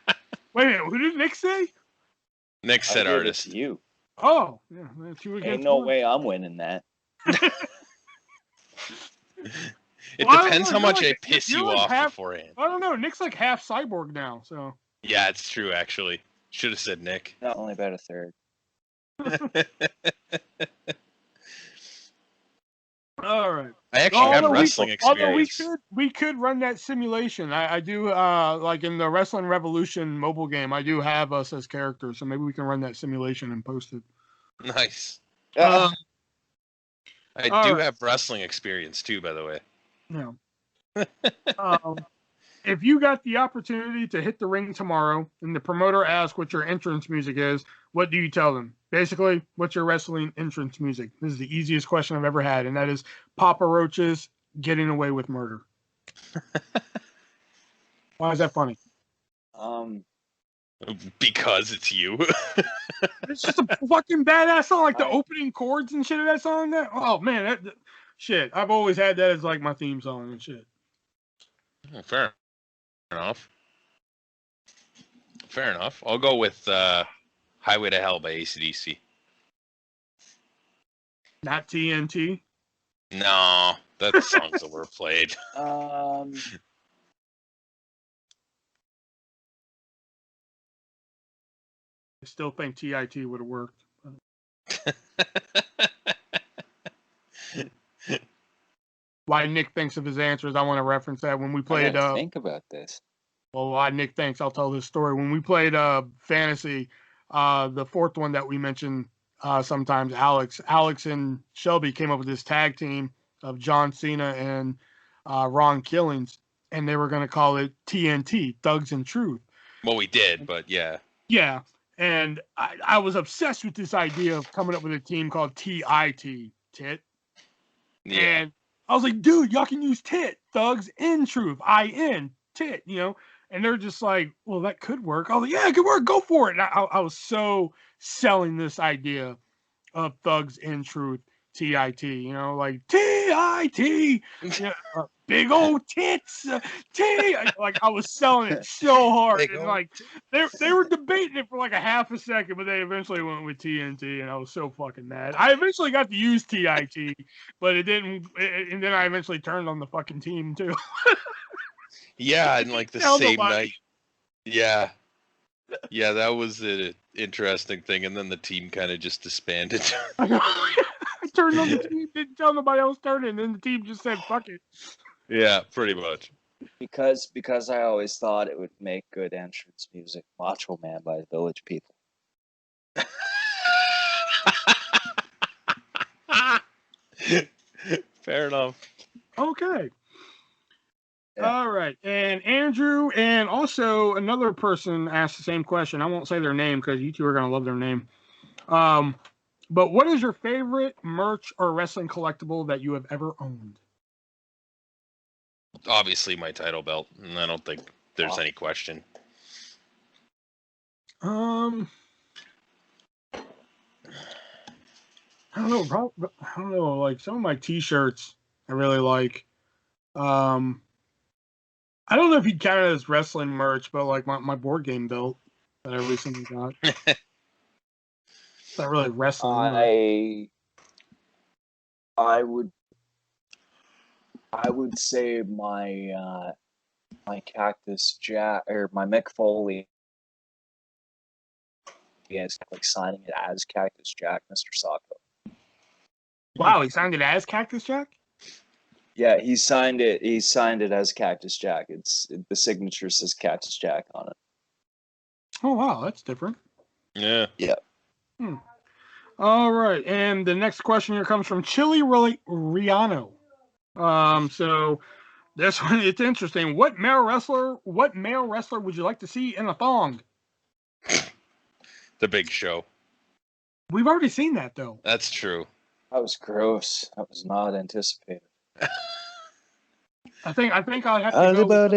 [SPEAKER 1] Wait a minute, who did Nick say?
[SPEAKER 2] Nick said artist.
[SPEAKER 3] You.
[SPEAKER 1] Oh, yeah. That's you against
[SPEAKER 3] Ain't no
[SPEAKER 1] one.
[SPEAKER 3] way I'm winning that.
[SPEAKER 2] It depends how much I piss you off beforehand.
[SPEAKER 1] I don't know. Nick's like half cyborg now, so.
[SPEAKER 2] Yeah, it's true, actually. Should have said Nick.
[SPEAKER 3] Not only about a third.
[SPEAKER 1] All right.
[SPEAKER 2] I actually have wrestling experience.
[SPEAKER 1] Although we could run that simulation. I do like in the Wrestling Revolution mobile game. I do have us as characters, so maybe we can run that simulation and post it.
[SPEAKER 2] Nice.
[SPEAKER 1] I
[SPEAKER 2] do have wrestling experience too, by the way.
[SPEAKER 1] Yeah. If you got the opportunity to hit the ring tomorrow and the promoter asks what your entrance music is, what do you tell them? Basically, what's your wrestling entrance music? This is the easiest question I've ever had, and that is Papa Roach's Getting Away with Murder. Why is that funny?
[SPEAKER 2] Because it's you.
[SPEAKER 1] It's just a fucking badass song, like the opening chords and shit of that song. Oh man, shit. I've always had that as like my theme song and shit.
[SPEAKER 2] Fair enough. Fair enough. I'll go with Highway to Hell by AC/DC.
[SPEAKER 1] Not TNT.
[SPEAKER 2] No, that song's overplayed.
[SPEAKER 1] I still think TIT would have worked. Why Nick thinks of his answers, I want to reference that when we played.
[SPEAKER 3] Think about this.
[SPEAKER 1] Well, why Nick thinks, I'll tell this story. When we played Fantasy, the fourth one that we mentioned sometimes, Alex and Shelby came up with this tag team of John Cena and Ron Killings, and they were going to call it TNT, Thugs and Truth.
[SPEAKER 2] Well, we did, but yeah.
[SPEAKER 1] Yeah. And I was obsessed with this idea of coming up with a team called TIT, Tit.
[SPEAKER 2] Yeah.
[SPEAKER 1] And I was like, dude, y'all can use Tit, Thugs in Truth, IN, Tit, you know? And they're just like, well, that could work. I was like, yeah, it could work. Go for it. And I was so selling this idea of Thugs in Truth, TIT, you know, like TIT, you know, big old tits, T. Like I was selling it so hard, and like they were debating it for like a half a second, but they eventually went with TNT, and I was so fucking mad. I eventually got to use TIT, but it didn't, and then I eventually turned on the fucking team too.
[SPEAKER 2] Yeah, and like the same night. Yeah. Yeah, that was an interesting thing, and then the team kind of just disbanded.
[SPEAKER 1] I turned on the team, didn't tell nobody else turned it, and then the team just said, fuck it.
[SPEAKER 2] Yeah, pretty much.
[SPEAKER 3] Because I always thought it would make good entrance music. Macho Man by the Village People.
[SPEAKER 2] Fair enough.
[SPEAKER 1] Okay.
[SPEAKER 3] Yeah.
[SPEAKER 1] All right. And Andrew and also another person asked the same question. I won't say their name because you two are going to love their name. But what is your favorite merch or wrestling collectible that you have ever owned?
[SPEAKER 2] Obviously, my title belt, and I don't think there's any question.
[SPEAKER 1] I don't know. I don't know. Like some of my T-shirts, I really like. I don't know if you'd count it as wrestling merch, but like my board game belt that I recently got. It's not really wrestling.
[SPEAKER 3] I would say my my Cactus Jack or my Mick Foley. Yes, like signing it as Cactus Jack, Mr. Sacco.
[SPEAKER 1] Wow, he signed it as Cactus Jack?
[SPEAKER 3] Yeah, he signed it. He signed it as Cactus Jack. The signature says Cactus Jack on it.
[SPEAKER 1] Oh wow, that's different.
[SPEAKER 2] Yeah.
[SPEAKER 3] Yeah.
[SPEAKER 1] All right, and the next question here comes from Chili Riano. So this one, it's interesting. What male wrestler would you like to see in a thong?
[SPEAKER 2] The Big Show.
[SPEAKER 1] We've already seen that though.
[SPEAKER 2] That's true.
[SPEAKER 3] That was gross. That was not anticipated.
[SPEAKER 1] I think I'll have to go.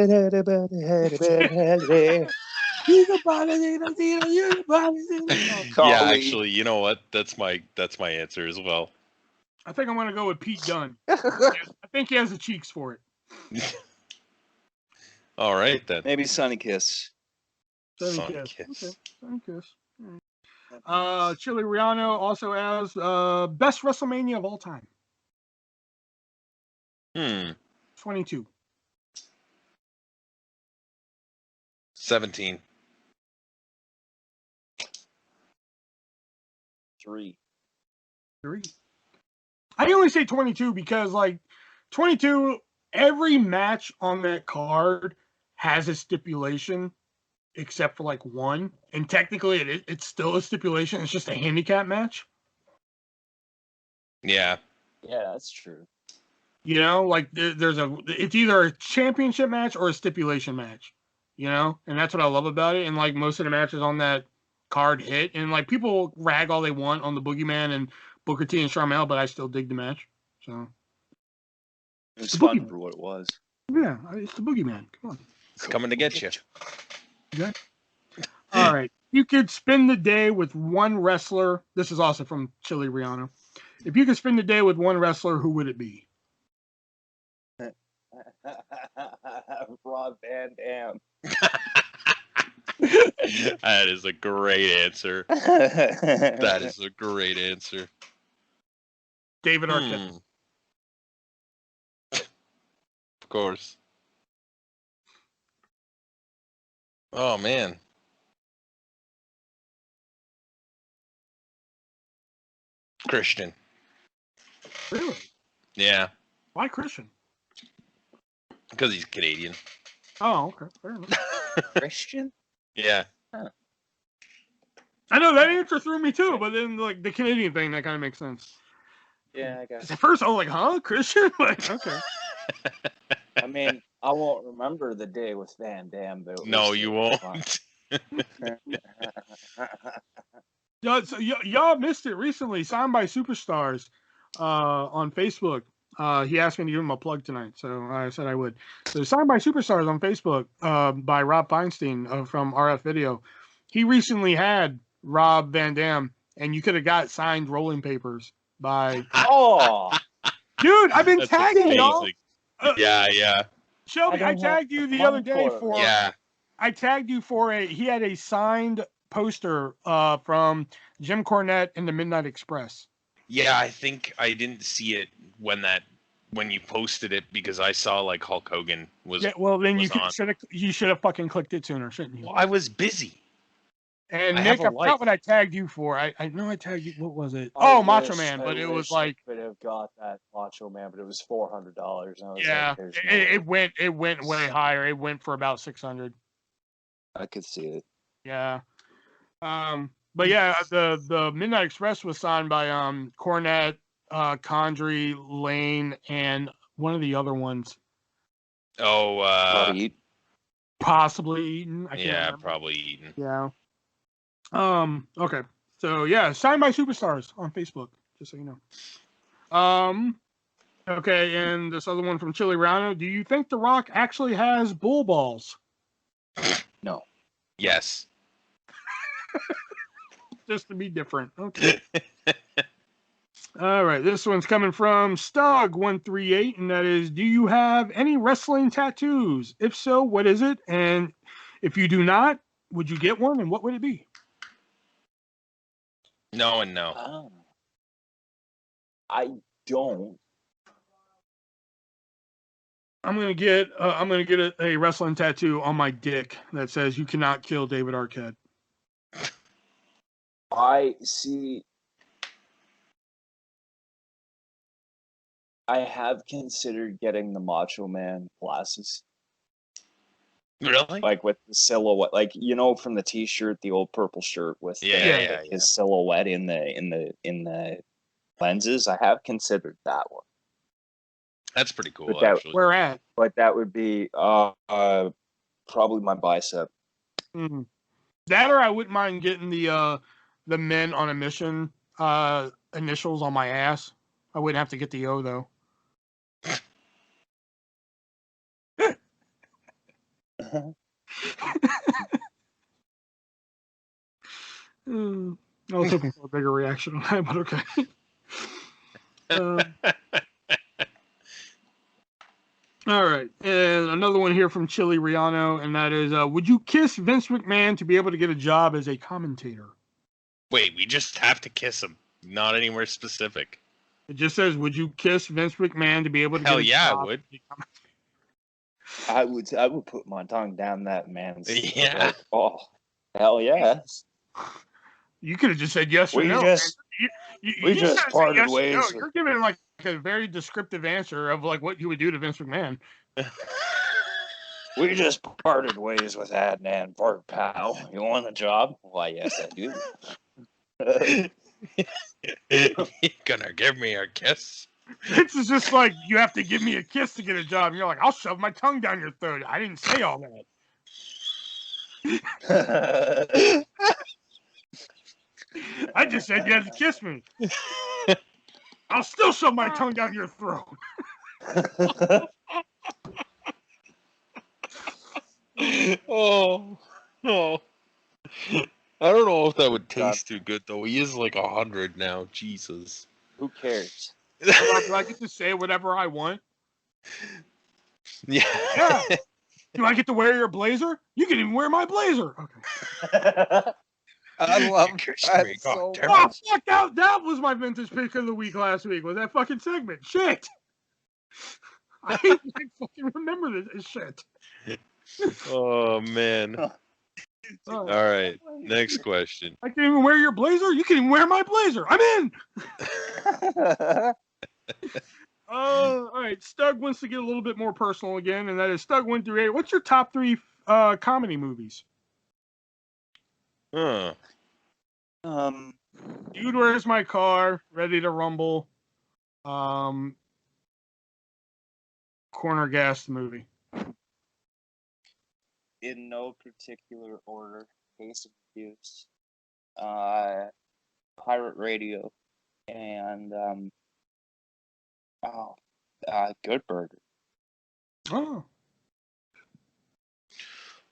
[SPEAKER 2] Yeah, actually, you know what? That's my answer as well.
[SPEAKER 1] I think I'm gonna go with Pete Dunne. I think he has the cheeks for it.
[SPEAKER 2] All right then.
[SPEAKER 3] Maybe Sunny Kiss.
[SPEAKER 1] Sunny Kiss. Okay. Sunny Kiss. Chili Riano also has best WrestleMania of all time. 22.
[SPEAKER 2] 17.
[SPEAKER 3] 3.
[SPEAKER 1] I only say 22 because, like, 22, every match on that card has a stipulation except for, like, one. And technically, it's still a stipulation. It's just a handicap match.
[SPEAKER 2] Yeah.
[SPEAKER 3] Yeah, that's true.
[SPEAKER 1] You know, like, it's either a championship match or a stipulation match. You know? And that's what I love about it. And, like, most of the matches on that card hit. And, like, people rag all they want on the Boogeyman and Booker T and Sharmell, but I still dig the match. So
[SPEAKER 3] It's fun for what it was.
[SPEAKER 1] Yeah, it's the Boogeyman. Come on.
[SPEAKER 2] It's coming to get you.
[SPEAKER 1] Okay. All right. You could spend the day with one wrestler. This is also from Chili Rihanna. If you could spend the day with one wrestler, who would it be?
[SPEAKER 4] Rob Van Dam.
[SPEAKER 2] That is a great answer. That is a great answer.
[SPEAKER 1] David Arquette.
[SPEAKER 2] Of course. Oh, man. Christian.
[SPEAKER 1] Really?
[SPEAKER 2] Yeah,
[SPEAKER 1] Why Christian?
[SPEAKER 2] because he's Canadian.
[SPEAKER 1] Oh, okay. Fair enough.
[SPEAKER 4] Christian?
[SPEAKER 2] Yeah.
[SPEAKER 1] I know that answer threw me too, but then like the Canadian thing, that kind of makes sense.
[SPEAKER 3] Yeah, I guess.
[SPEAKER 1] At first, I was like, "Huh, Christian?" Like, okay.
[SPEAKER 3] I mean, I won't remember the day with Van Dam, but
[SPEAKER 2] No, you won't.
[SPEAKER 1] So y'all missed it recently. Signed by Superstars on Facebook. He asked me to give him a plug tonight, so I said I would. So Signed by Superstars on Facebook by Rob Feinstein from RF Video. He recently had Rob Van Dam, and you could have got signed rolling papers by.
[SPEAKER 3] Oh,
[SPEAKER 1] Dude, I've been
[SPEAKER 2] That's
[SPEAKER 1] tagging y'all.
[SPEAKER 2] amazing. Yeah.
[SPEAKER 1] Shelby, I tagged you the other day for.
[SPEAKER 2] Yeah.
[SPEAKER 1] I tagged you for he had a signed poster from Jim Cornette and the Midnight Express.
[SPEAKER 2] Yeah, I think I didn't see it when you posted it because I saw like Hulk Hogan was.
[SPEAKER 1] Yeah, well then
[SPEAKER 2] was
[SPEAKER 1] you should have fucking clicked it sooner, shouldn't you?
[SPEAKER 2] Well, I was busy.
[SPEAKER 1] And
[SPEAKER 2] I
[SPEAKER 1] Nick,
[SPEAKER 2] have a
[SPEAKER 1] I forgot
[SPEAKER 2] life.
[SPEAKER 1] what I tagged you for. I know I tagged you. What was it?
[SPEAKER 3] I
[SPEAKER 1] Oh, Macho
[SPEAKER 3] wish-
[SPEAKER 1] Man, but
[SPEAKER 3] I
[SPEAKER 1] it was
[SPEAKER 3] wish
[SPEAKER 1] like
[SPEAKER 3] I could have got that Macho Man, but it was $400. And I was
[SPEAKER 1] yeah,
[SPEAKER 3] like, there's no way.
[SPEAKER 1] it went way higher. It went for about 600.
[SPEAKER 4] I could see it.
[SPEAKER 1] Yeah. But yeah, the Midnight Express was signed by Cornette, Condrey, Lane, and one of the other ones.
[SPEAKER 2] Oh,
[SPEAKER 4] Probably
[SPEAKER 1] Possibly Eaton. I can't
[SPEAKER 2] yeah,
[SPEAKER 1] remember.
[SPEAKER 2] probably Eden.
[SPEAKER 1] Yeah. Okay. So yeah, Signed by Superstars on Facebook, just so you know. Okay, and this other one from Chili Rano. Do you think The Rock actually has bull balls?
[SPEAKER 4] no.
[SPEAKER 2] Yes.
[SPEAKER 1] Just to be different. Okay. All right, this one's coming from Stug138, and that is, do you have any wrestling tattoos? If so, what is it? And if you do not, would you get one, and what would it be?
[SPEAKER 2] No and no.
[SPEAKER 3] I don't.
[SPEAKER 1] I'm gonna get a wrestling tattoo on my dick that says "You cannot kill David Arquette."
[SPEAKER 3] I see. I have considered getting the Macho Man glasses,
[SPEAKER 2] Really?
[SPEAKER 3] like with the silhouette, like from the T-shirt, the old purple shirt with
[SPEAKER 2] Yeah.
[SPEAKER 3] his silhouette in the lenses. I have considered that one.
[SPEAKER 2] That's pretty cool,
[SPEAKER 3] But that-
[SPEAKER 2] actually.
[SPEAKER 1] Where at?
[SPEAKER 3] But that would be probably my bicep.
[SPEAKER 1] Mm-hmm. That, or I wouldn't mind getting the Men on a Mission initials on my ass. I wouldn't have to get the O though. I was hoping for a bigger reaction on that, but okay. All right, and another one here from Chili Riano, and that is, would you kiss Vince McMahon to be able to get a job as a commentator?
[SPEAKER 2] Wait, we just have to kiss him. Not anywhere specific.
[SPEAKER 1] It just says, would you kiss Vince McMahon to be able to
[SPEAKER 2] Hell
[SPEAKER 1] get a
[SPEAKER 2] yeah,
[SPEAKER 1] job?
[SPEAKER 2] I would.
[SPEAKER 3] I would put my tongue down that man's.
[SPEAKER 2] Yeah.
[SPEAKER 3] Like, oh, hell yes.
[SPEAKER 1] You could have just said yes or
[SPEAKER 3] We
[SPEAKER 1] no.
[SPEAKER 3] just- we just
[SPEAKER 1] gotta say
[SPEAKER 3] parted
[SPEAKER 1] yes or
[SPEAKER 3] ways
[SPEAKER 1] no.
[SPEAKER 3] with-
[SPEAKER 1] You're giving like a very descriptive answer of like what you would do to Vince McMahon.
[SPEAKER 3] We just parted ways with Adnan Park, pal. You want a job? Why, yes, I do.
[SPEAKER 2] You gonna give me a kiss?
[SPEAKER 1] It's just like, you have to give me a kiss to get a job. And you're like, I'll shove my tongue down your throat. I didn't say all that. I just said you had to kiss me. I'll still shove my tongue down your throat.
[SPEAKER 2] Oh. I don't know if that would taste too good though. He is like 100 now. Jesus.
[SPEAKER 3] Who cares?
[SPEAKER 1] Do I get to say whatever I want?
[SPEAKER 2] Yeah.
[SPEAKER 1] Yeah. Do I get to wear your blazer? You can even wear my blazer. Okay.
[SPEAKER 4] I love that so
[SPEAKER 1] Oh,
[SPEAKER 4] much.
[SPEAKER 1] fuck, that was my vintage pick of the week last week, was that fucking segment. Shit. I fucking remember this shit.
[SPEAKER 2] Oh man. All right. Next question.
[SPEAKER 1] I can even wear your blazer? You can even wear my blazer. I'm in. All right. Stug wants to get a little bit more personal again, and that is Stug 1 through 8. What's your top 3 comedy movies?
[SPEAKER 2] Huh.
[SPEAKER 1] Dude, Where's My Car? Ready to Rumble. Corner Gas the movie.
[SPEAKER 4] In no particular order, Case of Abuse, Pirate Radio, and Good Burger.
[SPEAKER 1] Oh.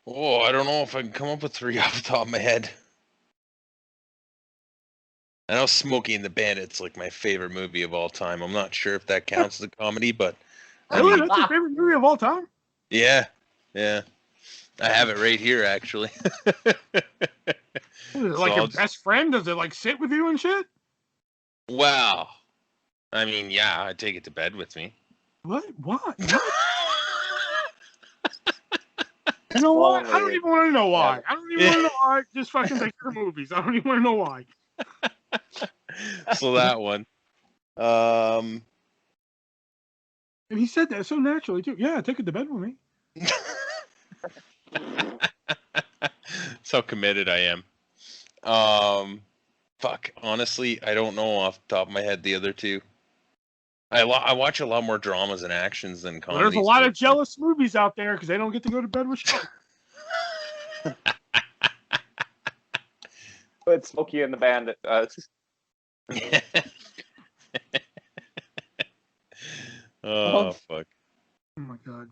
[SPEAKER 2] Oh, I don't know if I can come up with 3 off the top of my head. I know Smokey and the Bandit's like my favorite movie of all time. I'm not sure if that counts as a comedy, but I mean,
[SPEAKER 1] That's your favorite movie of all time?
[SPEAKER 2] yeah. I have it right here, actually.
[SPEAKER 1] Is it like your best friend? Does it like sit with you and shit?
[SPEAKER 2] Wow. I mean, yeah, I take it to bed with me.
[SPEAKER 1] What? You know what? I don't even want to know why. I don't even want to know why. Just fucking take your movies. I don't even want to know why.
[SPEAKER 2] So that one.
[SPEAKER 1] And he said that so naturally too. Yeah, take it to bed with me.
[SPEAKER 2] That's how committed I am. Fuck. Honestly, I don't know off the top of my head the other 2. I watch a lot more dramas and actions than comedies.
[SPEAKER 1] Well, there's a lot of jealous movies out there because they don't get to go to bed with shit.
[SPEAKER 3] But Smokey and the Bandit.
[SPEAKER 2] Oh fuck!
[SPEAKER 1] Oh my god.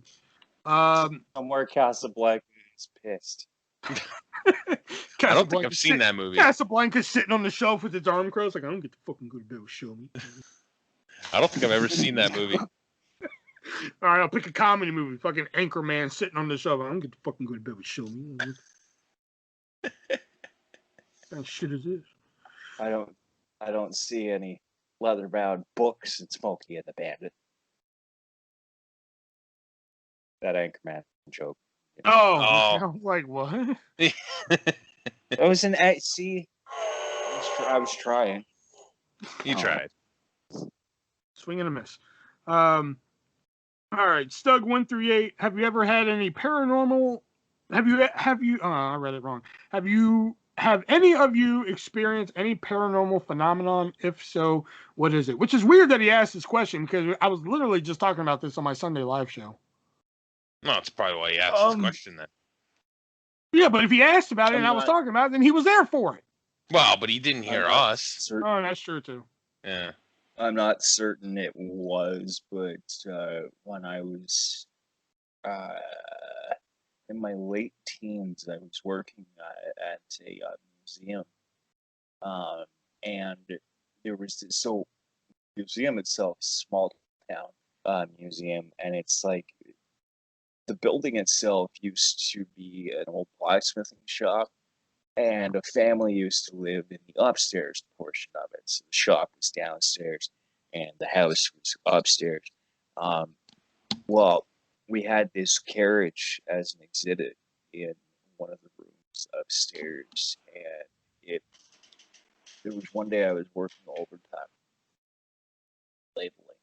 [SPEAKER 3] Somewhere Casablanca is pissed.
[SPEAKER 2] I don't think I've seen that movie.
[SPEAKER 1] Casablanca's sitting on the shelf with its arm crossed, like, I don't get to fucking go to bed with show me.
[SPEAKER 2] I don't think I've ever seen that movie.
[SPEAKER 1] All right, I'll pick a comedy movie. Fucking Anchorman sitting on the shelf. I don't get to fucking go to bed with show me. What kind of shit is this?
[SPEAKER 3] I don't see any leather-bound books in Smokey and the Bandit. That Anchorman joke.
[SPEAKER 1] Oh. I was like, what?
[SPEAKER 3] It was an see. I was trying.
[SPEAKER 2] You tried.
[SPEAKER 1] Swing and a miss. All right, Stug 1 through 8. Have you ever had any paranormal? Have you? I read it wrong. Have any of you experienced any paranormal phenomenon? If so, what is it? Which is weird that he asked this question because I was literally just talking about this on my Sunday live show.
[SPEAKER 2] No, that's probably why he asked this question then.
[SPEAKER 1] Yeah, but if he asked about it and I was talking about it, then he was there for it.
[SPEAKER 2] Well, but he didn't hear us.
[SPEAKER 1] Oh, that's true too.
[SPEAKER 2] Yeah.
[SPEAKER 4] I'm not certain it was, but when I was in my late teens, I was working at a museum, and there was this, so museum itself is a small town museum, and it's like the building itself used to be an old blacksmithing shop, and a family used to live in the upstairs portion of it. So the shop was downstairs and the house was upstairs. Well, we had this carriage as an exhibit in one of the rooms upstairs, and there was one day I was working overtime labeling,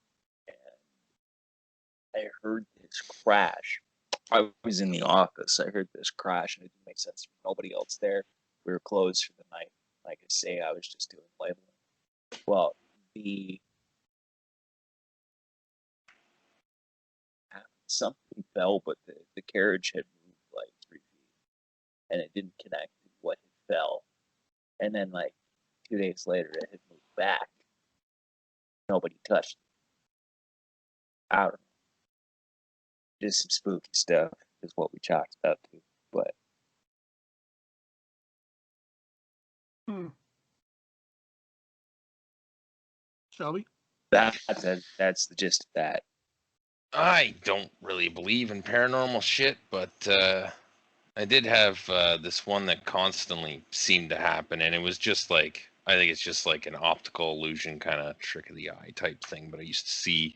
[SPEAKER 4] and I heard this crash. I was in the office. I heard this crash, and it didn't make sense. Nobody else there. We were closed for the night. Like I say, I was just doing labeling. Well, something fell, but the carriage had moved like 3 feet, and it didn't connect to what had fell. And then, like 2 days later, it had moved back. Nobody touched it. I don't know. Just some spooky stuff is what we talked about too. But
[SPEAKER 1] Hmm. Shelby?
[SPEAKER 4] That's it. That's the gist of that.
[SPEAKER 2] I don't really believe in paranormal shit, but I did have this one that constantly seemed to happen, and it was just like, I think it's just like an optical illusion kind of trick of the eye type thing, but I used to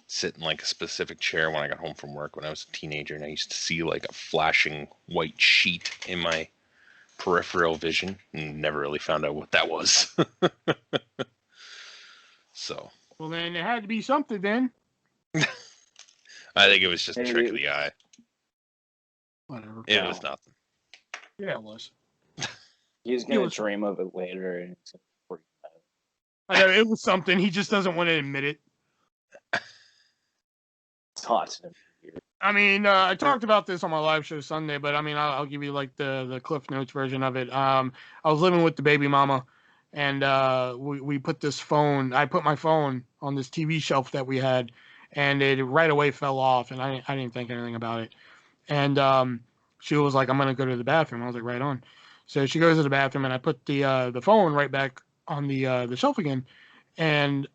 [SPEAKER 2] sit in like a specific chair when I got home from work when I was a teenager, and I used to see like a flashing white sheet in my peripheral vision, and never really found out what that was. So
[SPEAKER 1] Well, then it had to be something then.
[SPEAKER 2] I think it was just a trick of
[SPEAKER 3] Maybe.
[SPEAKER 2] the eye.
[SPEAKER 1] Whatever.
[SPEAKER 2] It was nothing.
[SPEAKER 1] Yeah, it was.
[SPEAKER 3] He's
[SPEAKER 1] It
[SPEAKER 3] gonna
[SPEAKER 1] was-
[SPEAKER 3] dream of it later, and it's gonna freak out.
[SPEAKER 1] I know it was something. He just doesn't want to admit it.
[SPEAKER 3] It's haunted him for years.
[SPEAKER 1] I mean, I talked about this on my live show Sunday, but I mean, I'll give you like the Cliff Notes version of it. I was living with the baby mama, and we put this phone. I put my phone on this TV shelf that we had, and it right away fell off, and I didn't think anything about it. And she was like, "I'm gonna go to the bathroom." I was like, "Right on." So she goes to the bathroom, and I put the phone right back on the shelf again, and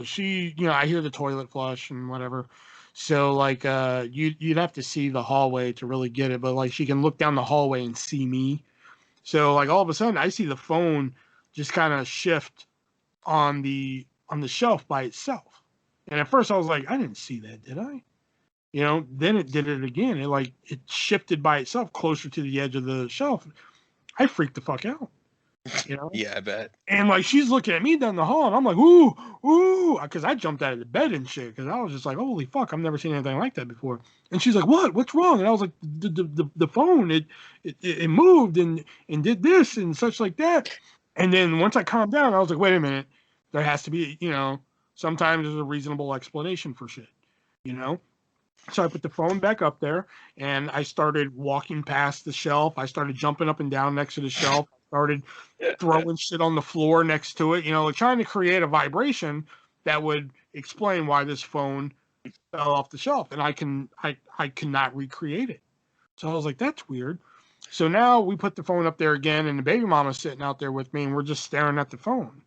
[SPEAKER 1] she, I hear the toilet flush and whatever. So like you'd have to see the hallway to really get it, but like she can look down the hallway and see me. So like all of a sudden I see the phone just kind of shift on the shelf by itself. And at first I was like, I didn't see that, did I? Then it did it again. It shifted by itself closer to the edge of the shelf. I freaked the fuck out.
[SPEAKER 2] Yeah, I bet.
[SPEAKER 1] And like she's looking at me down the hall, and I'm like, ooh, ooh, because I jumped out of the bed and shit, because I was just like, holy fuck, I've never seen anything like that before. And she's like, what? What's wrong? And I was like, the phone, it moved and did this and such like that. And then once I calmed down, I was like, wait a minute, there has to be, sometimes there's a reasonable explanation for shit, you know. So I put the phone back up there and I started walking past the shelf. I started jumping up and down next to the shelf. I started throwing shit on the floor next to it, trying to create a vibration that would explain why this phone fell off the shelf. And I cannot recreate it. So I was like, that's weird. So now we put the phone up there again, and the baby mama's sitting out there with me, and we're just staring at the phone.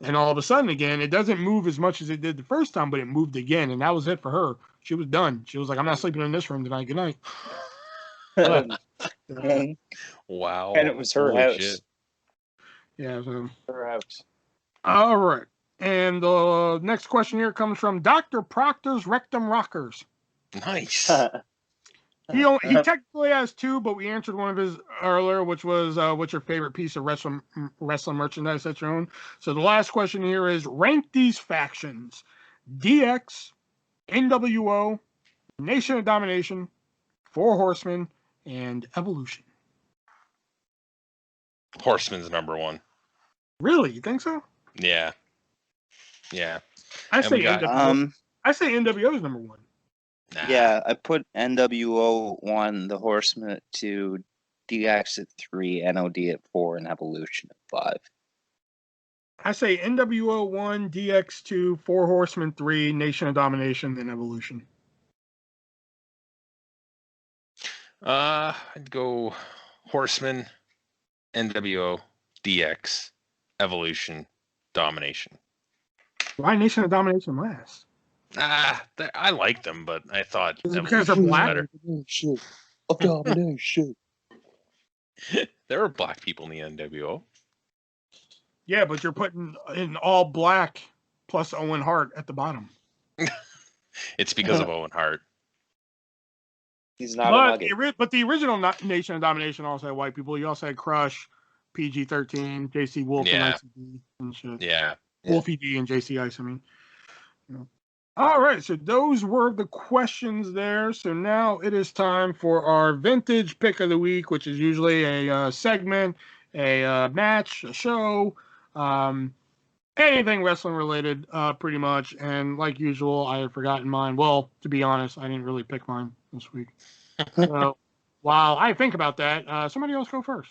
[SPEAKER 1] And all of a sudden, again, it doesn't move as much as it did the first time, but it moved again, and that was it for her. She was done. She was like, I'm not sleeping in this room tonight. Good night.
[SPEAKER 3] And
[SPEAKER 2] Wow.
[SPEAKER 3] it was her
[SPEAKER 2] Holy
[SPEAKER 3] house.
[SPEAKER 2] shit.
[SPEAKER 1] Yeah. So,
[SPEAKER 3] Her house.
[SPEAKER 1] all right. And the next question here comes from Dr. Proctor's Rectum Rockers.
[SPEAKER 2] Nice.
[SPEAKER 1] He technically has two, but we answered one of his earlier, which was what's your favorite piece of wrestling merchandise that you own? So the last question here is rank these factions: DX, NWO, Nation of Domination, Four Horsemen, and Evolution.
[SPEAKER 2] Horseman's number one.
[SPEAKER 1] Really? You think so?
[SPEAKER 2] Yeah. Yeah.
[SPEAKER 1] I
[SPEAKER 2] And
[SPEAKER 1] say
[SPEAKER 2] we got-
[SPEAKER 1] NWO. I say NWO is number one.
[SPEAKER 2] Nah.
[SPEAKER 4] Yeah, I put NWO 1, The Horseman at 2, DX at 3, NOD at 4, and Evolution at 5.
[SPEAKER 1] I say NWO 1, DX 2, Four Horsemen 3, Nation of Domination, then Evolution.
[SPEAKER 2] I'd go Horseman, NWO, DX, Evolution, Domination.
[SPEAKER 1] Why Nation of Domination last?
[SPEAKER 2] I like them, but I thought
[SPEAKER 1] Is it because they're
[SPEAKER 2] Evolution was
[SPEAKER 1] black?
[SPEAKER 4] Domination.
[SPEAKER 2] better. There were black people in the NWO.
[SPEAKER 1] Yeah, but you're putting in all black plus Owen Hart at the bottom.
[SPEAKER 2] It's because of Owen Hart.
[SPEAKER 3] He's not a nugget.
[SPEAKER 1] But the original Nation of Domination also had white people. You also had Crush, PG-13, JC Wolf,
[SPEAKER 2] Yeah.
[SPEAKER 1] and ICD and shit.
[SPEAKER 2] Yeah.
[SPEAKER 1] Wolfie D and JC Ice, I mean. All right, so those were the questions there. So now it is time for our vintage pick of the week, which is usually a segment, a match, a show, anything wrestling related, pretty much. And like usual, I have forgotten mine. Well, to be honest, I didn't really pick mine this week. So while I think about that, somebody else go first.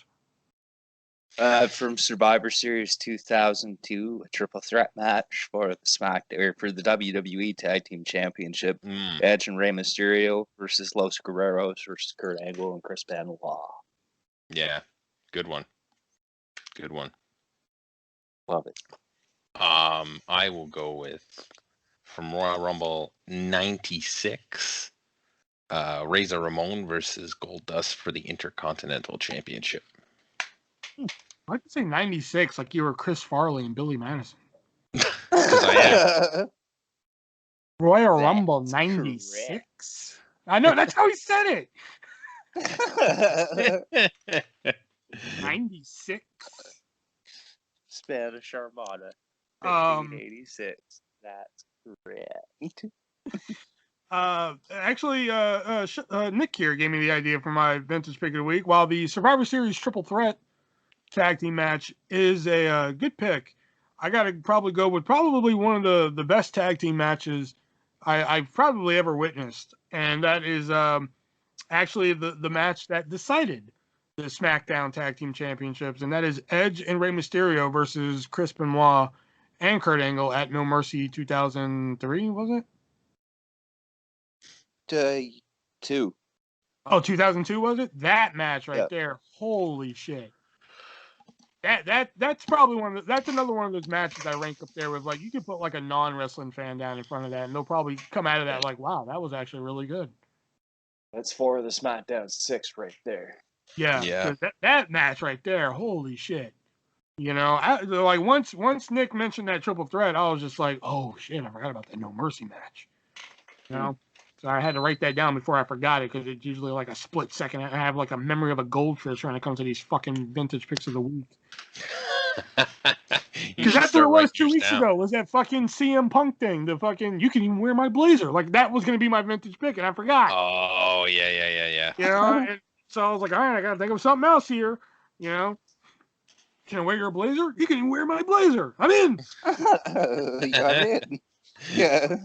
[SPEAKER 4] From Survivor Series 2002, a triple threat match for the WWE Tag Team Championship. Edge and Rey Mysterio versus Los Guerreros versus Kurt Angle and Chris Benoit.
[SPEAKER 2] Yeah. Good one. Good one.
[SPEAKER 3] Love it.
[SPEAKER 2] I will go with from Royal Rumble 96, Razor Ramon versus Goldust for the Intercontinental Championship.
[SPEAKER 1] I could say 96, like you were Chris Farley and Billy Madison.
[SPEAKER 2] Because I am.
[SPEAKER 1] Royal
[SPEAKER 4] That's
[SPEAKER 1] Rumble 96. I know, that's how he said it. 96.
[SPEAKER 4] Spanish Armada,
[SPEAKER 1] Um,
[SPEAKER 4] 1986. That's correct.
[SPEAKER 1] Actually, Nick here gave me the idea for my vintage pick of the week. While the Survivor Series Triple Threat tag team match is a good pick, I gotta probably go with probably one of the best tag team matches I've probably ever witnessed, and that is actually the match that decided the SmackDown Tag Team Championships, and that is Edge and Rey Mysterio versus Chris Benoit and Kurt Angle at No Mercy 2003, was it?
[SPEAKER 4] 2.
[SPEAKER 1] Oh, 2002 was it? That match right
[SPEAKER 4] Yeah.
[SPEAKER 1] there. Holy shit. That's probably that's another one of those matches I rank up there with, like, you could put like a non-wrestling fan down in front of that and they'll probably come out of that like, wow, that was actually really good.
[SPEAKER 3] That's 4 of the SmackDown 6 right there.
[SPEAKER 1] Yeah.
[SPEAKER 2] Yeah.
[SPEAKER 1] 'Cause that match right there, holy shit. You know, like once Nick mentioned that triple threat, I was just like, oh shit, I forgot about that No Mercy match. You know? So I had to write that down before I forgot it, because it's usually like a split second. I have like a memory of a goldfish when it comes to these fucking vintage picks of the week. Because that's what it was 2 weeks ago, was that fucking CM Punk thing. The fucking, you can even wear my blazer. Like, that was going to be my vintage pick, and I forgot.
[SPEAKER 2] Oh, yeah.
[SPEAKER 1] You know? And so I was like, all right, I got to think of something else here. You know? Can I wear your blazer? You can even wear my blazer. I'm in.
[SPEAKER 4] I'm in. Yeah.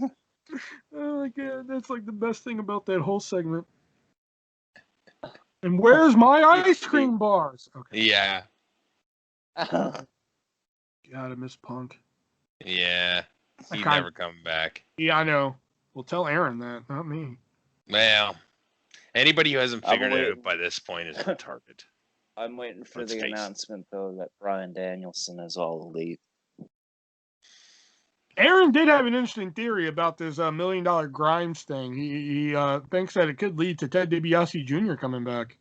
[SPEAKER 1] Oh my god, that's like the best thing about that whole segment. And where's my ice cream bars? Okay.
[SPEAKER 2] Yeah.
[SPEAKER 1] God, I miss Punk.
[SPEAKER 2] Yeah. He's never coming back.
[SPEAKER 1] Yeah, I know. Well, tell Aaron that, not me.
[SPEAKER 2] Well, anybody who hasn't figured it out by this point is retarded.
[SPEAKER 3] I'm waiting for
[SPEAKER 2] Let's
[SPEAKER 3] the
[SPEAKER 2] face it.
[SPEAKER 3] announcement, though, that Bryan Danielson is all elite.
[SPEAKER 1] Aaron did have an interesting theory about this $1 Million Grimes thing. He thinks that it could lead to Ted DiBiase Jr. coming back.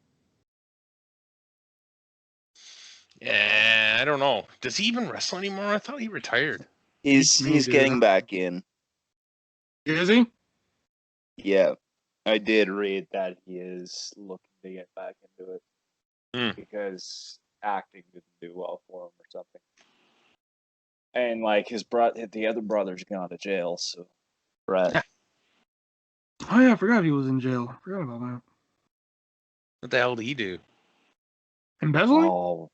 [SPEAKER 2] Yeah, I don't know. Does he even wrestle anymore? I thought he retired.
[SPEAKER 4] He's getting back in.
[SPEAKER 1] Is he?
[SPEAKER 4] Yeah. I did read that he is looking to get back into it. Because acting didn't do well for him or something. And like the other brother's gone to jail, so Right.
[SPEAKER 1] Oh yeah, I forgot he was in jail. I forgot about that.
[SPEAKER 2] What the hell did he do?
[SPEAKER 1] Embezzling?
[SPEAKER 3] Oh,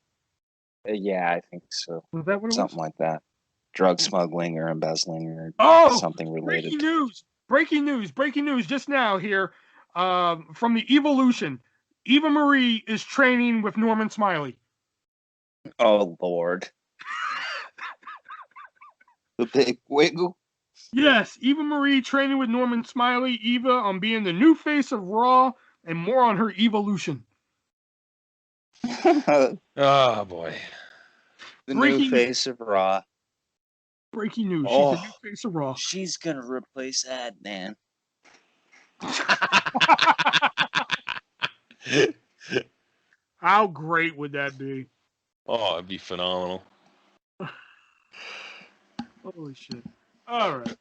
[SPEAKER 3] yeah, I think so.
[SPEAKER 1] Was that what it
[SPEAKER 3] Something
[SPEAKER 1] was?
[SPEAKER 3] like that. Drug smuggling or embezzling or something related.
[SPEAKER 1] Breaking news just now here from the Evolution. Eva Marie is training with Norman Smiley.
[SPEAKER 4] Oh, Lord. The big wiggle.
[SPEAKER 1] Yes, Eva Marie training with Norman Smiley. Eva on being the new face of Raw, and more on her evolution.
[SPEAKER 2] Oh, boy.
[SPEAKER 4] The new face of Raw.
[SPEAKER 1] Breaking news.
[SPEAKER 4] Oh,
[SPEAKER 1] she's the new face of Raw.
[SPEAKER 3] She's going to replace Adnan.
[SPEAKER 1] How great would that be?
[SPEAKER 2] Oh, it'd be phenomenal.
[SPEAKER 1] Holy shit. All right.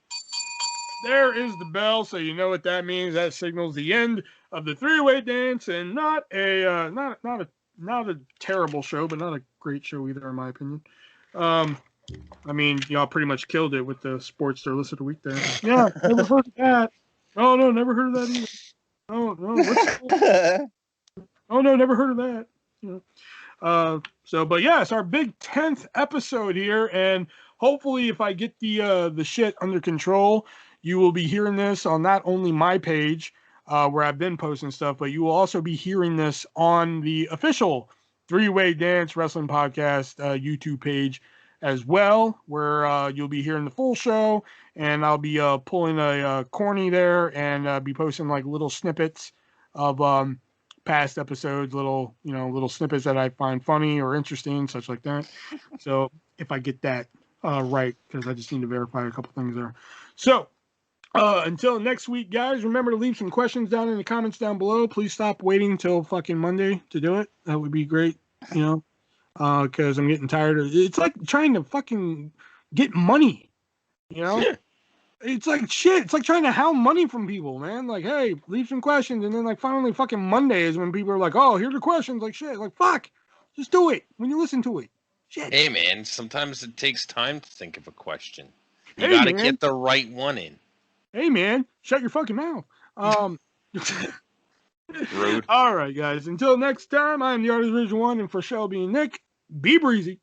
[SPEAKER 1] There is the bell, so you know what that means. That signals the end of the three-way dance, and not a terrible show, but not a great show either, in my opinion. I mean, y'all pretty much killed it with the sports their list of the week there. Yeah, never heard of that. Oh no, never heard of that either. Oh no, oh no, never heard of that. You know. But yeah, it's our big 10th episode here, and hopefully, if I get the shit under control, you will be hearing this on not only my page, where I've been posting stuff, but you will also be hearing this on the official Three-Way Dance Wrestling Podcast YouTube page as well, where you'll be hearing the full show, and I'll be pulling a corny there and be posting like little snippets of past episodes, little snippets that I find funny or interesting, such like that. So if I get that right, because I just need to verify a couple things there. So, until next week, guys, remember to leave some questions down in the comments down below. Please stop waiting until fucking Monday to do it. That would be great, because I'm getting tired of it. It's like trying to fucking get money, It's like shit. It's like trying to hound money from people, man. Like, hey, leave some questions. And then, like, finally fucking Monday is when people are like, oh, here's the questions. Like, shit. Like, fuck. Just do it when you listen to it. Shit.
[SPEAKER 2] Hey, man, sometimes it takes time to think of a question. You
[SPEAKER 1] Hey,
[SPEAKER 2] got to
[SPEAKER 1] man.
[SPEAKER 2] get the right one in.
[SPEAKER 1] Hey, man. Shut your fucking mouth.
[SPEAKER 2] Rude.
[SPEAKER 1] All right, guys. Until next time, I'm the ArtistVersion1, and for Shelby and Nick, be breezy.